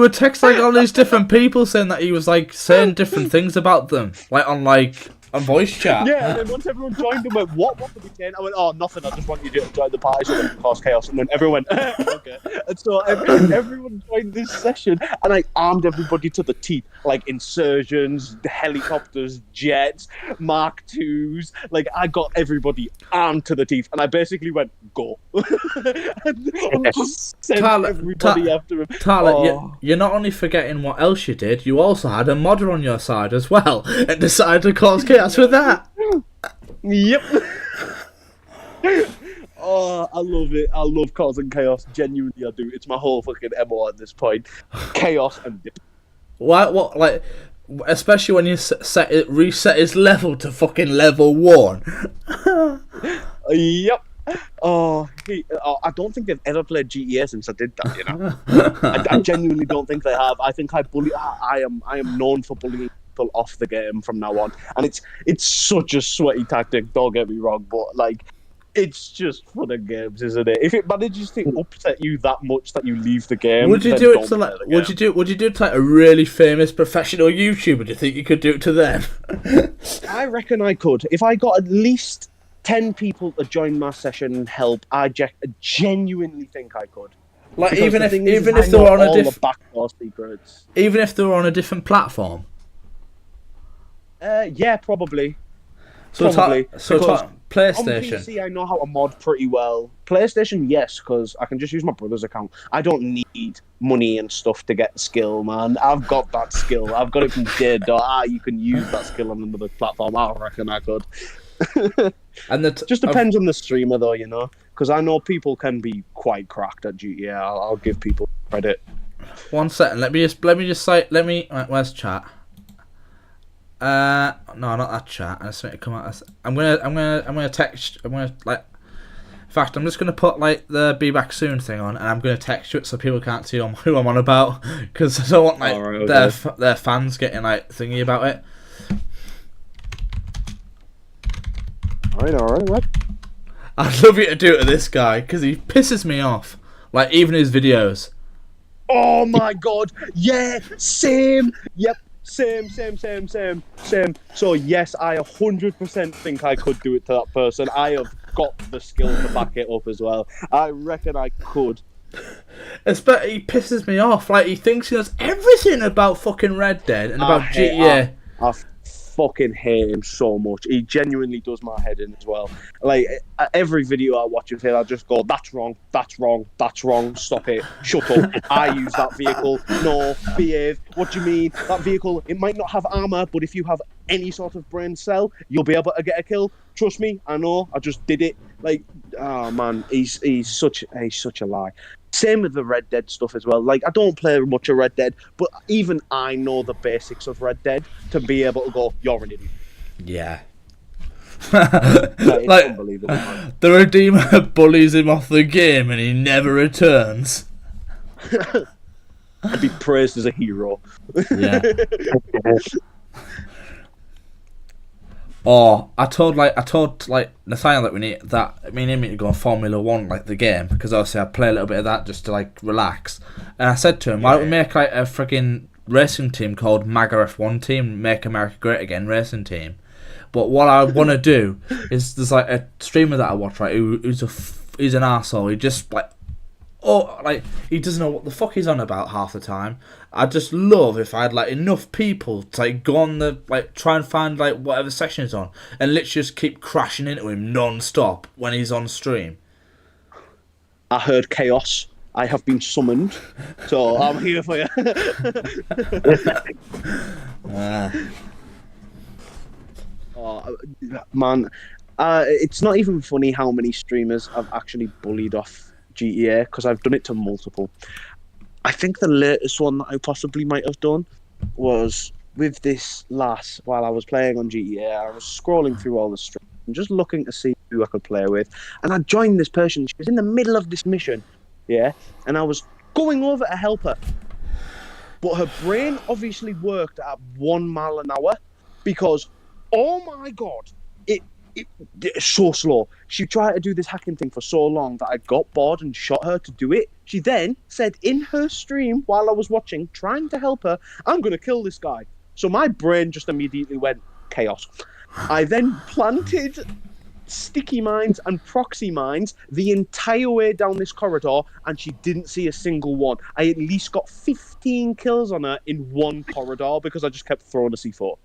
[SPEAKER 3] were texting like all these different people saying that he was like saying different things about them, like on a voice chat.
[SPEAKER 4] Yeah, and then once everyone joined, they went, what were we saying? I went, oh, nothing, I just want you to join the party so we can cause chaos. And then everyone went, okay. And so everyone joined this session, and I armed everybody to the teeth, like insurgents, helicopters, jets, Mark IIs. Like, I got everybody armed to the teeth, and I basically went, go. and just sent everybody after him.
[SPEAKER 3] Tyler, you're not only forgetting what else you did, you also had a modder on your side as well, and decided to cause chaos with that.
[SPEAKER 4] Yep. Oh, I love it. I love causing chaos. Genuinely, I do. It's my whole fucking MO at this point. Chaos and dip.
[SPEAKER 3] What, like, especially when you reset his level to fucking level 1.
[SPEAKER 4] Yep. I don't think they've ever played GTA since I did that, you know. I genuinely don't think they have. I think I am known for bullying people off the game from now on, and it's such a sweaty tactic, don't get me wrong, but like, it's just fun and games, isn't it? If it manages to upset you that much that you leave the game,
[SPEAKER 3] would you do it to like? Would you do it to like a really famous professional YouTuber? Do you think you could do it to them?
[SPEAKER 4] I reckon I could. If I got at least 10 people to join my session and help, I genuinely think I could.
[SPEAKER 3] Like,
[SPEAKER 4] because
[SPEAKER 3] even if
[SPEAKER 4] they
[SPEAKER 3] were on a
[SPEAKER 4] different backdoor secrets.
[SPEAKER 3] Even if they were on a different platform.
[SPEAKER 4] Yeah, probably.
[SPEAKER 3] PlayStation.
[SPEAKER 4] On PC, I know how to mod pretty well. PlayStation, yes, because I can just use my brother's account. I don't need money and stuff to get the skill, man. I've got that skill. I've got it from day dot. You can use that skill on another platform. I reckon I could.
[SPEAKER 3] And
[SPEAKER 4] just depends on the streamer, though, you know. Because I know people can be quite cracked at GTA. I'll give people credit.
[SPEAKER 3] 1 second. Let me just say. Where's chat? No, not that chat. I just want to come out. I'm gonna text. In fact, I'm just gonna put like the "Be Back Soon" thing on, and I'm gonna text you it so people can't see who I'm on about, because I don't want like their fans getting like thingy about it.
[SPEAKER 4] All right.
[SPEAKER 3] I'd love you to do it to this guy because he pisses me off. Like, even his videos.
[SPEAKER 4] Oh my god! Yeah, same. Yep. Same. So yes, I 100% think I could do it to that person. I have got the skill to back it up as well. I reckon I could.
[SPEAKER 3] He pisses me off. Like, he thinks he knows everything about fucking Red Dead and about GTA.
[SPEAKER 4] fucking hate him so much. He genuinely does my head in as well. Like, every video I watch of him, I just go, that's wrong, that's wrong, that's wrong, stop it, shut up, I use that vehicle, no, behave, what do you mean? That vehicle, it might not have armour, but if you have any sort of brain cell, you'll be able to get a kill. Trust me, I know, I just did it. Like, oh man, he's such a lie. Same with the Red Dead stuff as well. Like, I don't play much of Red Dead, but even I know the basics of Red Dead to be able to go, you're an idiot.
[SPEAKER 3] Yeah.
[SPEAKER 4] Like, unbelievable, man.
[SPEAKER 3] The Redeemer bullies him off the game and he never returns.
[SPEAKER 4] I'd be praised as a hero.
[SPEAKER 3] Yeah. Or I told Nathaniel that me and him need to go on Formula 1, like the game, because obviously I play a little bit of that just to like relax. And I said to him, why don't we make like a friggin' racing team called MAGA F1 team, Make America Great Again racing team. But what I want to do is there's like a streamer that I watch, right, he's an arsehole. He just he doesn't know what the fuck he's on about half the time. I just love if I had like enough people to like go on the try and find like whatever section he's on and literally just keep crashing into him non-stop when he's on stream.
[SPEAKER 4] I heard chaos. I have been summoned, so I'm here for you. Oh man, it's not even funny how many streamers I've actually bullied off GTA, because I've done it to multiple. I think the latest one that I possibly might have done was with this lass while I was playing on GTA. I was scrolling through all the streams and just looking to see who I could play with. And I joined this person. She was in the middle of this mission, yeah? And I was going over to help her. But her brain obviously worked at 1 mile an hour because, oh my God, it's so slow. She tried to do this hacking thing for so long that I got bored and shot her to do it. She then said in her stream while I was watching, trying to help her, I'm going to kill this guy. So my brain just immediately went chaos. I then planted sticky mines and proxy mines the entire way down this corridor, and she didn't see a single one. I at least got 15 kills on her in one corridor because I just kept throwing a C4.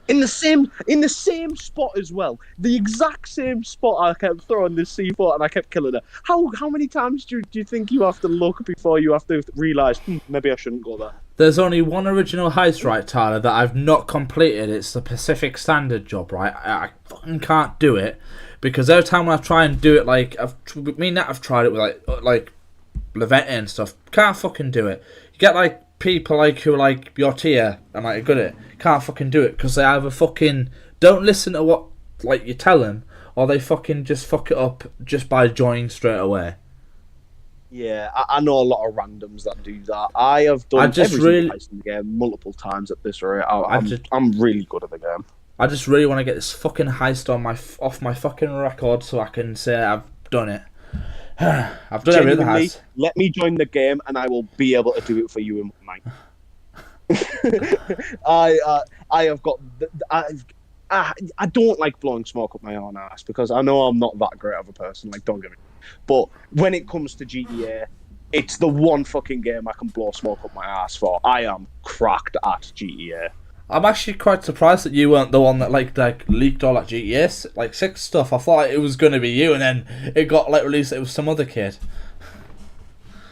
[SPEAKER 4] In the same spot as well. The exact same spot I kept throwing this C4 and I kept killing her. How many times do you think you have to look before you have to realise, maybe I shouldn't go there?
[SPEAKER 3] There's only one original heist, right, Tyler, that I've not completed. It's the Pacific Standard job, right? I fucking can't do it because every time I try and do it, like me and Nat have tried it with like Levente and stuff. Can't fucking do it. You get like people like who are like your tier and like good at it. Can't fucking do it because they either fucking don't listen to what like you tell them, or they fucking just fuck it up just by joining straight away.
[SPEAKER 4] Yeah, I know a lot of randoms that do that. I have done every single heist in the game multiple times at this rate. I'm really good at the game.
[SPEAKER 3] I just really want to get this fucking heist off my fucking record so I can say I've done it. I've done every other heist.
[SPEAKER 4] Let me join the game and I will be able to do it for you in one night. I have got. I don't like blowing smoke up my own ass because I know I'm not that great of a person. Like, don't get me. But when it comes to GTA, it's the one fucking game I can blow smoke up my ass for. I am cracked at GTA.
[SPEAKER 3] I'm actually quite surprised that you weren't the one that like leaked all that GTA 6 stuff. I thought it was going to be you, and then it got like released. It was some other kid.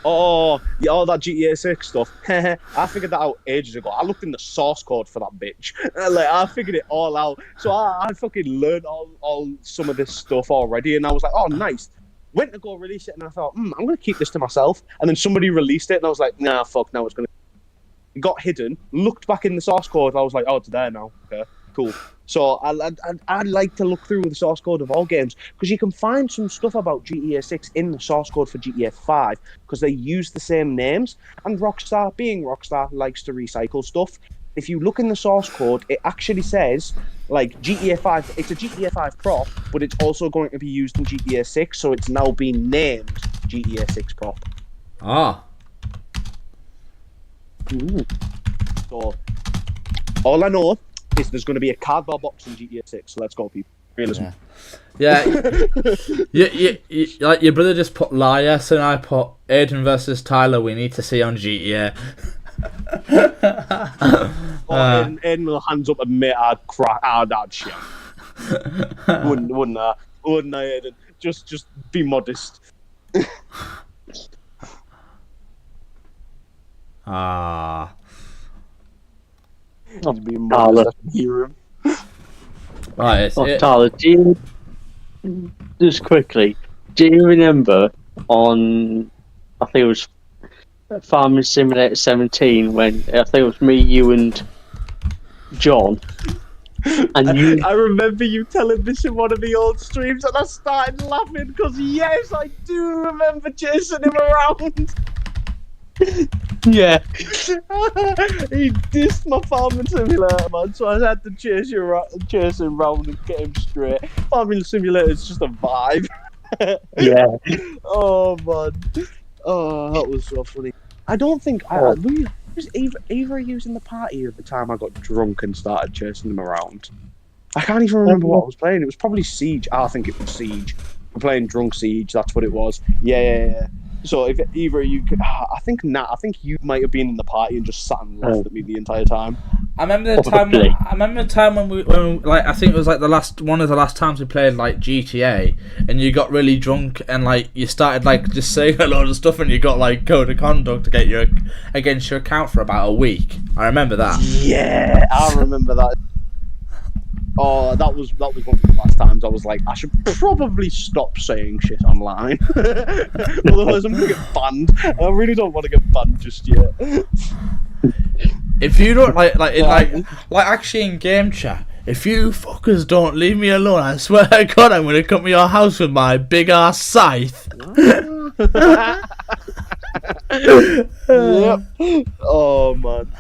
[SPEAKER 4] Oh, yeah, all that GTA 6 stuff. I figured that out ages ago. I looked in the source code for that bitch. I figured it all out. So I fucking learned all some of this stuff already, and I was like, oh, nice. Went to go release it, and I thought, I'm going to keep this to myself. And then somebody released it, and I was like, nah, fuck, now it's going to... It got hidden, looked back in the source code, I was like, oh, it's there now. Okay, cool. So I like to look through the source code of all games because you can find some stuff about GTA 6 in the source code for GTA 5 because they use the same names. And Rockstar, being Rockstar, likes to recycle stuff. If you look in the source code, it actually says, like, GTA 5, it's a GTA 5 prop, but it's also going to be used in GTA 6, so it's now been named GTA 6 prop.
[SPEAKER 3] Ah.
[SPEAKER 4] Ooh. So, all I know is there's going to be a cardboard box in GTA 6, so let's go, people. Realism.
[SPEAKER 3] Yeah. Like your brother just put liar, so I put Aiden versus Tyler. We need to see on GTA.
[SPEAKER 4] Aiden will hands up and admit I'd cry. I'd shit. wouldn't I? Wouldn't I, Aiden? Just be modest. He's being modest. I can hear him.
[SPEAKER 3] Right,
[SPEAKER 5] Tyler, just quickly, do you remember on, I think it was Farming Simulator 17, when I think it was me, you, and John, and you...
[SPEAKER 4] I remember you telling this in one of the old streams, and I started laughing because yes, I do remember chasing him around.
[SPEAKER 5] Yeah.
[SPEAKER 4] He dissed my Farming Simulator, man, so I had to chase him round and get him straight. Farming Simulator is just a vibe.
[SPEAKER 5] Yeah.
[SPEAKER 4] Oh, man. Oh, that was so funny. I don't think... was Eva using the party at the time I got drunk and started chasing them around? I can't even remember what I was playing. It was probably Siege. I think it was Siege. We're playing Drunk Siege, that's what it was. Yeah. So if either you could, I think you might have been in the party and just sat and laughed at me the entire time.
[SPEAKER 3] I remember the time when we like, I think it was like one of the last times we played like GTA, and you got really drunk and like you started like just saying a lot of stuff, and you got like code of conduct to get against your account for about a week. I remember that.
[SPEAKER 4] Yeah, I remember that. Oh, that was one of the last times I was like, I should probably stop saying shit online. Otherwise I'm gonna get banned. I really don't want to get banned just yet.
[SPEAKER 3] If you don't like actually in game chat, if you fuckers don't leave me alone, I swear to God I'm gonna come to your house with my big ass scythe.
[SPEAKER 4] Yep. Oh man.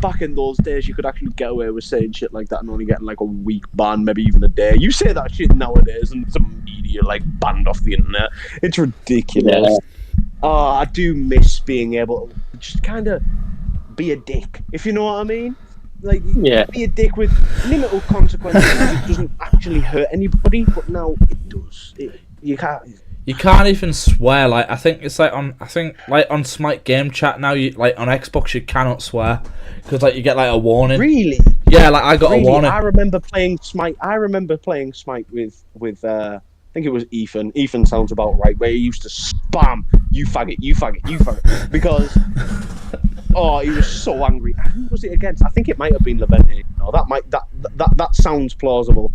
[SPEAKER 4] Back in those days, you could actually get away with saying shit like that and only getting like a week ban, maybe even a day. You say that shit nowadays, and it's immediate like banned off the internet. It's ridiculous. Yeah. Oh, I do miss being able to just kind of be a dick, if you know what I mean. Like, be a dick with minimal consequences. It doesn't actually hurt anybody, but now it does. You
[SPEAKER 3] can't even swear. Like, I think it's like on Smite game chat now. You like on Xbox you cannot swear because like you get like a warning.
[SPEAKER 4] Really?
[SPEAKER 3] Yeah, like I got a warning.
[SPEAKER 4] I remember playing Smite with I think it was Ethan. Ethan sounds about right. Where he used to spam you faggot, because he was so angry. Who was it against? I think it might have been Levente. No, that sounds plausible.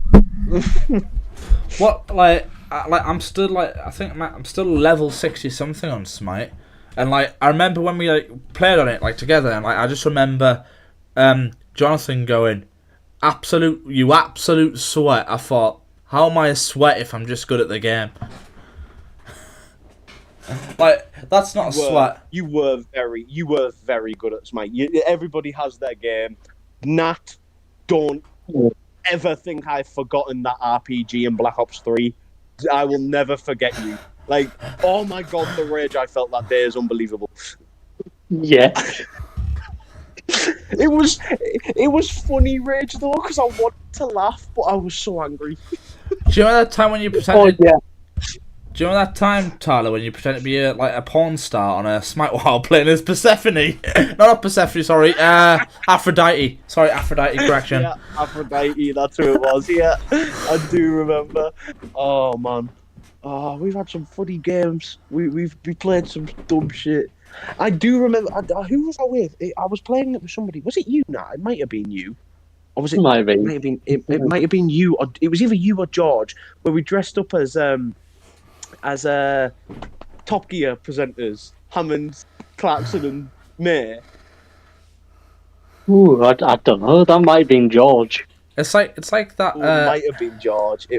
[SPEAKER 3] What I'm still I'm still level 60 something on Smite, and like I remember when we like played on it like together, and like I just remember Jonathan going, you absolute sweat. I thought, how am I a sweat if I'm just good at the game? Like, that's not a sweat.
[SPEAKER 4] You were very good at Smite. Everybody has their game. Nat, don't ever think I've forgotten that RPG in Black Ops 3. I will never forget you. Like, oh my god, the rage I felt that day is unbelievable.
[SPEAKER 5] Yeah.
[SPEAKER 4] It was funny rage though, because I wanted to laugh, but I was so angry.
[SPEAKER 3] Do you remember that time when you pretended?
[SPEAKER 5] Oh, yeah.
[SPEAKER 3] Do you remember that time, Tyler, when you pretended to be a porn star on a Smite while playing as Persephone? Not Persephone, sorry. Aphrodite. Sorry, Aphrodite, correction.
[SPEAKER 4] Yeah, Aphrodite, that's who it was, yeah. I do remember. Oh, man. Oh, we've had some funny games. We played some dumb shit. I do remember. Who was I with? I was playing it with somebody. Was it you, Nat? It might have been you. Or was it?
[SPEAKER 5] Might have been.
[SPEAKER 4] It might have been you. Or it was either you or George, where we dressed up as Top Gear presenters, Hammond, Clarkson, and May.
[SPEAKER 5] Ooh, I don't know. That might have been George.
[SPEAKER 3] It's like that.
[SPEAKER 4] It might have been George. I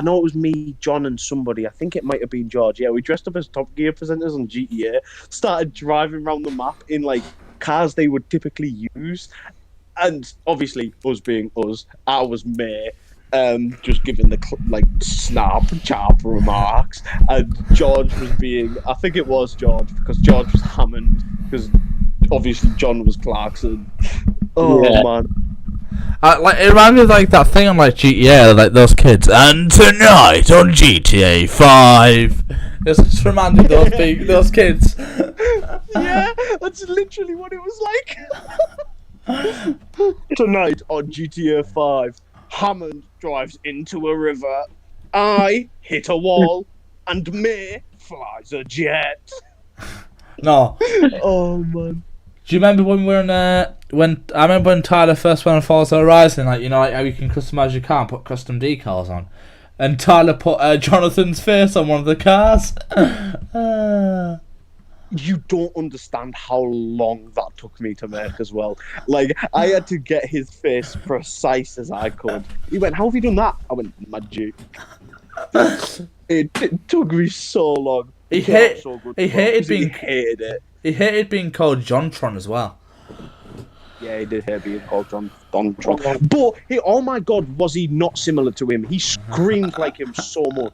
[SPEAKER 4] know it was me, John, and somebody. I think it might have been George. Yeah, we dressed up as Top Gear presenters on GTA. Started driving around the map in like cars they would typically use, and obviously us being us, I was May. Just giving the snap chap remarks, and George was being, I think it was George, because George was Hammond, because obviously John was Clarkson. Oh yeah. Man,
[SPEAKER 3] like it reminded me of like that thing on like GTA, like those kids, and tonight on GTA 5. It's just reminding those kids.
[SPEAKER 4] Yeah, That's literally what it was like. Tonight on GTA 5, Hammond drives into a river. I hit a wall, and May flies a jet.
[SPEAKER 3] No.
[SPEAKER 4] Oh man.
[SPEAKER 3] Do you remember when we were in I remember when Tyler first went on Forza Horizon, like, you know, like how you can customize your car and put custom decals on, and Tyler put Jonathan's face on one of the cars.
[SPEAKER 4] You don't understand how long that took me to make as well. Like, I had to get his face precise as I could. He went, "How have you done that?" I went, "Magic." It took me so long.
[SPEAKER 3] He
[SPEAKER 4] It came out
[SPEAKER 3] hated
[SPEAKER 4] so good,
[SPEAKER 3] he
[SPEAKER 4] though,
[SPEAKER 3] hated
[SPEAKER 4] 'cause
[SPEAKER 3] being
[SPEAKER 4] he hated it.
[SPEAKER 3] he hated being called Jontron as well.
[SPEAKER 4] Yeah, he did hate being called Don. But oh my god, was he not similar to him? He screamed like him so much.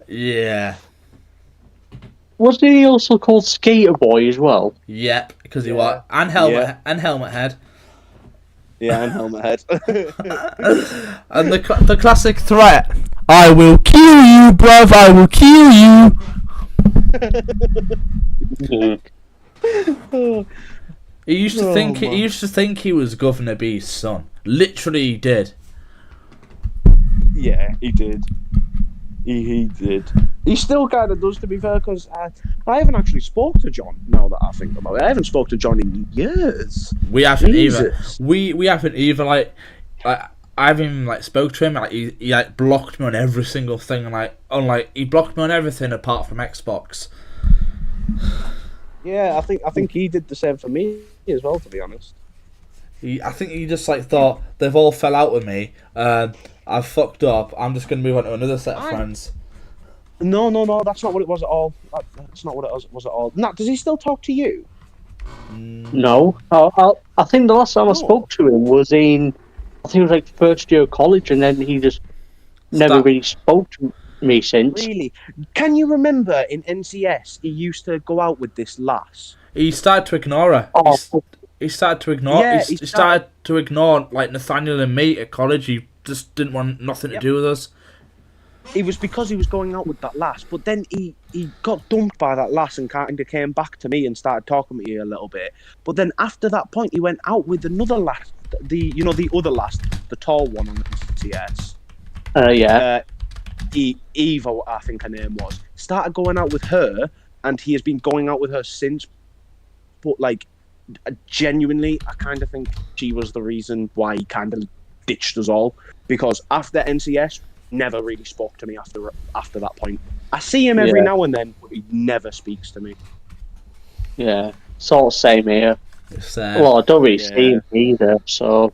[SPEAKER 3] Yeah.
[SPEAKER 5] Wasn't he also called Skater Boy as well?
[SPEAKER 3] Yep, because he
[SPEAKER 4] Yeah.
[SPEAKER 3] was and helmet head.
[SPEAKER 4] Yeah, and helmet head.
[SPEAKER 3] And the classic threat: "I will kill you, bruv! I will kill you." He used to think he was Governor B's son. Literally, he did.
[SPEAKER 4] Yeah, he did. He did. He still kind of does, to be fair, because I haven't actually spoke to John, now that I think about it. I haven't spoke to John in years.
[SPEAKER 3] We haven't either.
[SPEAKER 4] Jesus.
[SPEAKER 3] We haven't either. Like I haven't even like spoke to him. Like he like blocked me on every single thing. And he blocked me on everything apart from Xbox.
[SPEAKER 4] Yeah, I think he did the same for me as well, to be honest.
[SPEAKER 3] I think he just like thought they've all fell out with me. I've fucked up. I'm just gonna move on to another set of friends.
[SPEAKER 4] No, that's not what it was at all. That's not what it was at all. Nat, does he still talk to you?
[SPEAKER 5] No. I think the last time I spoke to him was in, I think it was like first year of college, and then he just never really spoke to me since.
[SPEAKER 4] Really? Can you remember in NCS he used to go out with this lass?
[SPEAKER 3] He started to ignore her.
[SPEAKER 5] Oh.
[SPEAKER 3] He started to ignore.
[SPEAKER 4] Yeah,
[SPEAKER 3] he started to ignore like Nathaniel and me at college. He just didn't want nothing to do with us.
[SPEAKER 4] It was because he was going out with that lass, but then he got dumped by that lass and kind of came back to me and started talking to you a little bit. But then after that point, he went out with another lass, the other lass, the tall one on the NCS.
[SPEAKER 5] Yeah.
[SPEAKER 4] Eva, I think her name was. Started going out with her, and he has been going out with her since. But like, genuinely, I kind of think she was the reason why he kind of ditched us all, because after NCS, never really spoke to me after that point. I see him every now and then, but he never speaks to me.
[SPEAKER 5] Yeah, sort of same here.
[SPEAKER 3] It's,
[SPEAKER 5] well, I don't really see him either, so.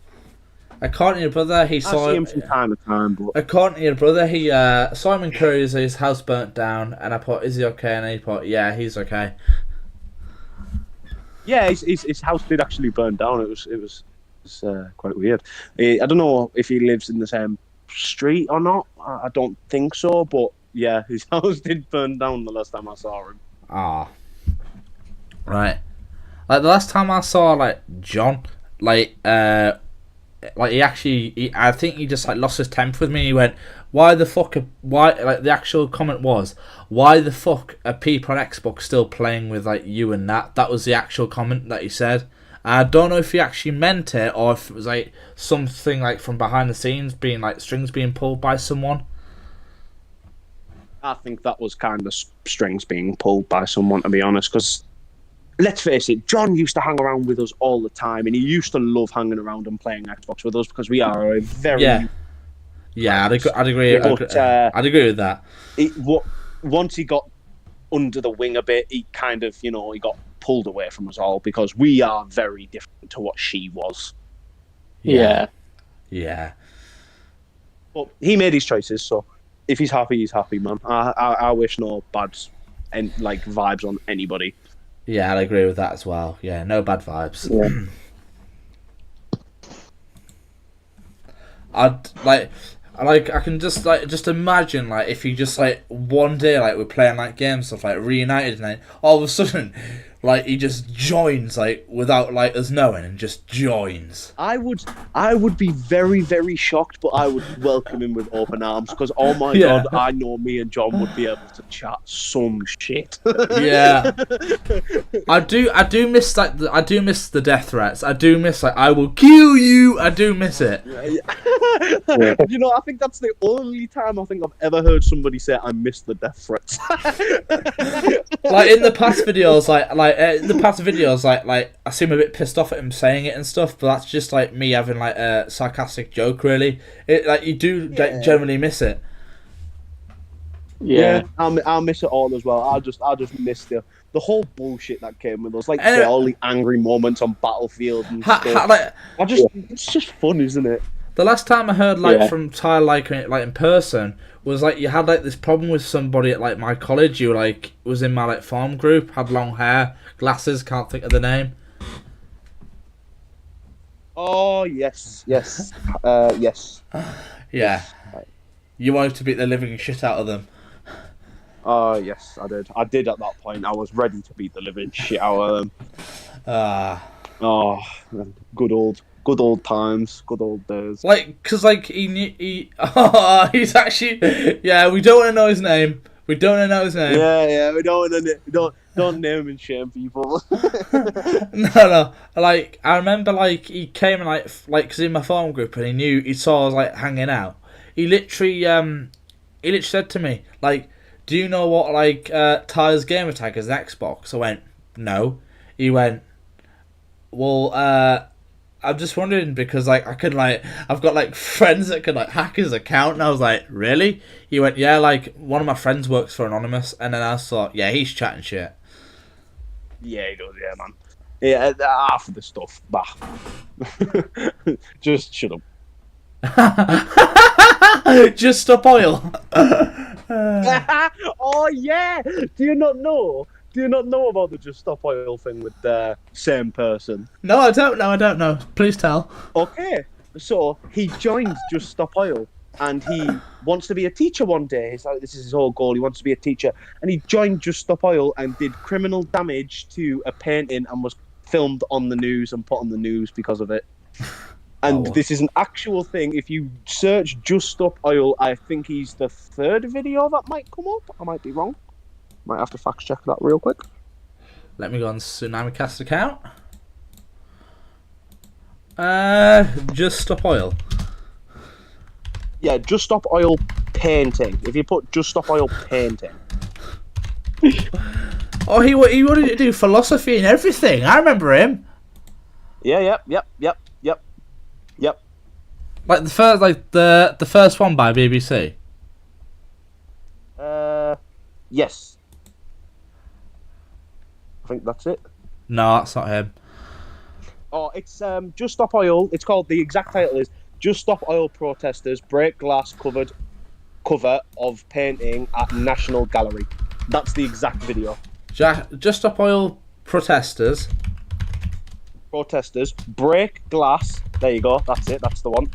[SPEAKER 3] According to your brother, he saw
[SPEAKER 4] him from time to time. But
[SPEAKER 3] according to your brother, he saw him in Curry's, his house burnt down, and I put, "Is he okay?" And he put, "Yeah, he's okay."
[SPEAKER 4] yeah, his house did actually burn down. It was quite weird. I don't know if he lives in the same street or not. I don't think so, but yeah, his house did burn down the last time I saw him.
[SPEAKER 3] Ah, right. Like the last time I saw like John, I think he just like lost his temper with me. He went, "Why the fuck? Like the actual comment was, why the fuck are people on Xbox still playing with like you and that?" That was the actual comment that he said. I don't know if he actually meant it or if it was like something like from behind the scenes, being like strings being pulled by someone.
[SPEAKER 4] I think that was kind of strings being pulled by someone, to be honest, because let's face it, John used to hang around with us all the time, and he used to love hanging around and playing Xbox with us because we are a very...
[SPEAKER 3] Yeah, I'd agree.
[SPEAKER 4] But,
[SPEAKER 3] I'd agree with that.
[SPEAKER 4] Once he got under the wing a bit, he kind of, he got pulled away from us all because we are very different to what she was.
[SPEAKER 5] Yeah.
[SPEAKER 4] But he made his choices, so if he's happy, man. I wish no bad vibes on anybody.
[SPEAKER 3] Yeah, I'd agree with that as well. Yeah, no bad vibes.
[SPEAKER 5] Yeah.
[SPEAKER 3] I can just imagine if you just one day we're playing games stuff reunited and then all of a sudden Like, he just joins, like, without, like, us knowing, and just joins.
[SPEAKER 4] I would be very, very shocked, but I would welcome him with open arms because, oh my
[SPEAKER 3] Yeah.
[SPEAKER 4] god, I know me and John would be able to chat some shit.
[SPEAKER 3] Yeah. I do miss, like, I do miss the death threats. I do miss, like, I will kill you. I do miss it.
[SPEAKER 4] You know, I think that's the only time I think I've ever heard somebody say I miss the death threats.
[SPEAKER 3] Like, in the past videos, like I seem a bit pissed off at him saying it and stuff, but that's just like me having like a sarcastic joke. Really, like you do like, generally miss it.
[SPEAKER 4] Yeah, I'll miss it all as well. I just miss the whole bullshit that came with us, like say, all the angry moments on Battlefield and stuff. It's just fun, isn't it?
[SPEAKER 3] The last time I heard like from Tyler like in person was like you had like this problem with somebody at like my college. You like was in my like farm group, had long hair, glasses, can't think of the name.
[SPEAKER 4] Oh yes. Yes.
[SPEAKER 3] Yeah. You wanted to beat the living shit out of them.
[SPEAKER 4] Oh yes, I did. I did at that point. I was ready to beat the living shit out of them. Oh, good old times, good old days.
[SPEAKER 3] Like, cause like he's actually, yeah. We don't want to know his name.
[SPEAKER 4] Yeah. We don't name and shame people.
[SPEAKER 3] No. Like, I remember like he came and like cause in my farm group and he saw I was like hanging out. He literally said to me like, "Do you know what like Tyler's gamer tag is? Xbox?" I went, "No." He went, "Well, I'm just wondering because like I've got like friends that can like hack his account," and I was like, "Really?" He went, "Yeah, like one of my friends works for Anonymous," and then I thought, "Yeah, he's chatting shit."
[SPEAKER 4] Yeah, he does. Yeah, man. Yeah, half of the stuff, bah. Just shut up.
[SPEAKER 3] Just stop oil.
[SPEAKER 4] Oh yeah. Do you not know about the Just Stop Oil thing with the same person?
[SPEAKER 3] No, I don't know. Please tell.
[SPEAKER 4] Okay, so he joined Just Stop Oil, and he wants to be a teacher one day. He's like, this is his whole goal. He wants to be a teacher, and he joined Just Stop Oil and did criminal damage to a painting and was filmed on the news and put on the news because of it. And this is an actual thing. If you search Just Stop Oil, I think he's the third video that might come up. I might be wrong. Might have to fact check that real quick.
[SPEAKER 3] Let me go on TSUNAMICAST account. Just Stop Oil.
[SPEAKER 4] Yeah, Just Stop Oil painting. If you put Just Stop Oil painting.
[SPEAKER 3] Oh, he wanted to do philosophy and everything. I remember him.
[SPEAKER 4] Yeah, yep.
[SPEAKER 3] Like the first one by BBC.
[SPEAKER 4] Yes. I think that's it.
[SPEAKER 3] No, that's not him.
[SPEAKER 4] Oh, it's Just Stop Oil. It's called, the exact title is Just Stop Oil Protesters Break Glass Cover of Painting at National Gallery. That's the exact video.
[SPEAKER 3] Just Stop Oil Protesters
[SPEAKER 4] break glass. There you go. That's it. That's the one.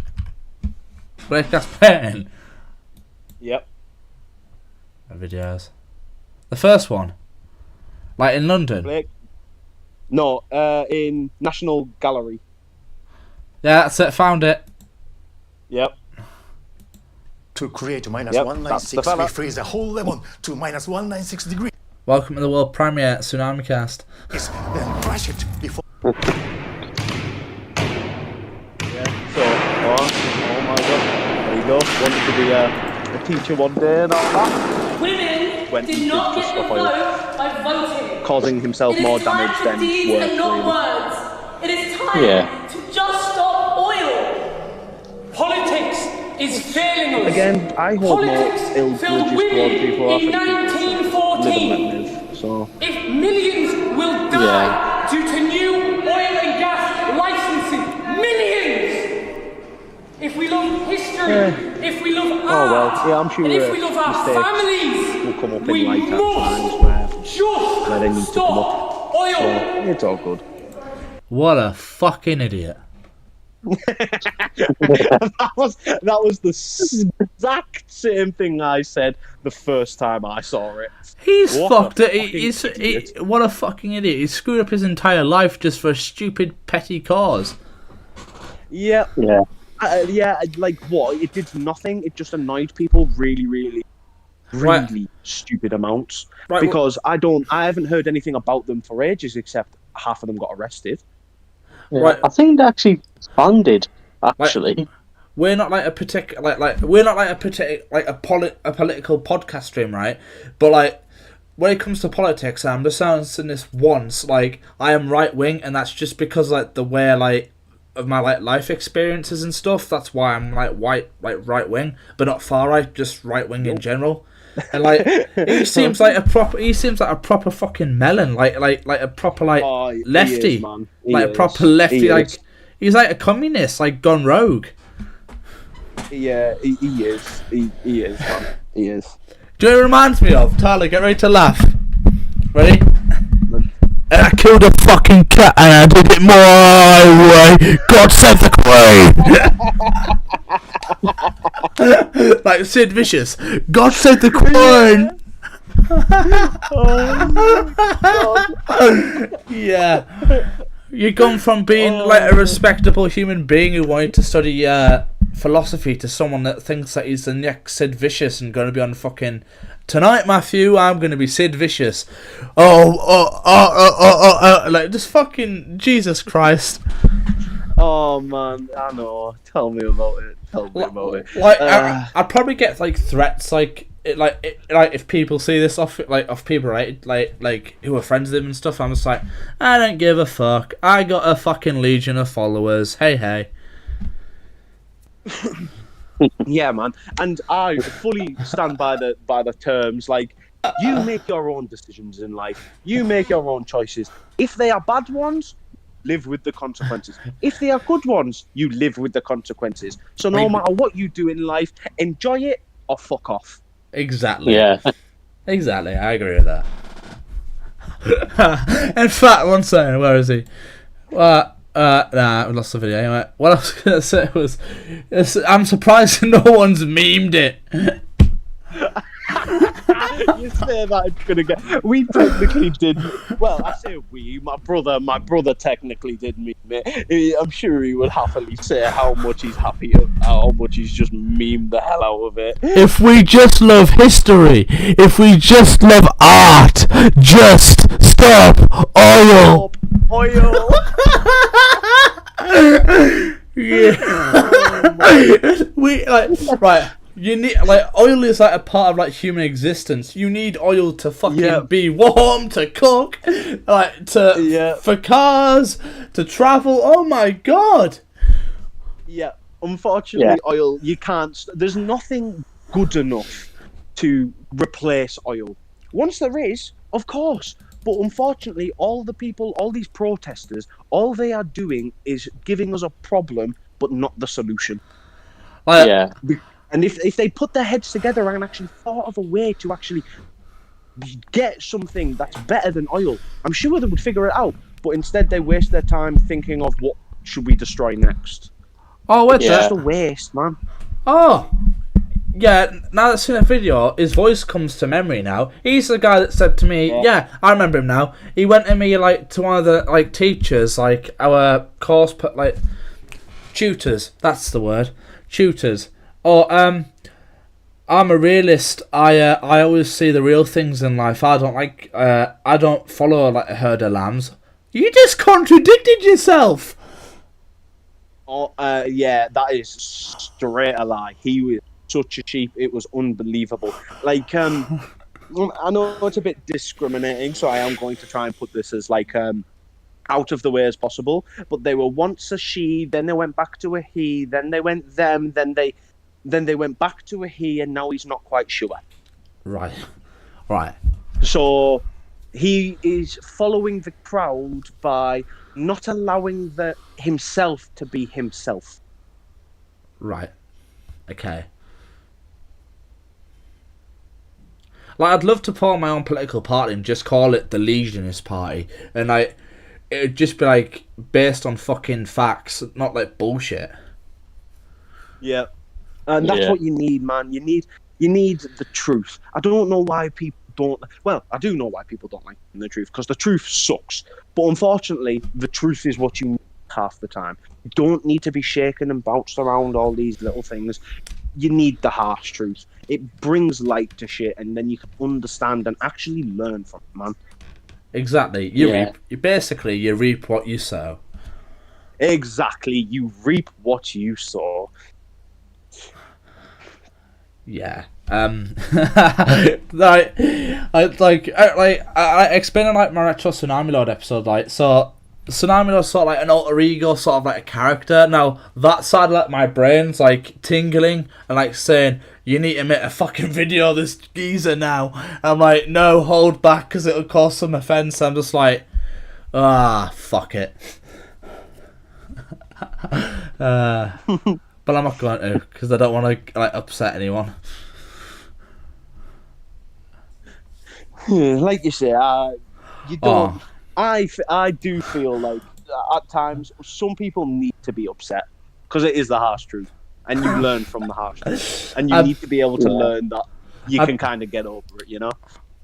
[SPEAKER 3] Break Glass Painting.
[SPEAKER 4] Yep.
[SPEAKER 3] Videos. The first one. Like in London.
[SPEAKER 4] No, in National Gallery.
[SPEAKER 3] Yeah, that's it. Found it.
[SPEAKER 4] Yep.
[SPEAKER 6] To create minus 196, we freeze the whole lemon to minus 196 degrees.
[SPEAKER 3] Welcome to the world premiere, TSUNAMICAST.
[SPEAKER 6] Then crash it before.
[SPEAKER 4] So, oh my god, there you go. Wanted to be a teacher one day and all that.
[SPEAKER 7] Women did not get the vote by voting.
[SPEAKER 4] Causing himself more damage than words.
[SPEAKER 7] And not words. It is time to just stop oil. Politics is failing us.
[SPEAKER 4] Again, I hold no ill grudges towards people
[SPEAKER 7] in 1914.
[SPEAKER 4] So
[SPEAKER 7] if millions will die due to new oil and gas licensing, millions. If we love history, if we love art,
[SPEAKER 4] I'm sure
[SPEAKER 7] and if we love our families,
[SPEAKER 4] will come up
[SPEAKER 7] we
[SPEAKER 4] in later
[SPEAKER 7] must just
[SPEAKER 4] where they need to come up.
[SPEAKER 7] stop oil.
[SPEAKER 4] So it's all good.
[SPEAKER 3] What a fucking idiot.
[SPEAKER 4] that was the exact same thing I said the first time I saw it.
[SPEAKER 3] He's
[SPEAKER 4] What
[SPEAKER 3] fucked
[SPEAKER 4] a
[SPEAKER 3] it.
[SPEAKER 4] fucking
[SPEAKER 3] What a fucking idiot. He screwed up his entire life just for a stupid, petty cause.
[SPEAKER 4] Yeah.
[SPEAKER 5] Yeah.
[SPEAKER 4] Like what? It did nothing. It just annoyed people really
[SPEAKER 3] Right.
[SPEAKER 4] stupid amounts.
[SPEAKER 3] Right,
[SPEAKER 4] Because I haven't heard anything about them for ages, except half of them got arrested.
[SPEAKER 5] Yeah.
[SPEAKER 3] Right.
[SPEAKER 5] I think they actually funded, actually.
[SPEAKER 3] We're not like a particular we're not like a particular a political podcast stream, right? But like when it comes to politics, I'm just saying this once, like I am right wing, and that's just because like the way like of my like life experiences and stuff. That's why I'm like right wing, but not far right, just right wing in general. And like he seems like a proper fucking melon, like a proper like lefty,
[SPEAKER 4] he is, man. He
[SPEAKER 3] like a
[SPEAKER 4] is.
[SPEAKER 3] proper lefty,
[SPEAKER 4] He
[SPEAKER 3] like
[SPEAKER 4] is.
[SPEAKER 3] he's like a communist, like gone rogue.
[SPEAKER 4] Yeah, he is. He is, man. He is.
[SPEAKER 3] Do you know what it reminds me of? Tyler, get ready to laugh. Ready? And I killed a fucking cat and I did it my way. God save the Queen. Like Sid Vicious. God save the Queen. Yeah. You've gone from being like a respectable human being who wanted to study philosophy to someone that thinks that he's the next Sid Vicious and going to be on fucking tonight, Matthew. I'm going to be Sid Vicious. Like just fucking Jesus Christ.
[SPEAKER 4] Oh man, I know. Tell me about it.
[SPEAKER 3] Like I'd probably get like threats like if people see this off people, right, like who are friends with him and stuff. I'm just like, I don't give a fuck. I got a fucking legion of followers. Hey.
[SPEAKER 4] Yeah, man. And I fully stand by the terms. Like, you make your own decisions in life. You make your own choices. If they are bad ones, live with the consequences. If they are good ones, you live with the consequences. So no matter what you do in life, enjoy it or fuck off.
[SPEAKER 3] Exactly.
[SPEAKER 5] Yeah.
[SPEAKER 3] Exactly. I agree with that. In fact, one second, where is he? Nah, I lost the video anyway. What I was going to say was, I'm surprised no one's memed it.
[SPEAKER 4] You say that it's gonna get. We technically did. Well, I say we. My brother technically did meme it. I'm sure he would happily say how much he's happy, how much he's just memed the hell out of it.
[SPEAKER 3] If we just love history, if we just love art, just stop oil.
[SPEAKER 4] Oil.
[SPEAKER 3] Yeah. We like right. You need like oil is like a part of like human existence. You need oil to fucking be warm, to cook, like for cars, to travel. Oh my god.
[SPEAKER 4] Yeah. Unfortunately, oil, you can't. There's nothing good enough to replace oil. Once there is, of course. But unfortunately, all these protesters, all they are doing is giving us a problem, but not the solution. And if they put their heads together and actually thought of a way to actually get something that's better than oil, I'm sure they would figure it out. But instead, they waste their time thinking of what should we destroy next.
[SPEAKER 3] Oh, what's
[SPEAKER 4] that? It's just a waste, man.
[SPEAKER 3] Oh, yeah. Now that I've seen a video, his voice comes to memory now. He's the guy that said to me, "Yeah, I remember him now." He went to me like to one of the like teachers, like our course, like tutors. That's the word, tutors. Oh, I'm a realist. I always see the real things in life. I don't follow like a herd of lambs. You just contradicted yourself.
[SPEAKER 4] Oh, yeah, that is straight a lie. He was such a sheep. It was unbelievable. Like, I know it's a bit discriminating, so I am going to try and put this as like out of the way as possible. But they were once a she, then they went back to a he, then they went them, then they went back to a he, and now he's not quite sure.
[SPEAKER 3] Right.
[SPEAKER 4] So he is following the crowd by not allowing himself to be himself.
[SPEAKER 3] Right. Okay. Like, I'd love to form my own political party and just call it the Legionist Party, and it'd just be like based on fucking facts, not like bullshit.
[SPEAKER 4] Yeah, and that's what you need, man. You need the truth. I don't know why people don't. Well, I do know why people don't like the truth, because the truth sucks. But unfortunately, the truth is what you need half the time. You don't need to be shaken and bounced around all these little things. You need the harsh truth. It brings light to shit, and then you can understand and actually learn from it, man.
[SPEAKER 3] Exactly. You reap what you sow.
[SPEAKER 4] Exactly. You reap what you sow.
[SPEAKER 3] Yeah. Like, I explained in like my retro Tsunami Lord episode, like, so Tsunami Lord's sort of like an alter ego, sort of like a character. Now that side of like my brain's like tingling and like saying, you need to make a fucking video of this geezer now. I'm like, no, hold back, because it'll cause some offence. I'm just like, fuck it. But I'm not going to, because I don't want to like upset anyone.
[SPEAKER 4] Like you say, you don't. I do feel like at times some people need to be upset, because it is the harsh truth, and you learn from the harsh truth, and you need to be able to learn that you can kind of get over it, you know.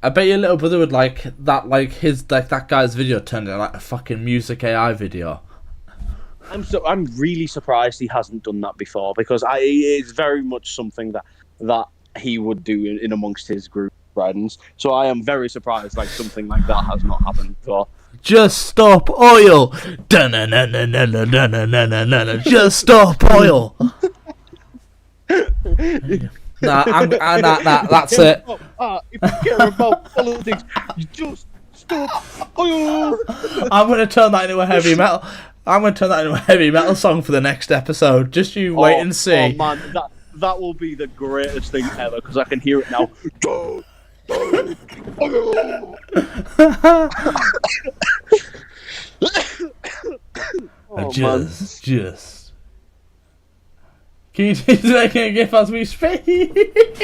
[SPEAKER 3] I bet your little brother would like that. Like that guy's video turned into like a fucking music AI video.
[SPEAKER 4] I'm really surprised he hasn't done that before, because it's very much something that he would do in amongst his group friends. So I am very surprised like something like that has not happened before.
[SPEAKER 3] Just stop oil. Just stop oil. Nah, that's it.
[SPEAKER 4] If you care about politics, you just stop oil.
[SPEAKER 3] I'm gonna turn that into a heavy metal. I'm gonna turn that into a heavy metal song for the next episode. Just you wait and see.
[SPEAKER 4] Oh man, that will be the greatest thing ever, because I can hear it now.
[SPEAKER 3] Just. Can you just make a gif as we speak? It's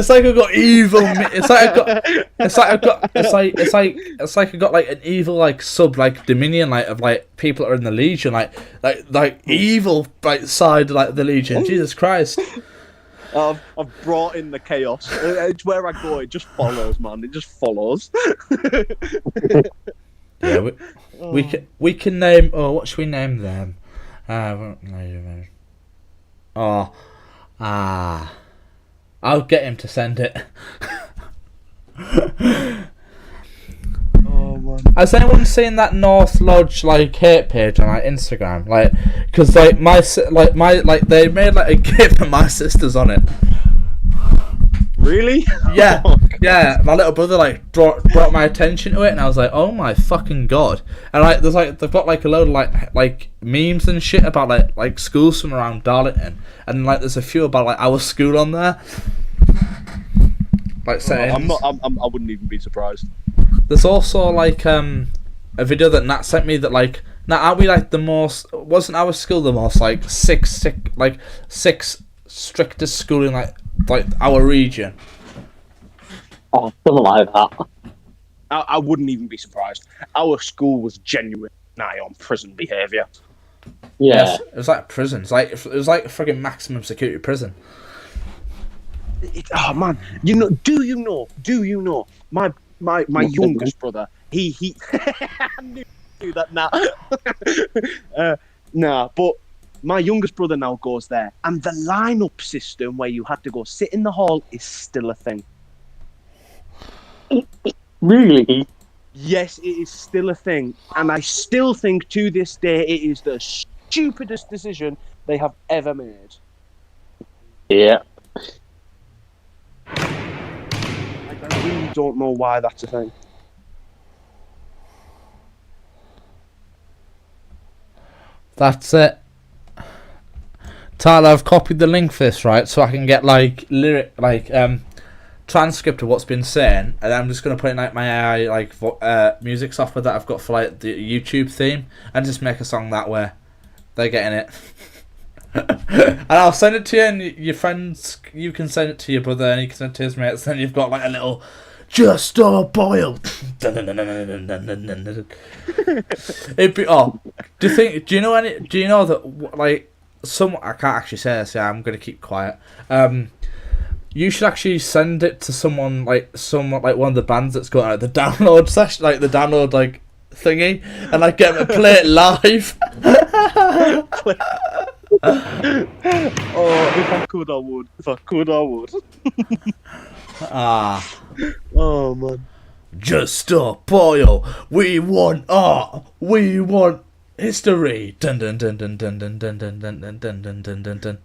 [SPEAKER 3] like I've got evil. It's like I've got like an evil like sub like dominion like of like people that are in the Legion like evil like side like the Legion. Jesus Christ.
[SPEAKER 4] I've brought in the chaos. It's where I go. It just follows, man. It just follows.
[SPEAKER 3] Yeah, we can name. Oh, what should we name them? I'll get him to send it.
[SPEAKER 4] Oh man!
[SPEAKER 3] Has anyone seen that North Lodge like hate page on like Instagram? Like, because like they made like a gif of my sisters on it.
[SPEAKER 4] Really?
[SPEAKER 3] Yeah, yeah. My little brother like brought my attention to it, and I was like, oh my fucking god! And like, they've got like a load of like memes and shit about like schools from around Darlington, and like there's a few about like our school on there. Like saying,
[SPEAKER 4] I wouldn't even be surprised.
[SPEAKER 3] There's also like a video that Nat sent me that like, Nat, aren't we like the most? Wasn't our school the most like six strictest school in like our region?
[SPEAKER 5] Oh, something like that.
[SPEAKER 4] I wouldn't even be surprised. Our school was genuine nigh on prison behaviour.
[SPEAKER 5] Yeah,
[SPEAKER 3] yes, it was like prison. It was like a friggin' maximum security prison.
[SPEAKER 4] Oh man, do you know my youngest brother? He I knew that now. Nah, but my youngest brother now goes there, and the lineup system where you had to go sit in the hall is still a thing.
[SPEAKER 5] Really?
[SPEAKER 4] Yes, it is still a thing, and I still think to this day it is the stupidest decision they have ever made.
[SPEAKER 5] Yeah.
[SPEAKER 4] I really don't know why that's a thing.
[SPEAKER 3] That's it. Tyler, I've copied the link for this, right, so I can get transcript of what's been saying, and I'm just gonna put in like my AI music software that I've got for like the YouTube theme, and just make a song that way. They're getting it. And I'll send it to you, and your friends, you can send it to your brother, and you can send it to his mates, and then you've got like a little just stop boiled. It'd be do you know that like I can't actually say this, yeah, I'm gonna keep quiet. You should actually send it to someone like one of the bands that's got like the download session, like the download like thingy, and like get them to play it live.
[SPEAKER 4] Oh, if I could, I would. If I could, I would. Oh man.
[SPEAKER 3] Just stop oil. We want art. We want history. Dun dun dun dun dun dun dun dun dun dun dun dun dun dun dun.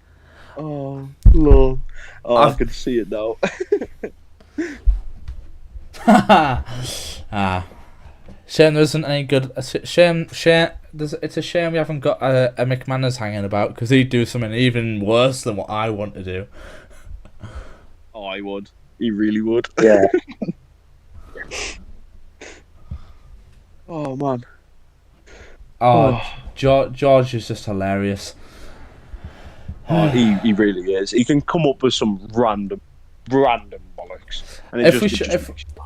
[SPEAKER 4] Oh Lord. Oh, I can see it now.
[SPEAKER 3] Shame there isn't any good. Shame. It's a shame we haven't got a McManus hanging about, because he'd do something even worse than what I want to do.
[SPEAKER 4] Oh, I would. He really would.
[SPEAKER 5] Yeah.
[SPEAKER 4] Oh man.
[SPEAKER 3] George is just hilarious.
[SPEAKER 4] Oh, he really is. He can come up with some random bollocks. And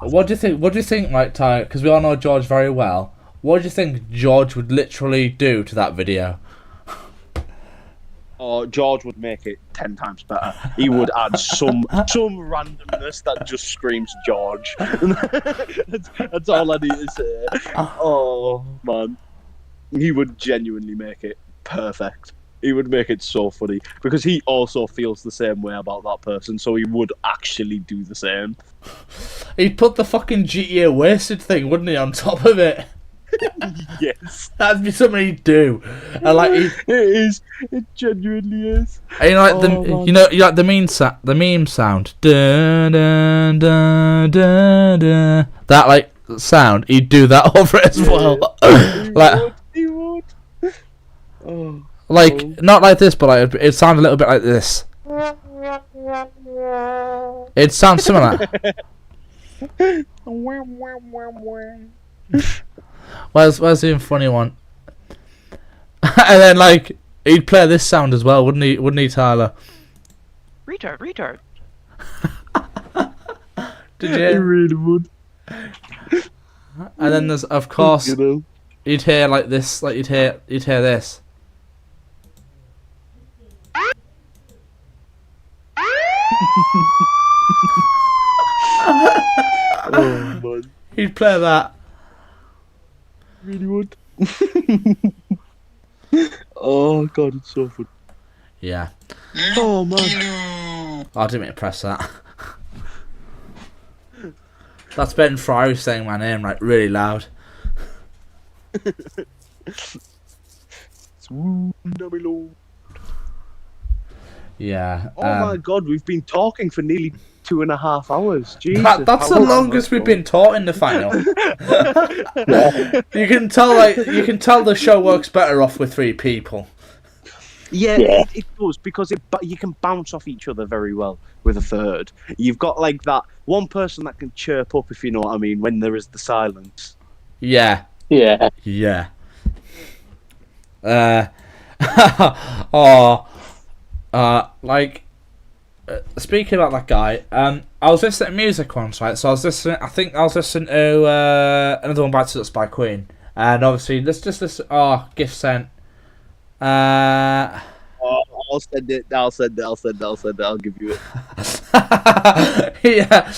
[SPEAKER 3] what do you think? What do you think, like Ty? Because we all know George very well. What do you think George would literally do to that video?
[SPEAKER 4] Oh, George would make it 10 times better. He would add some randomness that just screams George. That's all I need to say. Oh man, he would genuinely make it perfect. He would make it so funny, because he also feels the same way about that person, so he would actually do the same.
[SPEAKER 3] He'd put the fucking GTA wasted thing, wouldn't he, on top of it?
[SPEAKER 4] Yes,
[SPEAKER 3] that'd be something he'd do. And like
[SPEAKER 4] it is. It genuinely is.
[SPEAKER 3] And you like the meme sound. Da, da, da, da, da. That like sound. He'd do that over it as well.
[SPEAKER 4] He would. Oh.
[SPEAKER 3] Like not like this, but like it sound a little bit like this. It sounds similar. Where's the even funny one? And then like he'd play this sound as well, wouldn't he, Tyler?
[SPEAKER 8] Retard.
[SPEAKER 3] Did you?
[SPEAKER 4] He really would.
[SPEAKER 3] And then there's of course you'd hear like this, like you'd hear this.
[SPEAKER 4] Oh man.
[SPEAKER 3] He'd play that.
[SPEAKER 4] Really would. Oh god, it's so fun.
[SPEAKER 3] Yeah.
[SPEAKER 4] Oh man.
[SPEAKER 3] I didn't mean to press that. That's Ben Fry saying my name like really loud.
[SPEAKER 4] Tsunami.
[SPEAKER 3] Yeah.
[SPEAKER 4] Oh my god, we've been talking for nearly 2.5 hours. Jesus,
[SPEAKER 3] that's the longest we've been taught in the final. You can tell the show works better off with 3 people.
[SPEAKER 4] Yeah. It does, because you can bounce off each other very well with a third. You've got like that one person that can chirp up, if you know what I mean, when there is the silence.
[SPEAKER 3] Yeah. Speaking about that guy, I was listening to music once, right? So I was listening to Another One Bites the Dust by Queen, and obviously let's just listen. Oh, gift sent.
[SPEAKER 4] I'll send it. I'll give you it.
[SPEAKER 3] Yeah,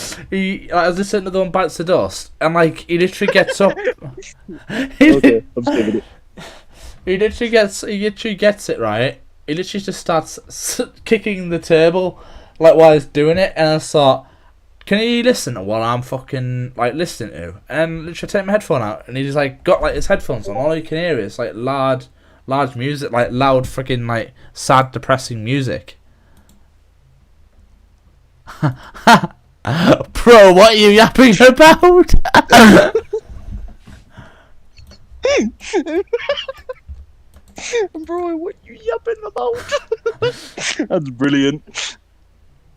[SPEAKER 3] I was listening to Another One Bites the Dust, and like he literally gets up.
[SPEAKER 4] Okay, I'm saving it.
[SPEAKER 3] He literally gets it right. He literally just starts kicking the table like while he's doing it, and I thought, can he listen to what I'm fucking like listening to? And literally take my headphone out, and he just like got like his headphones on. All you can hear is like large music, like loud fucking like sad, depressing music. Bro, what are you yapping about?
[SPEAKER 4] Bro, what you yapping about? That's brilliant.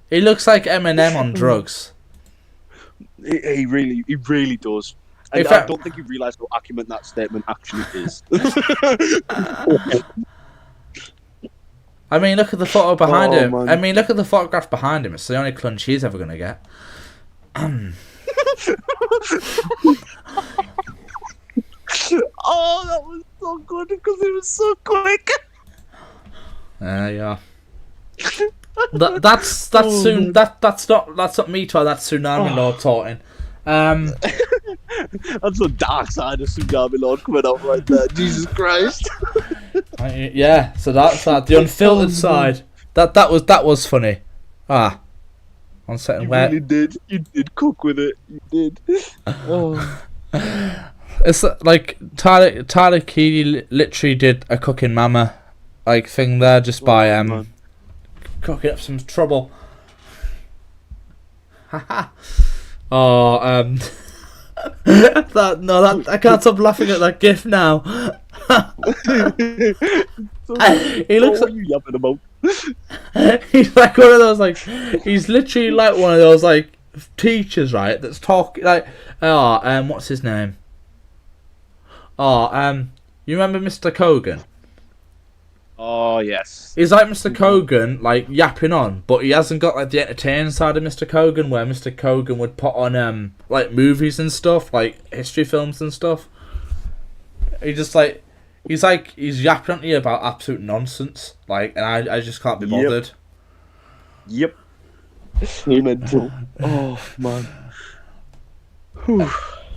[SPEAKER 3] He looks like Eminem on drugs.
[SPEAKER 4] He really does. And I don't think you realise how accurate that statement actually is.
[SPEAKER 3] I mean, look at the photo behind him.
[SPEAKER 4] Man.
[SPEAKER 3] I mean, look at the photograph behind him. It's the only clunge he's ever going to get.
[SPEAKER 4] god, because it was so quick.
[SPEAKER 3] Yeah. That's not me talking. That's Tsunami Lord talking.
[SPEAKER 4] That's the dark side of Tsunami Lord coming out right there. Jesus Christ.
[SPEAKER 3] Yeah. So that's the unfiltered side. That was funny. On setting where
[SPEAKER 4] really did. You did cook with it. You did. Oh.
[SPEAKER 3] It's like Tyler Keeley literally did a cooking mama like thing there just by cooking up some trouble. Haha. I can't stop laughing at that gif now. He looks
[SPEAKER 4] what are you yapping about?
[SPEAKER 3] He's like one of those he's literally like one of those teachers, right, that's talking what's his name? You remember Mr. Kogan?
[SPEAKER 4] Oh yes.
[SPEAKER 3] He's like Mr. Kogan, yapping on, but he hasn't got the entertaining side of Mr. Kogan, where Mr. Kogan would put on movies and stuff, history films and stuff. He's yapping at you about absolute nonsense, and I just can't be bothered.
[SPEAKER 4] Yep. Mental. Oh man.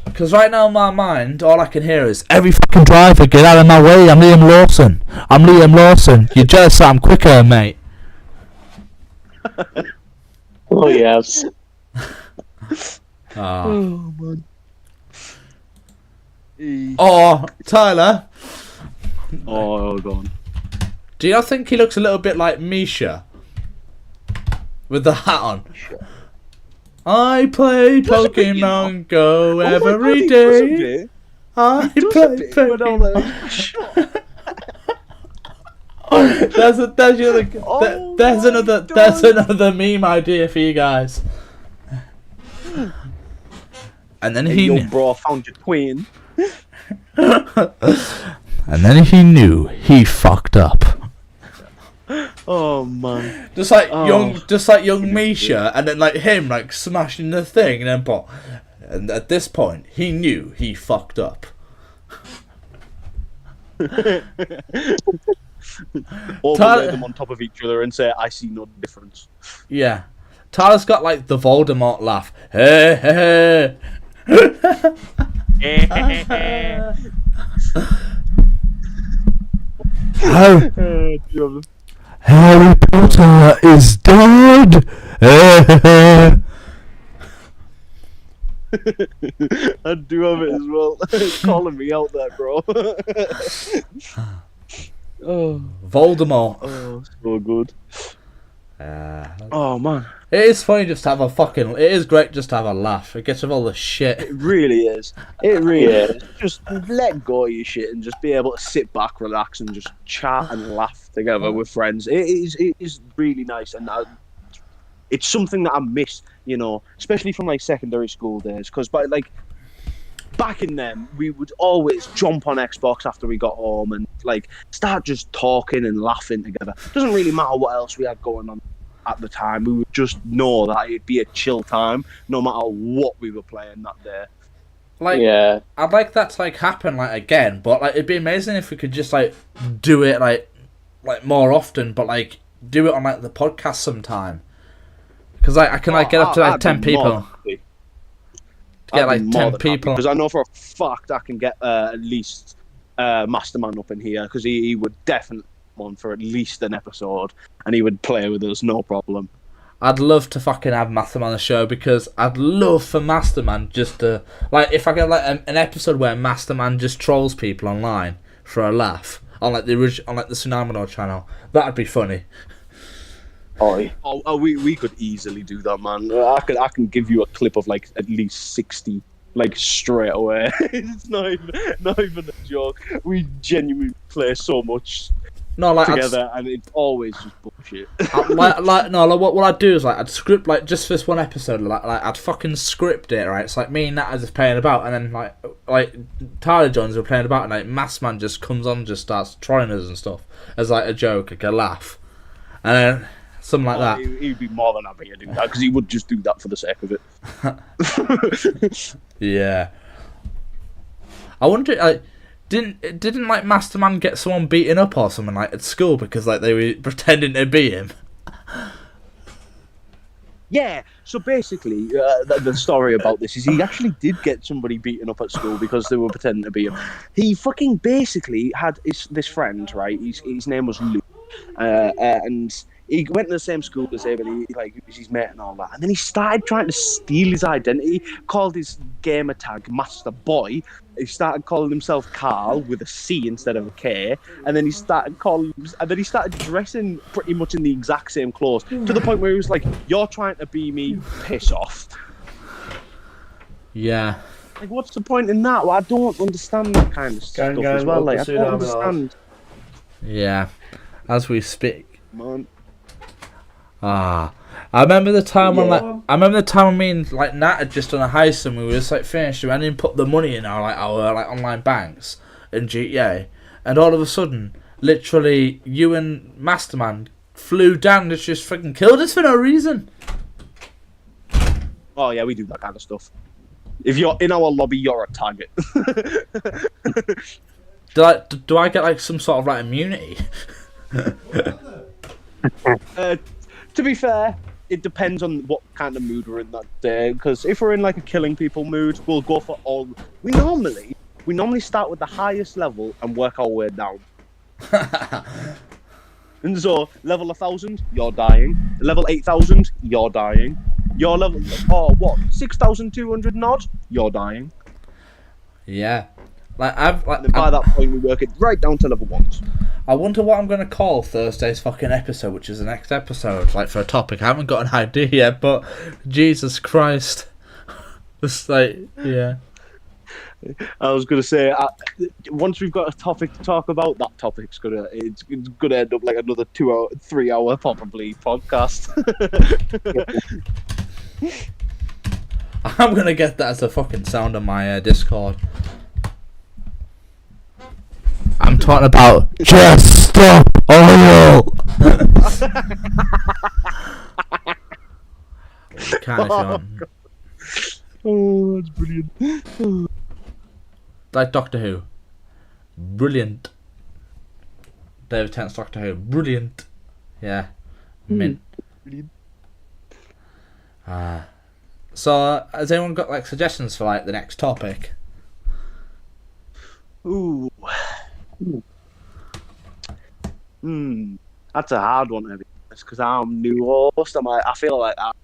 [SPEAKER 3] Because right now in my mind, all I can hear is, every fucking driver, get out of my way, I'm Liam Lawson. You're jealous that I'm quicker, mate.
[SPEAKER 5] Oh, yes.
[SPEAKER 4] Oh, man.
[SPEAKER 3] Oh, Tyler.
[SPEAKER 4] Oh, go on.
[SPEAKER 3] Do you not think he looks a little bit like Misha? With the hat on. I play Pokemon Go every day. I play Pokemon. There's another meme idea for you guys. And then
[SPEAKER 4] your bro found your twin.
[SPEAKER 3] And then he knew he fucked up.
[SPEAKER 4] Oh man!
[SPEAKER 3] Just like young Misha, and then him smashing the thing, and then and at this point he knew he fucked up.
[SPEAKER 4] Overlay them on top of each other and say, "I see no difference."
[SPEAKER 3] Yeah, Tyler's got the Voldemort laugh. Hey, hey. Harry Potter is dead.
[SPEAKER 4] I do have it as well. It's calling me out there, bro.
[SPEAKER 3] Voldemort.
[SPEAKER 4] Oh, so good. Oh man,
[SPEAKER 3] it is funny just to have it is great just to have a laugh. It gets rid of all the shit.
[SPEAKER 4] It really is. It really is. Just let go of your shit and just be able to sit back, relax, and just chat and laugh together with friends. It is really nice, and it's something that I miss, especially from secondary school days. Because back in them, we would always jump on Xbox after we got home and start just talking and laughing together. Doesn't really matter what else we had going on at the time. We would just know that it'd be a chill time, no matter what we were playing that day.
[SPEAKER 3] Yeah, I'd like that to happen again, but it'd be amazing if we could just do it more often, but do it on the podcast sometime. Because I can get up to 10 people. Get 10 people.
[SPEAKER 4] Because I know for a fact I can get at least Masterman up in here, because he would definitely on for at least an episode, and he would play with us, no problem.
[SPEAKER 3] I'd love to fucking have Masterman on the show, because I'd love for Masterman just to if I get an episode where Masterman just trolls people online for a laugh on the Tsunami channel. That'd be funny.
[SPEAKER 4] We could easily do that, man. I can give you a clip of at least 60 straight away. It's not even a joke. We genuinely play so much together, and it's always just bullshit.
[SPEAKER 3] What I'd do is I'd script just for this one episode, I'd fucking script it, right? It's me and Nat are just playing about, and then Tyler Jones are playing about, and Massman just comes on and just starts trolling us and stuff as a joke, a laugh, and then something like that.
[SPEAKER 4] He'd be more than happy to do that, because he would just do that for the sake of it.
[SPEAKER 3] Yeah. I wonder, Didn't like Masterman get someone beaten up or something like at school because like they were pretending to be him?
[SPEAKER 4] Yeah, so basically, the story about this is he actually did get somebody beaten up at school because they were pretending to be him. He fucking basically had this friend, right? His name was Luke, and he went to the same school as him, and he was his mate and all that. And then he started trying to steal his identity, called his gamer tag Master Boy. He started calling himself Carl with a C instead of a K, and then he started dressing pretty much in the exact same clothes to the point where he was like, "You're trying to be me, piss off."
[SPEAKER 3] Yeah.
[SPEAKER 4] Like, what's the point in that? Well, I don't understand that kind of stuff as well. Like, I don't understand.
[SPEAKER 3] Yeah. As we speak.
[SPEAKER 4] Man.
[SPEAKER 3] I remember the time when me and like Nat had just done a heist and we were just like finished and then put the money in our online banks in GTA, and all of a sudden, literally, you and Masterman flew down and just freaking killed us for no reason.
[SPEAKER 4] Oh yeah, we do that kind of stuff. If you're in our lobby, you're a target.
[SPEAKER 3] Do I get like some sort of like immunity?
[SPEAKER 4] To be fair, it depends on what kind of mood we're in that day. Because if we're in like a killing people mood, we'll go for all. We normally start with the highest level and work our way down. And so level 1,000, you're dying. Level 8,000, you're dying. Your level 6,200 nod, you're dying.
[SPEAKER 3] Yeah. By
[SPEAKER 4] that point, we work it right down to level 1.
[SPEAKER 3] I wonder what I'm going to call Thursday's fucking episode, which is the next episode, like for a topic. I haven't got an idea yet, but Jesus Christ. Just like, yeah.
[SPEAKER 4] I was going to say, once we've got a topic to talk about, that topic's it's gonna end up like another 3 hour probably podcast.
[SPEAKER 3] I'm going to get that as a fucking sound on my Discord. I'm talking about just stop oil.
[SPEAKER 4] Oh, that's brilliant.
[SPEAKER 3] Like Doctor Who. Brilliant. David Tennant's Doctor Who. Brilliant. Yeah. Mint.
[SPEAKER 4] Brilliant.
[SPEAKER 3] So, has anyone got like suggestions for like the next topic?
[SPEAKER 4] Ooh. That's a hard one to be honest, because I'm new host. I feel like I'm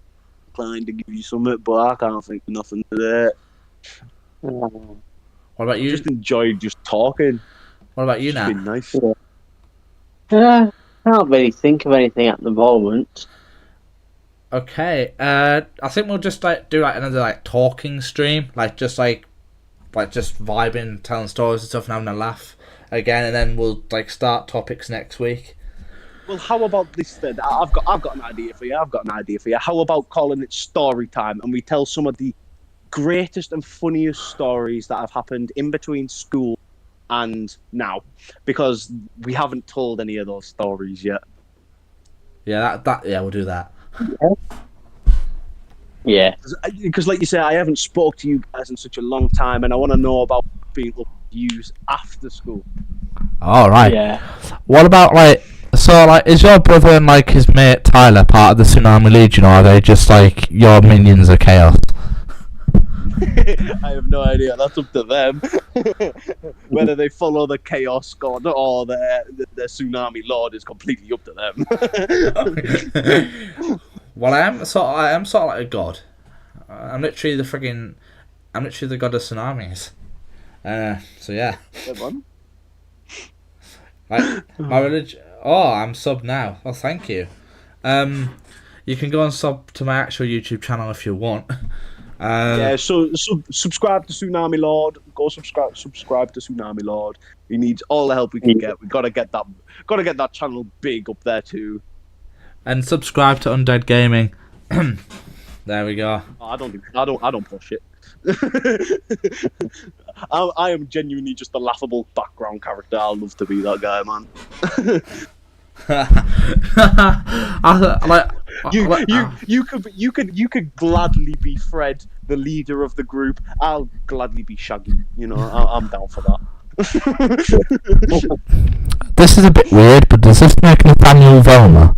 [SPEAKER 4] inclined to give you something, but I can't think of nothing today.
[SPEAKER 3] What about you?
[SPEAKER 4] I just enjoyed just talking.
[SPEAKER 3] What about you,
[SPEAKER 4] Nat? It's been nice.
[SPEAKER 5] I can't really think of anything at the moment.
[SPEAKER 3] Okay, I think we'll just like do like another like talking stream, like just vibing, telling stories and stuff, and having a laugh again, and then we'll like start topics next week.
[SPEAKER 4] Well, how about this then? I've got an idea for you. How about calling it story time, and we tell some of the greatest and funniest stories that have happened in between school and now, because we haven't told any of those stories yet.
[SPEAKER 3] Yeah, we'll do that.
[SPEAKER 5] Yeah.
[SPEAKER 4] Because like you say, I haven't spoke to you guys in such a long time, and I want to know about being able to use after school.
[SPEAKER 3] All right.
[SPEAKER 5] Yeah.
[SPEAKER 3] What about is your brother and like his mate Tyler part of the Tsunami Legion, or are they just like your minions of chaos?
[SPEAKER 4] I have no idea. That's up to them. Whether they follow the Chaos God or the Tsunami Lord is completely up to them.
[SPEAKER 3] Well, I am sort of like a god. I'm literally the god of tsunamis. So yeah. Like my religion. Oh, I'm sub now. Well, thank you. You can go and sub to my actual YouTube channel if you want.
[SPEAKER 4] Yeah, so subscribe to Tsunami Lord. Go subscribe to Tsunami Lord. He needs all the help we can get. We gotta get that channel big up there too.
[SPEAKER 3] And subscribe to Undead Gaming. There we go.
[SPEAKER 4] Oh, I don't push it. I am genuinely just a laughable background character. I'd love to be that guy, man. You could gladly be Fred, the leader of the group. I'll gladly be Shaggy. You know, I'm down for that.
[SPEAKER 3] This is a bit weird, but does this make Nathaniel Velma?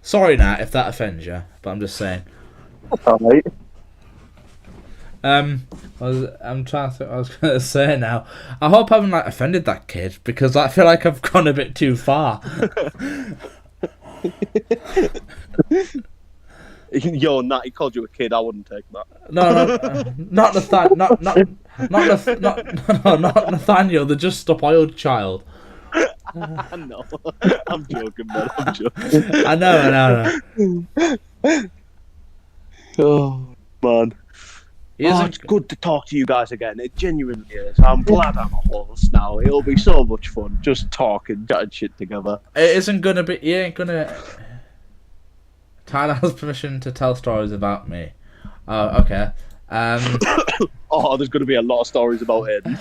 [SPEAKER 3] Sorry, Nat, if that offends you, but I'm just saying.
[SPEAKER 5] Alright.
[SPEAKER 3] I'm trying to think what I was going to say now. I hope I haven't offended that kid, because I feel like I've gone a bit too far.
[SPEAKER 4] Yo, Nat, he called you a kid. I wouldn't take that.
[SPEAKER 3] Not Nathaniel, the just spoiled child.
[SPEAKER 4] No, I'm joking, man. I'm joking.
[SPEAKER 3] I know.
[SPEAKER 4] Oh, man. It's good to talk to you guys again. It genuinely is. I'm glad I'm a host now. It'll be so much fun just talking, chatting shit together.
[SPEAKER 3] It isn't gonna be. You ain't gonna. Tyler has permission to tell stories about me. Oh, okay.
[SPEAKER 4] Oh, there's gonna be a lot of stories about Aiden.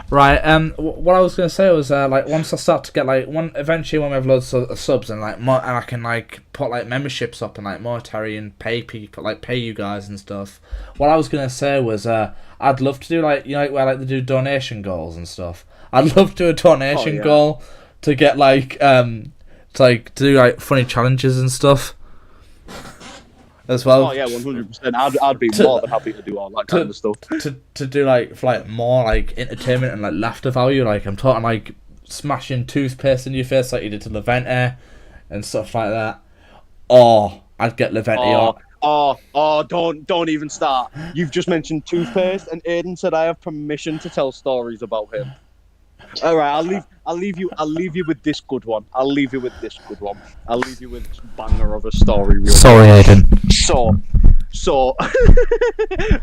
[SPEAKER 3] Right. What I was gonna say was once I start to get eventually when we have loads of subs and more, and I can put memberships up and monetary and pay people pay you guys and stuff. What I was gonna say was I'd love to do where they do donation goals and stuff. I'd love to do a donation goal to get to do funny challenges and stuff as well.
[SPEAKER 4] Oh yeah, 100%. I'd be more than happy to do all that kind of stuff.
[SPEAKER 3] To do more entertainment and laughter value. I'm talking smashing toothpaste in your face like you did to Levente and stuff like that. Or I'd get Levente on.
[SPEAKER 4] Don't even start. You've just mentioned toothpaste, and Aiden said I have permission to tell stories about him. All right, I'll leave you with this good one. I'll leave you with this banger of a story.
[SPEAKER 3] Sorry, Aiden.
[SPEAKER 4] So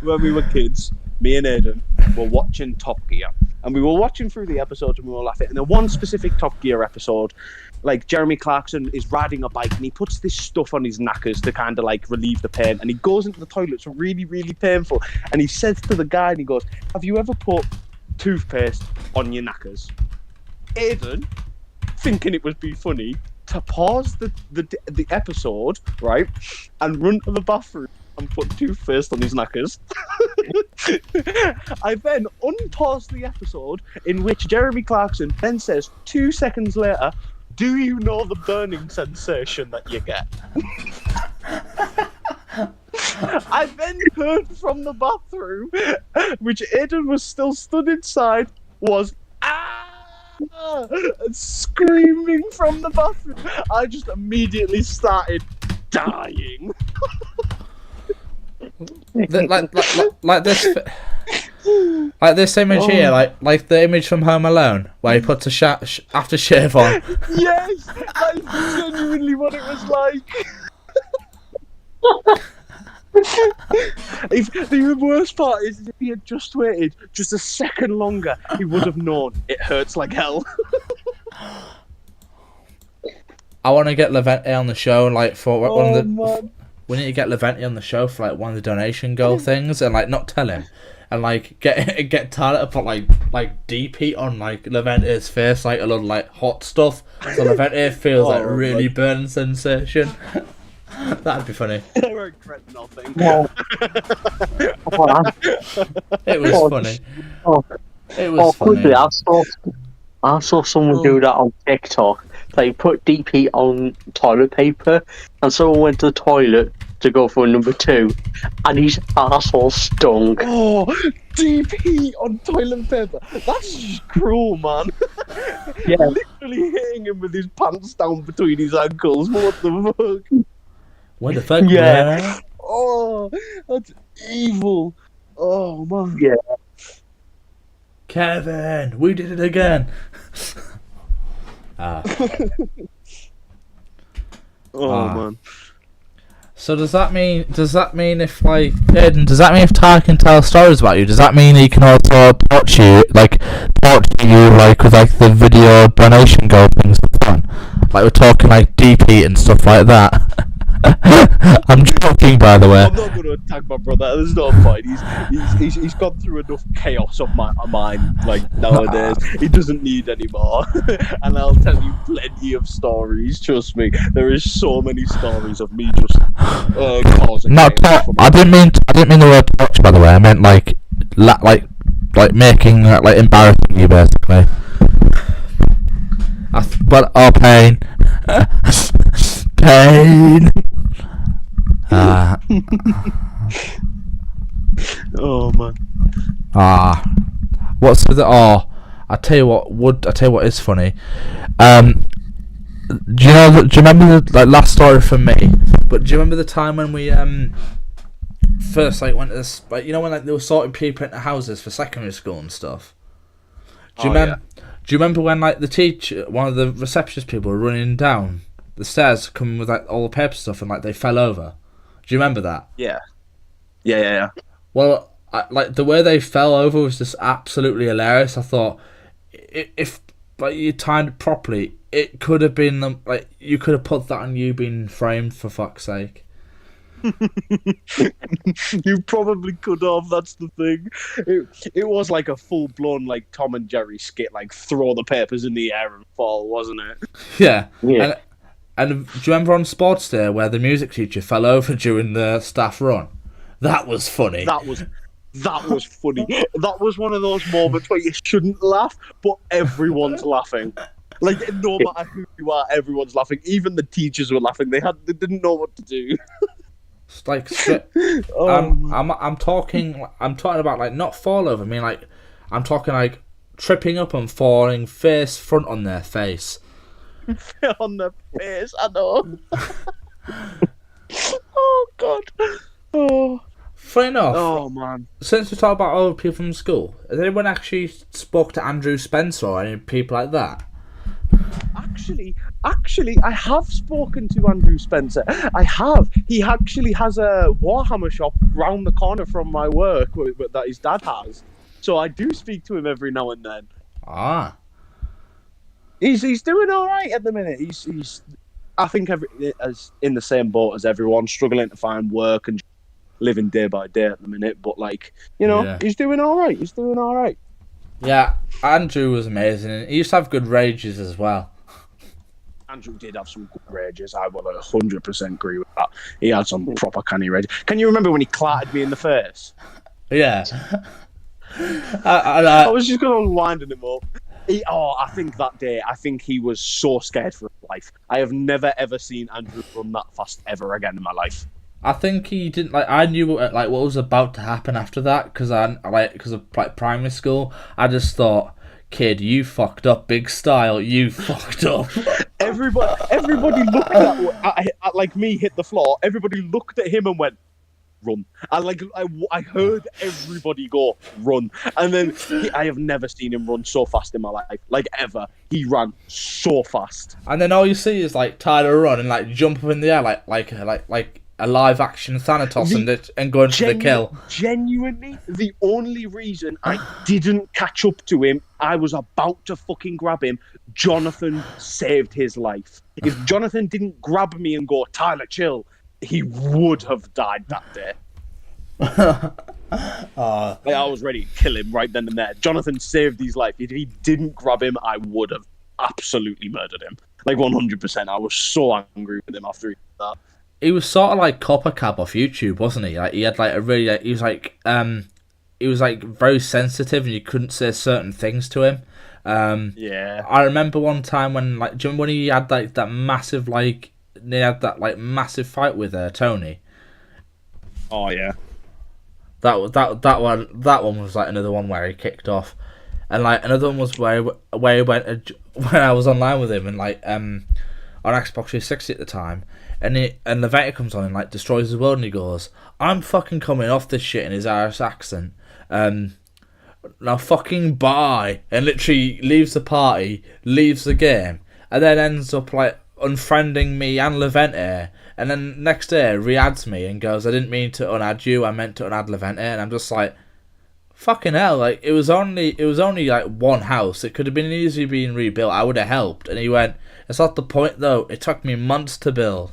[SPEAKER 4] when we were kids, me and Aiden were watching Top Gear, and we were watching through the episodes and we were laughing. And the one specific Top Gear episode, Jeremy Clarkson is riding a bike and he puts this stuff on his knackers to kind of relieve the pain, and he goes into the toilet. It's really, really painful, and he says to the guy, and he goes, "Have you ever put toothpaste on your knackers?" Aiden, thinking it would be funny, to pause the episode, right, and run to the bathroom and put toothpaste on his knackers. I then unpause the episode, in which Jeremy Clarkson then says 2 seconds later, "Do you know the burning sensation that you get?" I then heard from the bathroom, which Aiden was still stood inside, was and screaming from the bathroom. I just immediately started dying.
[SPEAKER 3] This image here, like the image from Home Alone, where he puts a aftershave on.
[SPEAKER 4] Yes, that is genuinely what it was like. If the worst part is, if he had just waited just a second longer, he would have known it hurts like hell.
[SPEAKER 3] I want to get Levente on the show, we need to get Levente on the show for one of the donation goal things, and not tell him, and get Tyler to put deep heat on Levente's face, a lot of hot stuff, so Levente feels really burning sensation. That'd be funny.
[SPEAKER 4] I regret nothing.
[SPEAKER 3] It was funny. It was funny.
[SPEAKER 5] Quickly, I saw someone do that on TikTok. They put deep heat on toilet paper, and someone went to the toilet to go for number 2, and his arsehole stung.
[SPEAKER 4] Oh, deep heat on toilet paper. That's just cruel, man.
[SPEAKER 5] Yeah.
[SPEAKER 4] Literally hitting him with his pants down between his ankles. What the fuck?
[SPEAKER 3] What the fuck?
[SPEAKER 5] Yeah.
[SPEAKER 3] Man?
[SPEAKER 4] Oh, that's evil. Oh, man.
[SPEAKER 5] Yeah.
[SPEAKER 3] Kevin, we did it again.
[SPEAKER 4] Man.
[SPEAKER 3] So does that mean if Aiden, does that mean if Ty can tell stories about you, does that mean he can also talk to you with the video donation goal things for fun? We're talking deep heat and stuff like that. I'm joking, by the way.
[SPEAKER 4] I'm not going to attack my brother. There's no point. He's gone through enough chaos of mine. Like nowadays, he doesn't need any more. And I'll tell you plenty of stories. Trust me, there is so many stories of me just causing.
[SPEAKER 3] Not
[SPEAKER 4] chaos
[SPEAKER 3] I didn't mean the word torture, by the way. I meant like making like embarrassing you, basically. But pain. Pain.
[SPEAKER 4] Oh man.
[SPEAKER 3] What's the I tell you what is funny. Do you remember the last story from me? But do you remember the time when we first went to this, when they were sorting people into houses for secondary school and stuff? Do you remember when the teacher, one of the receptionist people, were running down the stairs coming with all the paper stuff and they fell over? Do you remember that?
[SPEAKER 4] Yeah.
[SPEAKER 3] Well, the way they fell over was just absolutely hilarious. I thought if you timed it properly, it could have been you could have put that on you being framed, for fuck's sake.
[SPEAKER 4] You probably could have. That's the thing. It was like a full blown Tom and Jerry skit, throw the papers in the air and fall, wasn't it?
[SPEAKER 3] Yeah. And do you remember on Sports Day where the music teacher fell over during the staff run? That was funny.
[SPEAKER 4] That was funny. That was one of those moments where you shouldn't laugh, but everyone's laughing. No matter who you are, everyone's laughing. Even the teachers were laughing. They didn't know what to do.
[SPEAKER 3] I'm talking about not fall over. I mean I'm talking tripping up and falling face front on their face.
[SPEAKER 4] On their face, I know. Oh god. Oh.
[SPEAKER 3] Funny enough.
[SPEAKER 4] Oh man.
[SPEAKER 3] Since we talk about other people from school, has anyone actually spoke to Andrew Spencer or any people like that? Actually, I have spoken to Andrew Spencer. I have. He actually has a Warhammer shop round the corner from my work that his dad has. So I do speak to him every now and then. He's doing all right at the minute. He's I think as in the same boat as everyone, struggling to find work and living day by day at the minute. But he's doing all right. He's doing all right. Yeah, Andrew was amazing. He used to have good rages as well.
[SPEAKER 4] Andrew did have some good rages. I will 100% agree with that. He had some proper canny rages. Can you remember when he clattered me in the face?
[SPEAKER 3] Yeah.
[SPEAKER 4] I was just going to winding him up. I think that day, he was so scared for his life. I have never ever seen Andrew run that fast ever again in my life.
[SPEAKER 3] I think he didn't I knew what was about to happen after that because of primary school. I just thought, kid, you fucked up big style. You fucked up.
[SPEAKER 4] Everybody looked at me hit the floor. Everybody looked at him and went, run. I heard everybody go, run. And then I have never seen him run so fast in my life, ever. He ran so fast.
[SPEAKER 3] And then all you see is Tyler run and jump up in the air like a live action Thanatos and going for the kill.
[SPEAKER 4] Genuinely, the only reason I didn't catch up to him, I was about to fucking grab him. Jonathan saved his life. If Jonathan didn't grab me and go, Tyler, chill, he would have died that day. I was ready to kill him right then and there. Jonathan saved his life. If he didn't grab him, I would have absolutely murdered him. 100%. I was so angry with him after he did that.
[SPEAKER 3] He was sort of like Copper Cab off YouTube, wasn't he? He had a really he was very sensitive and you couldn't say certain things to him.
[SPEAKER 4] Yeah.
[SPEAKER 3] I remember one time when do you remember when he had that massive they had that massive fight with Tony?
[SPEAKER 4] Oh yeah.
[SPEAKER 3] That one was another one where he kicked off, and another one was where he went when I was online with him and on Xbox 360 at the time, and the Vector comes on and destroys the world and he goes, I'm fucking coming off this shit in his Irish accent. Now fucking bye, and literally leaves the party, leaves the game, and then ends up unfriending me and Levente, and then next day re-adds me and goes, I didn't mean to unadd you, I meant to unadd Levente, and I'm just fucking hell, it was only one house, it could have been easily being rebuilt, I would have helped. And he went, it's not the point though, it took me months to build.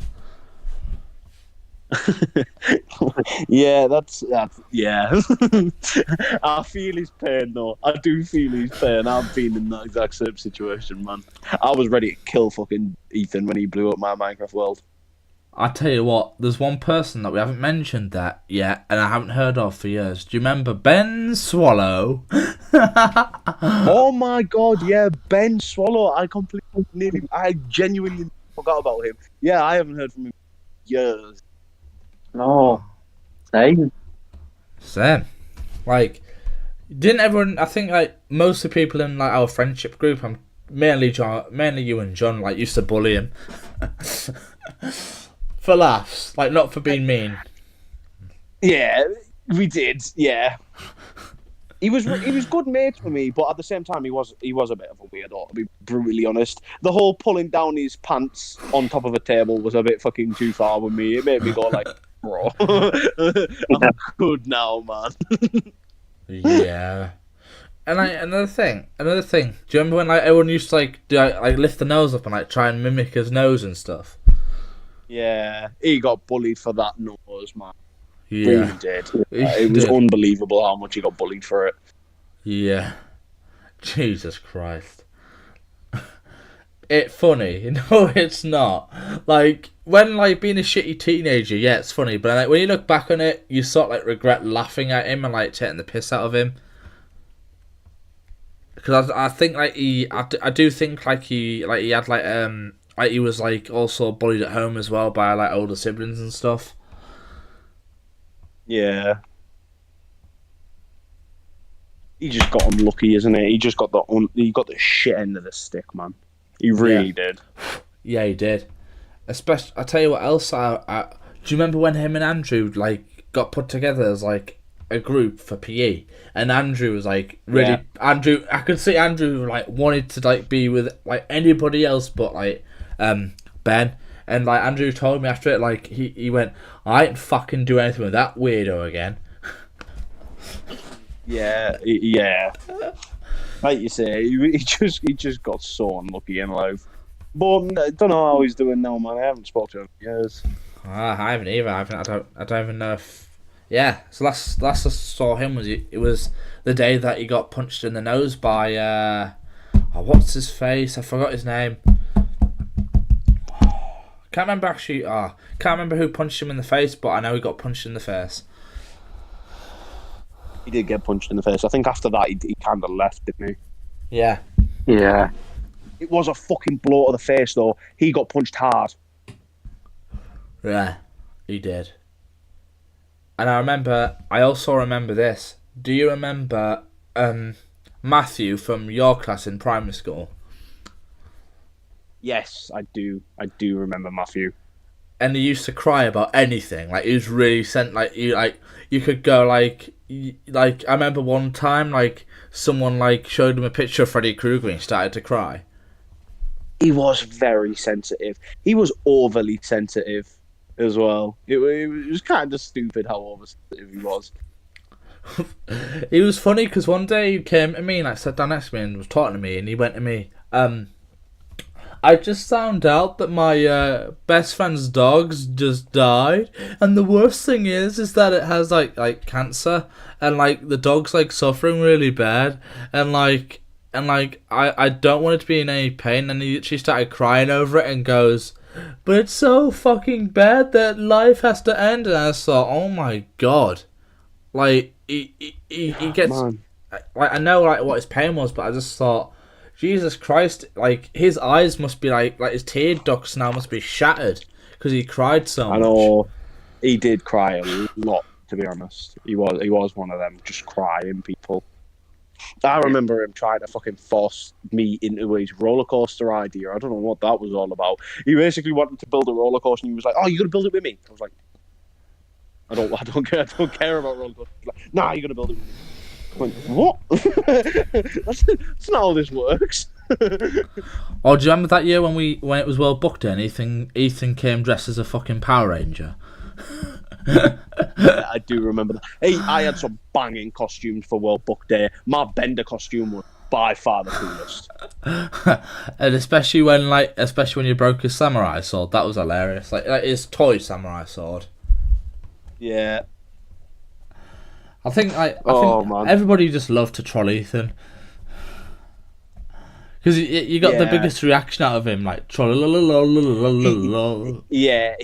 [SPEAKER 4] Yeah, that's yeah. I feel his pain though. I do feel his pain. I've been in that exact same situation, man. I was ready to kill fucking Ethan when he blew up my Minecraft world.
[SPEAKER 3] I tell you what, there's one person that we haven't mentioned that yet, and I haven't heard of for years. Do you remember Ben Swallow?
[SPEAKER 4] Oh my god, yeah, Ben Swallow. I genuinely forgot about him. Yeah, I haven't heard from him in years.
[SPEAKER 5] No. Same.
[SPEAKER 3] Like, didn't everyone? I think like most of the people in like our friendship group, mainly you and John, like used to bully him for laughs, like not for being mean.
[SPEAKER 4] Yeah, we did. Yeah, he was good mates with me, but at the same time, he was a bit of a weirdo, to be brutally honest. The whole pulling down his pants on top of a table was a bit fucking too far with me. It made me go like, bro, I'm good now, man.
[SPEAKER 3] Yeah. And like another thing. Do you remember when like everyone used to like do like lift the nose up and like try and mimic his nose and stuff?
[SPEAKER 4] Yeah, he got bullied for that nose, man.
[SPEAKER 3] Yeah,
[SPEAKER 4] really did. It was unbelievable how much he got bullied for it.
[SPEAKER 3] Yeah, Jesus Christ. It's funny, no, it's not. Like when like being a shitty teenager, yeah, it's funny. But like when you look back on it, you sort of like regret laughing at him and like taking the piss out of him. Because I think like I do think like he had like he was like also bullied at home as well by like older siblings and stuff.
[SPEAKER 4] Yeah. He just got unlucky, isn't he? He just got the shit end of the stick, man. He really did.
[SPEAKER 3] Yeah, he did. Especially, I tell you what else. Do you remember when him and Andrew like got put together as like a group for PE? And Andrew was like really. Yeah. Andrew, I could see Andrew like wanted to like be with like anybody else but like Ben. And like Andrew told me after it, like he went, I ain't fucking do anything with that weirdo again.
[SPEAKER 4] Yeah. Like you say, he just got so unlucky in life. But I don't know how he's doing now, man. I haven't spoken to him in years.
[SPEAKER 3] I haven't either. I don't even know if. Yeah, so last I saw him it was the day that he got punched in the nose by what's his face? I forgot his name. Can't remember actually. Can't remember who punched him in the face, but I know he got punched in the face.
[SPEAKER 4] He did get punched in the face. I think after that he kind of left, didn't he?
[SPEAKER 3] Yeah.
[SPEAKER 5] Yeah.
[SPEAKER 4] It was a fucking blow to the face, though. He got punched hard.
[SPEAKER 3] Yeah, he did. And I also remember this. Do you remember Matthew from your class in primary school?
[SPEAKER 4] Yes, I do. I do remember Matthew.
[SPEAKER 3] And he used to cry about anything. Like he was really you could go like I remember one time like someone like showed him a picture of Freddy Krueger and he started to cry.
[SPEAKER 4] He was very sensitive. He was overly sensitive as well. It was kind of stupid how oversensitive he was.
[SPEAKER 3] It was funny because one day he came to me and like sat down next to me and was talking to me and he went to me, I just found out that my best friend's dog's just died, and the worst thing is that it has like cancer, and like the dog's like suffering really bad, and I don't want it to be in any pain. And she started crying over it and goes, "But it's so fucking bad that life has to end." And I thought, oh my god, like he gets like I know like what his pain was, but I just thought, Jesus Christ, like his eyes must be like his tear ducts now must be shattered because he cried so much.
[SPEAKER 4] I know he did cry a lot, to be honest. He was one of them just crying people. I remember him trying to fucking force me into his roller coaster idea. I don't know what that was all about. He basically wanted to build a roller coaster, and he was like, "Oh, you're gonna build it with me?" I was like, "I don't care about roller coasters." He's like, "Nah, you're gonna build it with me." I went, what? that's not how this works.
[SPEAKER 3] Oh, do you remember that year when it was World Book Day and Ethan came dressed as a fucking Power Ranger?
[SPEAKER 4] Yeah, I do remember that. Hey, I had some banging costumes for World Book Day. My Bender costume was by far the coolest.
[SPEAKER 3] And especially when you broke his samurai sword, that was hilarious. Like his toy samurai sword.
[SPEAKER 4] Yeah.
[SPEAKER 3] I think
[SPEAKER 4] Oh, man.
[SPEAKER 3] everybody just loved to troll Ethan. Because you got the biggest reaction out of him, like troll.
[SPEAKER 4] Yeah,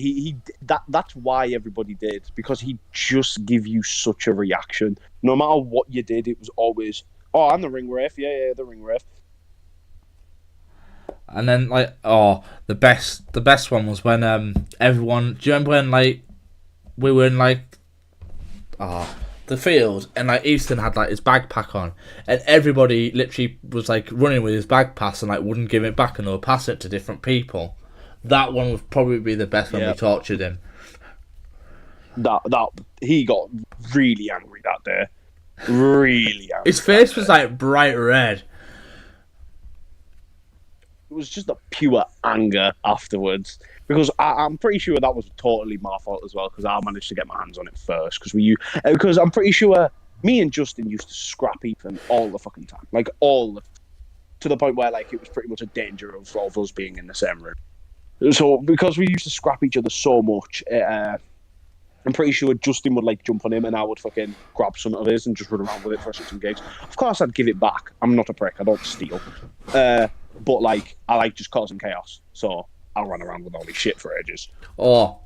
[SPEAKER 4] that's why everybody did, because he just give you such a reaction. No matter what you did, it was always, oh, I'm the ring ref. Yeah, the ring ref.
[SPEAKER 3] And then the best one was when everyone. Do you remember when we were in the field and Ethan had his backpack on and everybody literally was running with his backpack and wouldn't give it back and they would pass it to different people. That one would probably be the best when we tortured him.
[SPEAKER 4] That he got really angry that day. Really angry.
[SPEAKER 3] His face was bright red.
[SPEAKER 4] It was just a pure anger afterwards. Because I'm pretty sure that was totally my fault as well, because I managed to get my hands on it first. Because I'm pretty sure me and Justin used to scrap Ethan all the fucking time. To the point where it was pretty much a danger of us being in the same room. So because we used to scrap each other so much, I'm pretty sure Justin would jump on him and I would fucking grab some of his and just run around with it for some gigs. Of course I'd give it back. I'm not a prick. I don't steal. But I just causing chaos. So I ran around with all this shit for ages.
[SPEAKER 3] Oh,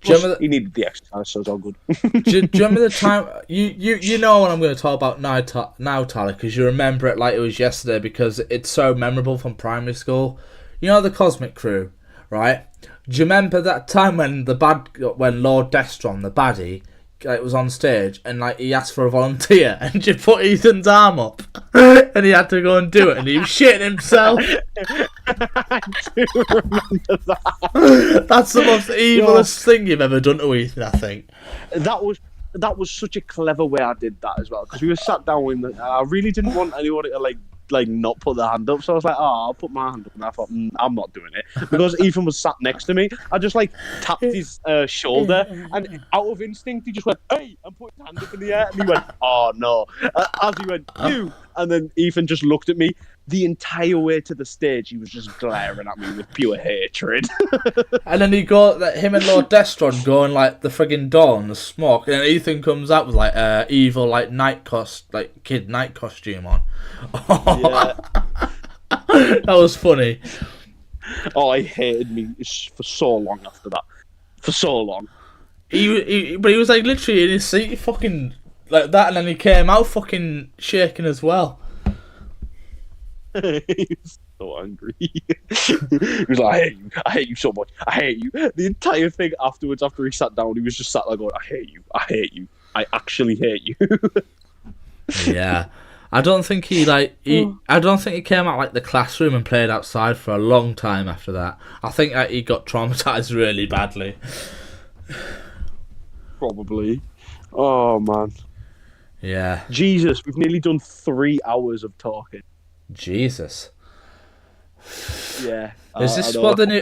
[SPEAKER 4] he needed the exercise, so it's all good.
[SPEAKER 3] do you remember the time? You know what I'm going to talk about now, Tyler, because you remember it like it was yesterday because it's so memorable from primary school. You know the Cosmic Crew, right? Do you remember that time when Lord Destron, the baddie, was on stage and he asked for a volunteer and you put Ethan's arm up and he had to go and do it and he was shitting himself.
[SPEAKER 4] I do remember that.
[SPEAKER 3] That's the most evilest thing you've ever done to Ethan, I think.
[SPEAKER 4] That was such a clever way I did that as well, because we were sat down I really didn't want anyone to not put their hand up, so I was I'll put my hand up, and I thought I'm not doing it, because Ethan was sat next to me. I just tapped his shoulder, and out of instinct he just went, hey, and put his hand up in the air, and he went, oh no, as he went, you, and then Ethan just looked at me. The entire way to the stage, he was just glaring at me with pure hatred.
[SPEAKER 3] And then him and Lord Destron go in the friggin' door and the smoke, and then Ethan comes out with evil kid night costume on.
[SPEAKER 4] Yeah.
[SPEAKER 3] That was funny.
[SPEAKER 4] Oh, he hated me for so long after that. For so long.
[SPEAKER 3] But he was literally in his seat, fucking like that, and then he came out fucking shaking as well.
[SPEAKER 4] He was so angry. He was I hate you so much, I hate you. The entire thing afterwards, after he sat down, he was just sat there going, I hate you, I actually hate you.
[SPEAKER 3] Yeah. I don't think he came out the classroom and played outside for a long time after that. I think he got traumatized really badly.
[SPEAKER 4] Probably. Oh man.
[SPEAKER 3] Yeah.
[SPEAKER 4] Jesus, we've nearly done 3 hours of talking.
[SPEAKER 3] Jesus.
[SPEAKER 4] Yeah.
[SPEAKER 3] Is this what the new?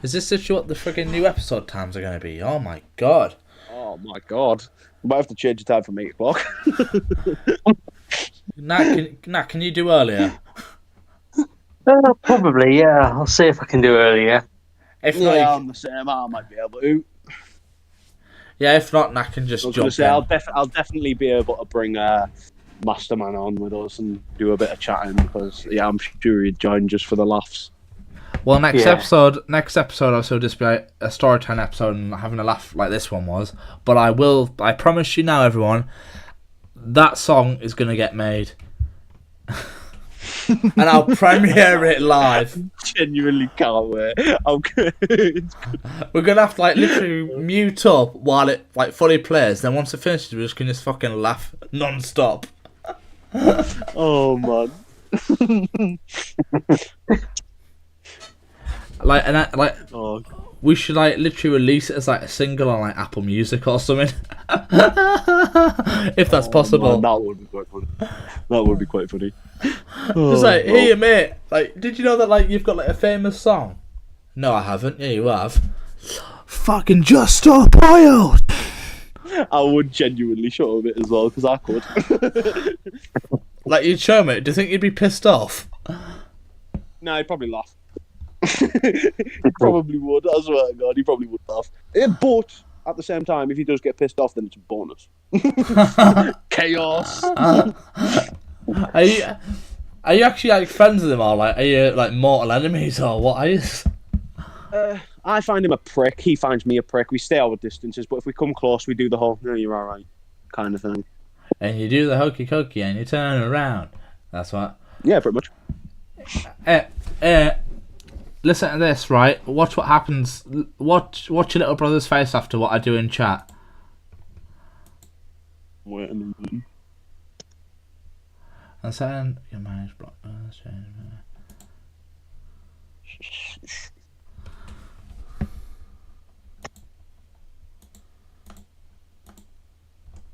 [SPEAKER 3] Is this what the friggin' new episode times are going to be? Oh my god.
[SPEAKER 4] Oh my god. We might have to change the time from 8 o'clock.
[SPEAKER 3] Nat, can you do earlier?
[SPEAKER 5] Probably, yeah. I'll see if I can do earlier.
[SPEAKER 3] If not,
[SPEAKER 4] I'm the same. I might be able to.
[SPEAKER 3] Yeah, if not, Nat can just jump in.
[SPEAKER 4] I'll definitely be able to bring Masterman on with us and do a bit of chatting, because I'm sure he'd join just for the laughs.
[SPEAKER 3] Well, next episode, I'll just be a story time episode and having a laugh like this one was. But I promise you now, everyone, that song is going to get made. And I'll premiere it live.
[SPEAKER 4] Genuinely can't wait.
[SPEAKER 3] We're going to have to literally mute up while it fully plays. Then once it finishes, we're just going to fucking laugh non-stop.
[SPEAKER 4] Oh, man.
[SPEAKER 3] We should literally release it as a single on Apple Music or something. If that's possible.
[SPEAKER 4] Man, that would be quite funny. That would be quite funny.
[SPEAKER 3] Just hey mate, did you know that you've got a famous song? No, I haven't. Yeah, you have. Fucking Just Stop Oil.
[SPEAKER 4] I would genuinely show him it as well, because I could.
[SPEAKER 3] You'd show me. Do you think you'd be pissed off?
[SPEAKER 4] No, he'd probably laugh. He probably would. I swear to God, he probably would laugh. But at the same time, if he does get pissed off, then it's a bonus. Chaos.
[SPEAKER 3] Are you actually like friends with him, or like are you like mortal enemies, or what are you?
[SPEAKER 4] I find him a prick. He finds me a prick. We stay our distances, but if we come close, we do the whole "no, you're all right" kind of thing.
[SPEAKER 3] And you do the hokey cokey, and you turn around. That's what.
[SPEAKER 4] Yeah, pretty much.
[SPEAKER 3] Listen to this, right? Watch what happens. Watch your little brother's face after what I do in chat.
[SPEAKER 4] Wait a minute.
[SPEAKER 3] And saying your marriage block.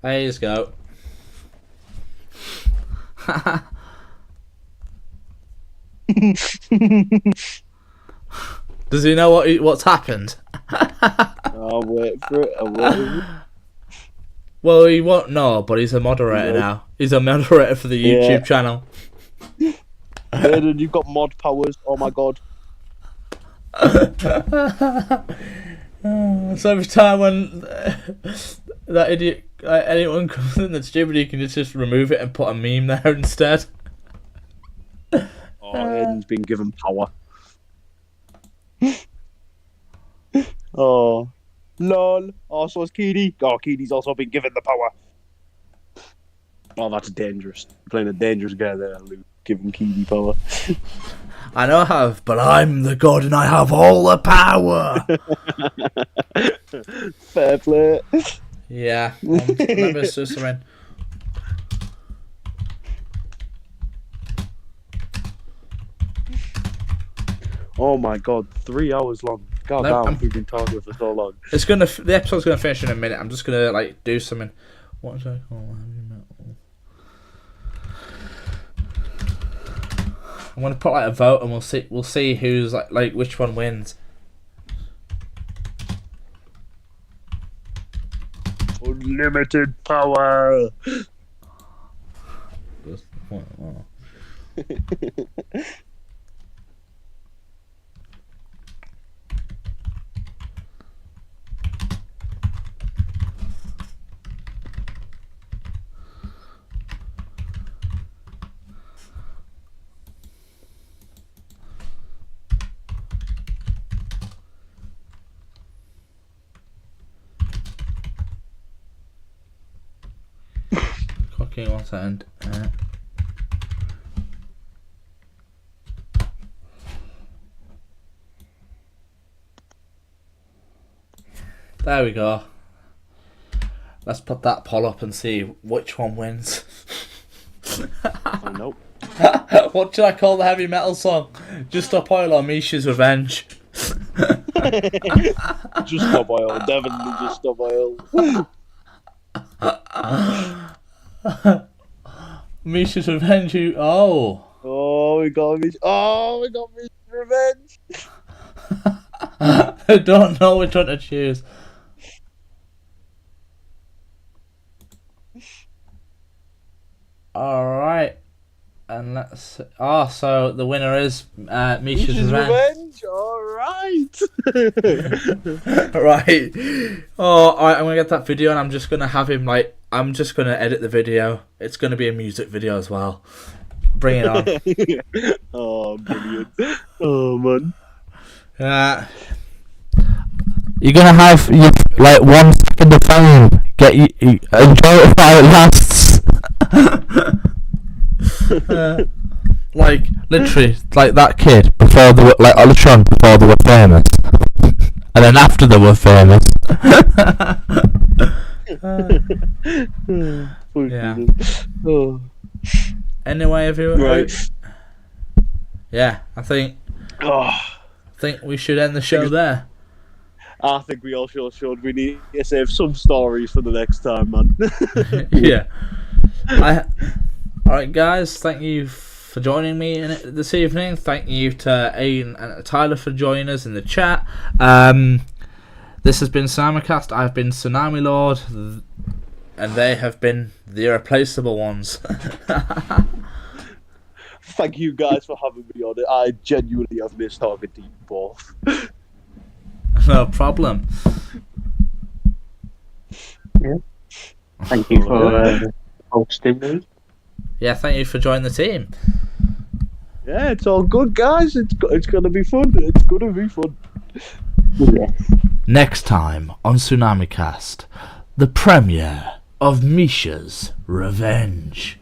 [SPEAKER 3] There you go. Does he know what's happened?
[SPEAKER 4] I'll wait for it.
[SPEAKER 3] Well, he won't know, but he's a moderator now. He's a moderator for the YouTube channel.
[SPEAKER 4] Aiden, you've got mod powers. Oh my god.
[SPEAKER 3] So every time when that idiot, anyone comes in that's stupid, you can just remove it and put a meme there instead.
[SPEAKER 4] Oh, Aiden's been given power. Oh, lol. Oh, so is Keedy. Oh, Keedy's also been given the power. Oh, that's dangerous. You're playing a dangerous guy there, Luke. Giving Keedy power.
[SPEAKER 3] I know I have, but I'm the god and I have all the power.
[SPEAKER 4] Fair play.
[SPEAKER 3] Yeah. Remember Tsunami.
[SPEAKER 4] Oh my god, 3 hours long. God damn, we've been talking for so long.
[SPEAKER 3] The episode's gonna finish in a minute. I'm just gonna like do something. What should I call heavy metal? I'm gonna put like a vote, and we'll see who's like which one wins.
[SPEAKER 4] Unlimited power.
[SPEAKER 3] Okay, 1 second. There we go. Let's put that poll up and see which one wins.
[SPEAKER 4] Oh, nope.
[SPEAKER 3] What should I call the heavy metal song? Just Stop Oil or Misha's Revenge?
[SPEAKER 4] Just Stop Oil. Definitely Just Stop Oil.
[SPEAKER 3] Misha's Revenge. Oh,
[SPEAKER 4] we got Misha's Revenge.
[SPEAKER 3] I don't know which one to choose. Alright. And let's... Oh, so the winner is Misha's Revenge.
[SPEAKER 4] Alright.
[SPEAKER 3] Right. Oh, alright, I'm going to get that video and I'm just going to have him, like... I'm just going to edit the video. It's going to be a music video as well. Bring it on.
[SPEAKER 4] Oh, brilliant. Oh, man.
[SPEAKER 3] You're going to have, like, 1 second of fame. Enjoy it while it lasts. Like, literally, like that kid before they were, like, Olitron before they were famous. And then after they were famous. Yeah.
[SPEAKER 4] Oh.
[SPEAKER 3] Anyway, everyone.
[SPEAKER 4] Right.
[SPEAKER 3] Yeah, I think we should end the show there.
[SPEAKER 4] I think we all should. We need to save some stories for the next time, man.
[SPEAKER 3] Yeah. Alright, guys, thank you for joining me in it this evening. Thank you to Aidan and Tyler for joining us in the chat. This has been TSUNAMICAST. I've been Tsunami Lord, and they have been the irreplaceable ones.
[SPEAKER 4] Thank you guys for having me on it. I genuinely have missed talking to you both.
[SPEAKER 3] No problem.
[SPEAKER 5] Thank you for hosting me.
[SPEAKER 3] Yeah, thank you for joining the team.
[SPEAKER 4] Yeah, it's all good, guys. It's gonna be fun. It's gonna be fun.
[SPEAKER 5] Yes.
[SPEAKER 3] Next time on TSUNAMICAST, the premiere of Misha's Revenge.